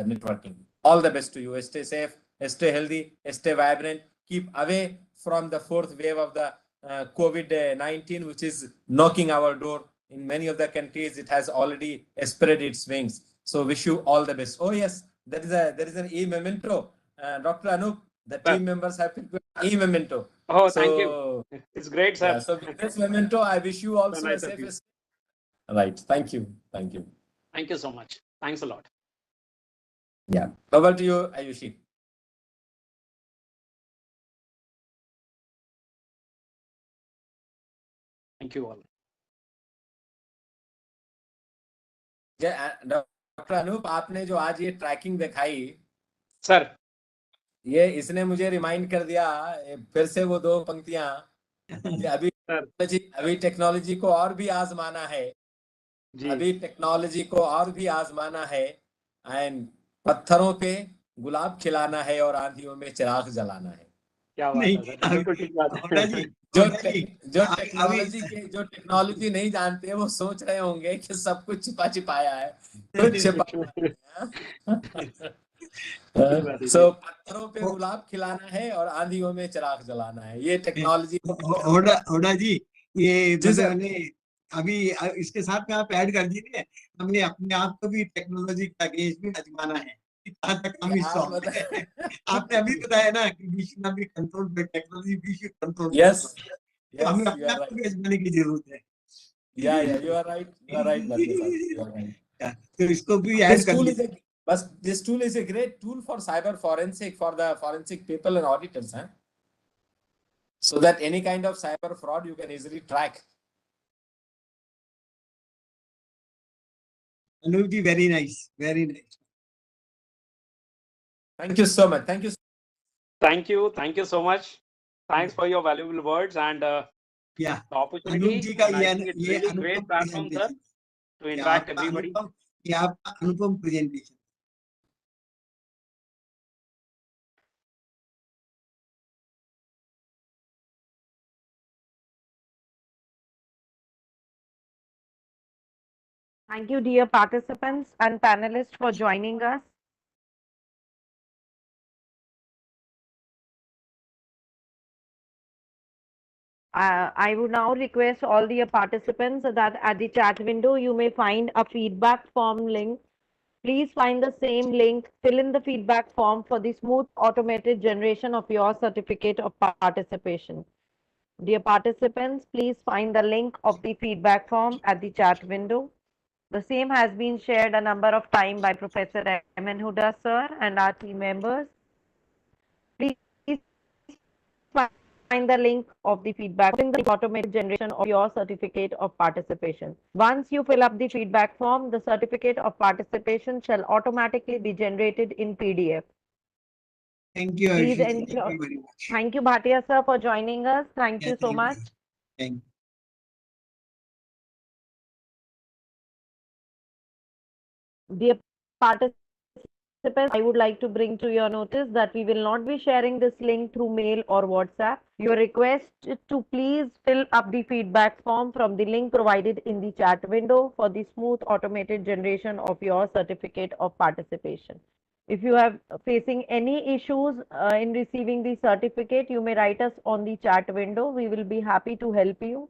networking. All the best to you. Stay safe, stay healthy, stay vibrant. Keep away from the fourth wave of the COVID-19, which is knocking our door. In many of the countries, it has already spread its wings. So wish you all the best. Oh yes, there is an e-memento. Dr. Anup, the team members have prepared e-memento. Oh, so, thank you. It's great, sir. Yeah, so with this memento, I wish you also So nice a of you. safe. Right. Thank you. Thank you. Thank you so much. Thanks a lot. Yeah. Over to you, Ayushi. Thank you all. Doctor Anoop, आपने जो आज ये trekking दिखाई sir, ये इसने मुझे remind कर दिया फिर से वो दो पंक्तियां कि अभी टेक्नोलॉजी को और भी आजमाना है जी। अभी टेक्नोलॉजी को और भी आजमाना है एंड पत्थरों पे गुलाब खिलाना है और आंधियों में चिराग जलाना है। क्या बात है सर, बिल्कुल ठीक बात है। जो टेक्नोलॉजी नहीं जानते वो सोच रहे होंगे कि सब कुछ छिपा छिपाया है, कुछ छिपा सो पत्थरों पे गुलाब खिलाना है और आंधियों में चिराग जलाना है। ये टेक्नोलॉजी होड़ा जी, ये अभी इसके साथ में आप ऐड कर दीजिए, हमने अपने आप को भी टेक्नोलॉजी का गेज में आजमाना है कि कहाँ तक हम आप स्ट्रॉन्ग है। आपने अभी बताया ना कि we should not be controlled by technology, we should control Yes, तो हमें yes, you अपने are आप को right. भी आजमाने की जरूरत है। Yeah, you are right. You are right, Bharti sir. You are right. तो इसको भी ऐड This कर tool is दीजिए। this tool is a great tool for cyber forensic for the forensic people and auditors, huh? So that any kind of cyber fraud you can easily track. Anup ji, very nice, very nice. Thank you so much. Thank you. Thank you. Thank you so much. Thanks for your valuable words and Yeah, the Anoop opportunity. Ji का And I think it's ये really Anupam great platform, sir, presentation, to ये interact आपका everybody. Anupam, ये आपका Anupam presentation. Thank you, dear participants and panelists, for joining us. I would now request all the participants that at the chat window you may find a feedback form link. Please find the same link, fill in the feedback form for the smooth automated generation of your certificate of participation. Dear participants, please find the link of the feedback form at the chat window. The same has been shared a number of times by Professor M.N. Huda, sir, and our team members. Please find the link of the feedback in the automated generation of your certificate of participation. Once you fill up the feedback form, the certificate of participation shall automatically be generated in PDF. Thank you, Please Arshi ji. Thank ensure. you very much. Thank you, Bhatia sir, for joining us. Thank Yeah, you so thank much. you. Thank you. Dear participants, I would like to bring to your notice that we will not be sharing this link through mail or WhatsApp. You are requested to please fill up the feedback form from the link provided in the chat window for the smooth automated generation of your certificate of participation. If you are facing any issues in receiving the certificate, you may write us on the chat window. We will be happy to help you.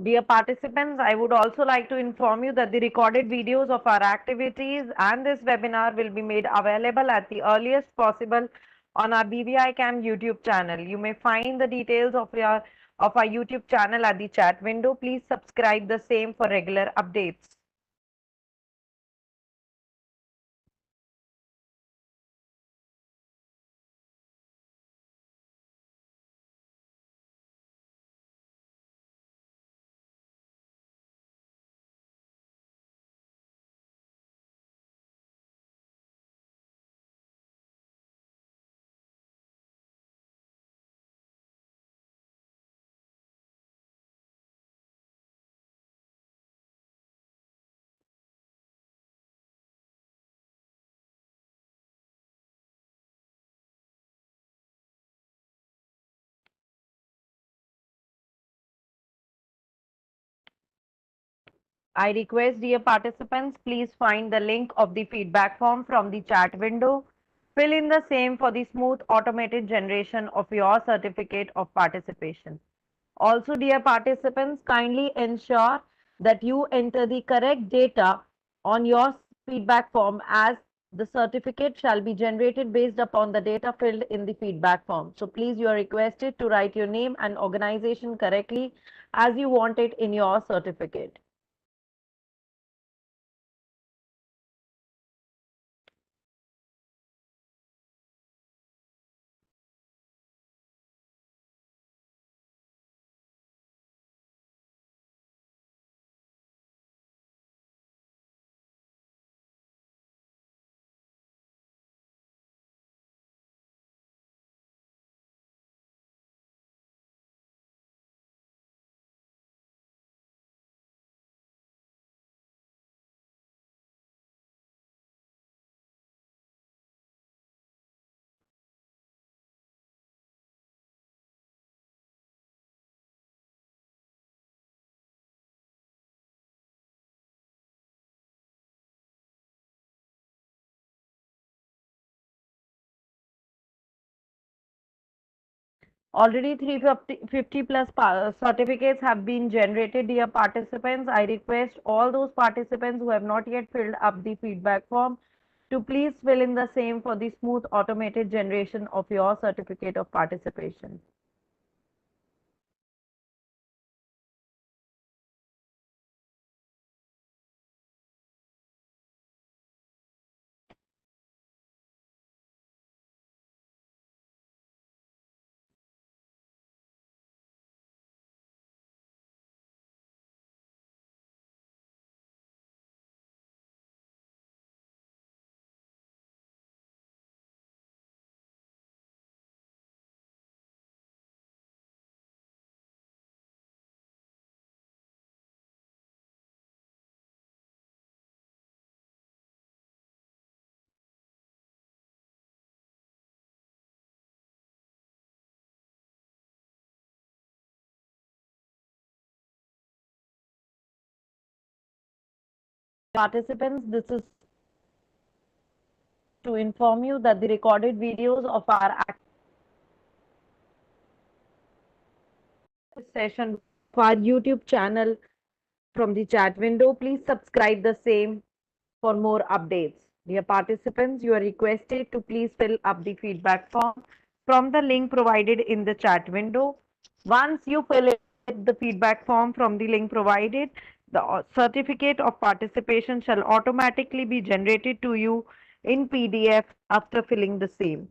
Dear participants, I would also like to inform you that the recorded videos of our activities and this webinar will be made available at the earliest possible on our BVI Cam YouTube channel. You may find the details of our YouTube channel at the chat window. Please subscribe the same for regular updates. I request dear participants, please find the link of the feedback form from the chat window. Fill in the same for the smooth automated generation of your certificate of participation. Also, dear participants, kindly ensure that you enter the correct data on your feedback form, as the certificate shall be generated based upon the data filled in the feedback form. So please, you are requested to write your name and organization correctly as you want it in your certificate. Already 350 plus certificates have been generated, dear participants. I request all those participants who have not yet filled up the feedback form to please fill in the same for the smooth automated generation of your certificate of participation. Participants, this is to inform you that the recorded videos of our session of our YouTube channel from the chat window. Please subscribe the same for more updates. Dear participants, you are requested to please fill up the feedback form from the link provided in the chat window. Once you fill the feedback form from the link provided, the certificate of participation shall automatically be generated to you in PDF after filling the same.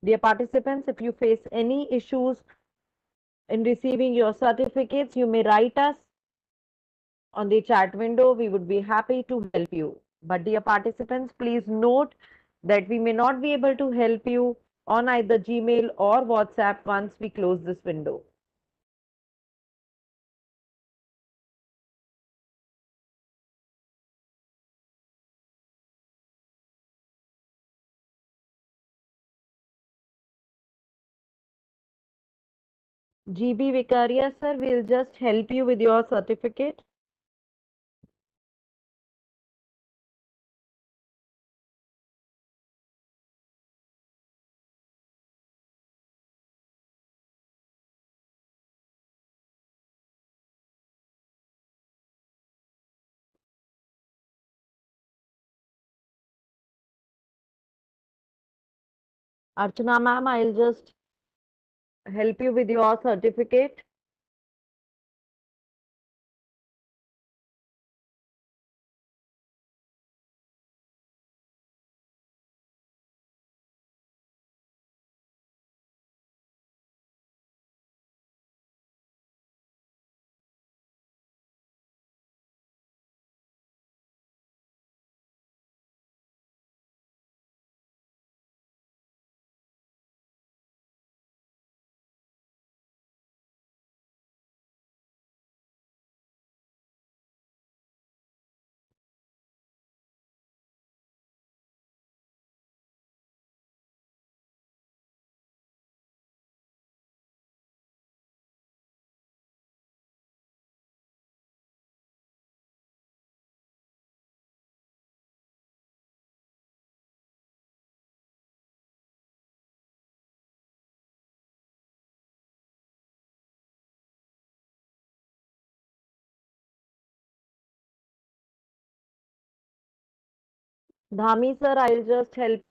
Dear participants, if you face any issues in receiving your certificates, you may write us on the chat window. We would be happy to help you. But dear participants, please note that we may not be able to help you on either Gmail or WhatsApp once we close this window. GB Vicaria sir will just help you with your certificate. Archana ma'am, I'll just help you with your certificate. Dhami sir, I'll just help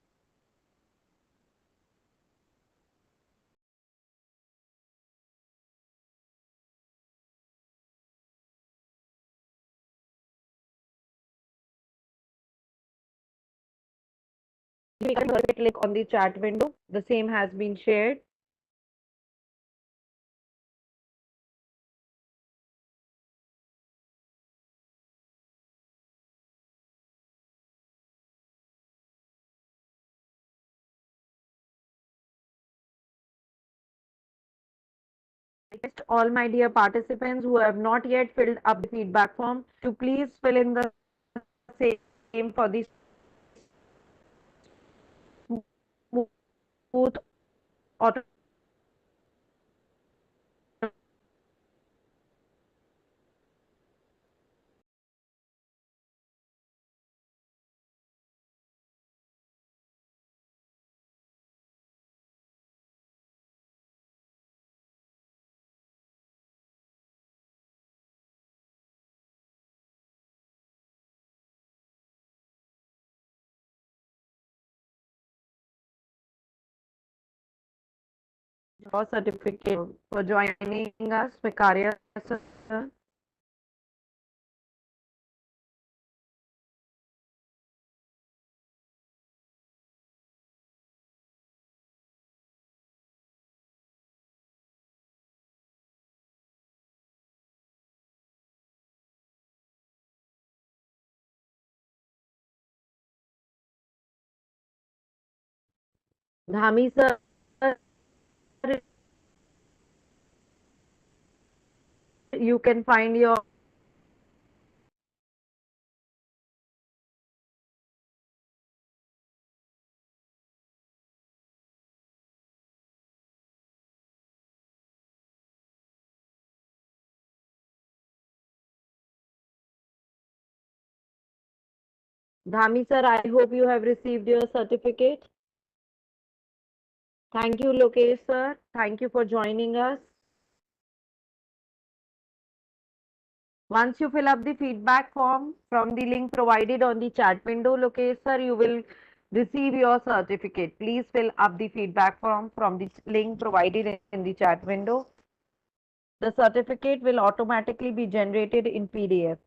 click on the chat window. The same has been shared. Request all my dear participants who have not yet filled up the feedback form to please fill in the same for the smooth automated your certificate for joining us, Vikaria sir. Dhami sir, you can find your Dhami sir, I hope you have received your certificate. Thank you, Lokesh sir. Thank you for joining us. Once you fill up the feedback form from the link provided on the chat window, Lokesh sir, you will receive your certificate. Please fill up the feedback form from the link provided in the chat window. The certificate will automatically be generated in PDF.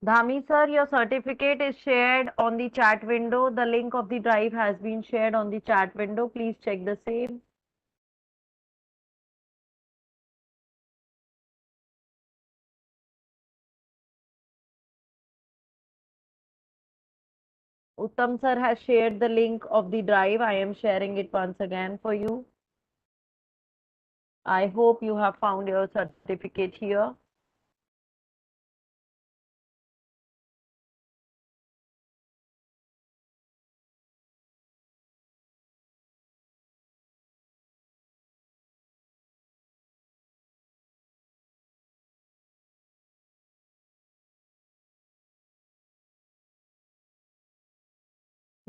Dhami sir, your certificate is shared on the chat window. The link of the drive has been shared on the chat window. Please check the same. Uttam sir has shared the link of the drive. I am sharing it once again for you. I hope you have found your certificate here.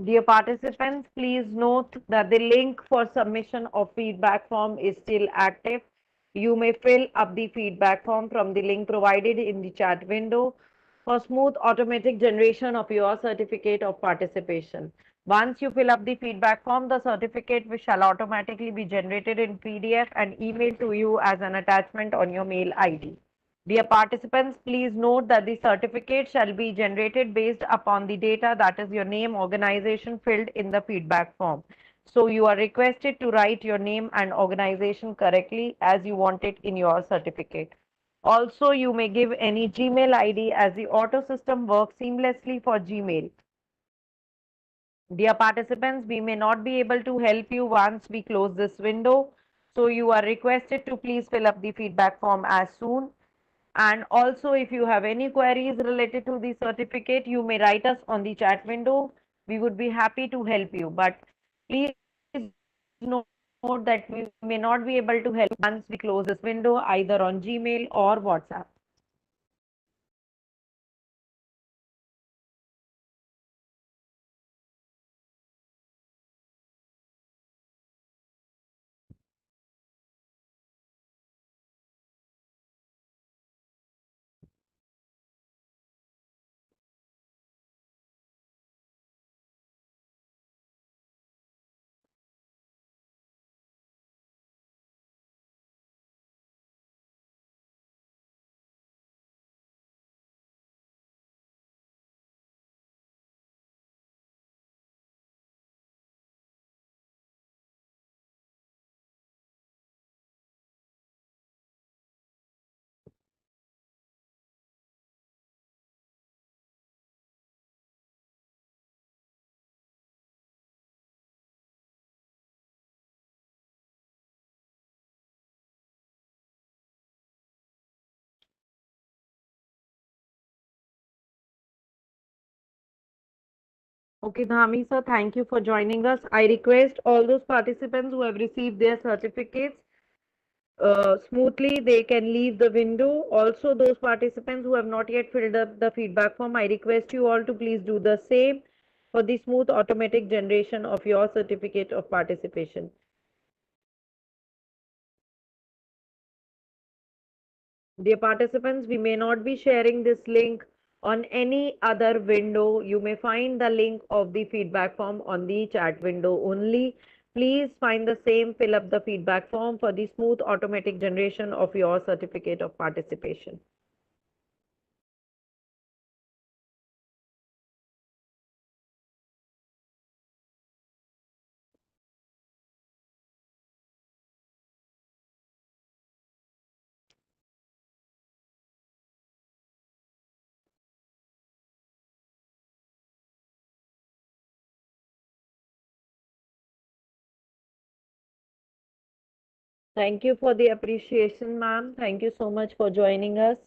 Dear participants, please note that the link for submission of feedback form is still active. You may fill up the feedback form from the link provided in the chat window for smooth automatic generation of your certificate of participation. Once you fill up the feedback form, the certificate shall automatically be generated in PDF and emailed to you as an attachment on your mail ID. Dear participants, please note that the certificate shall be generated based upon the data, that is your name, organization filled in the feedback form. So you are requested to write your name and organization correctly as you want it in your certificate. Also, you may give any Gmail ID as the auto system works seamlessly for Gmail. Dear participants, we may not be able to help you once we close this window. So you are requested to please fill up the feedback form as soon. And also, if you have any queries related to the certificate, you may write us on the chat window. We would be happy to help you. But please note that we may not be able to help once we close this window, either on Gmail or WhatsApp. Okay, Dhami sir, thank you for joining us. I request all those participants who have received their certificates smoothly, they can leave the window. Also, those participants who have not yet filled up the feedback form, I request you all to please do the same for the smooth automatic generation of your certificate of participation. Dear participants, we may not be sharing this link on any other window. You may find the link of the feedback form on the chat window only. Please find the same, fill up the feedback form for the smooth automatic generation of your certificate of participation. Thank you for the appreciation, ma'am. Thank you so much for joining us.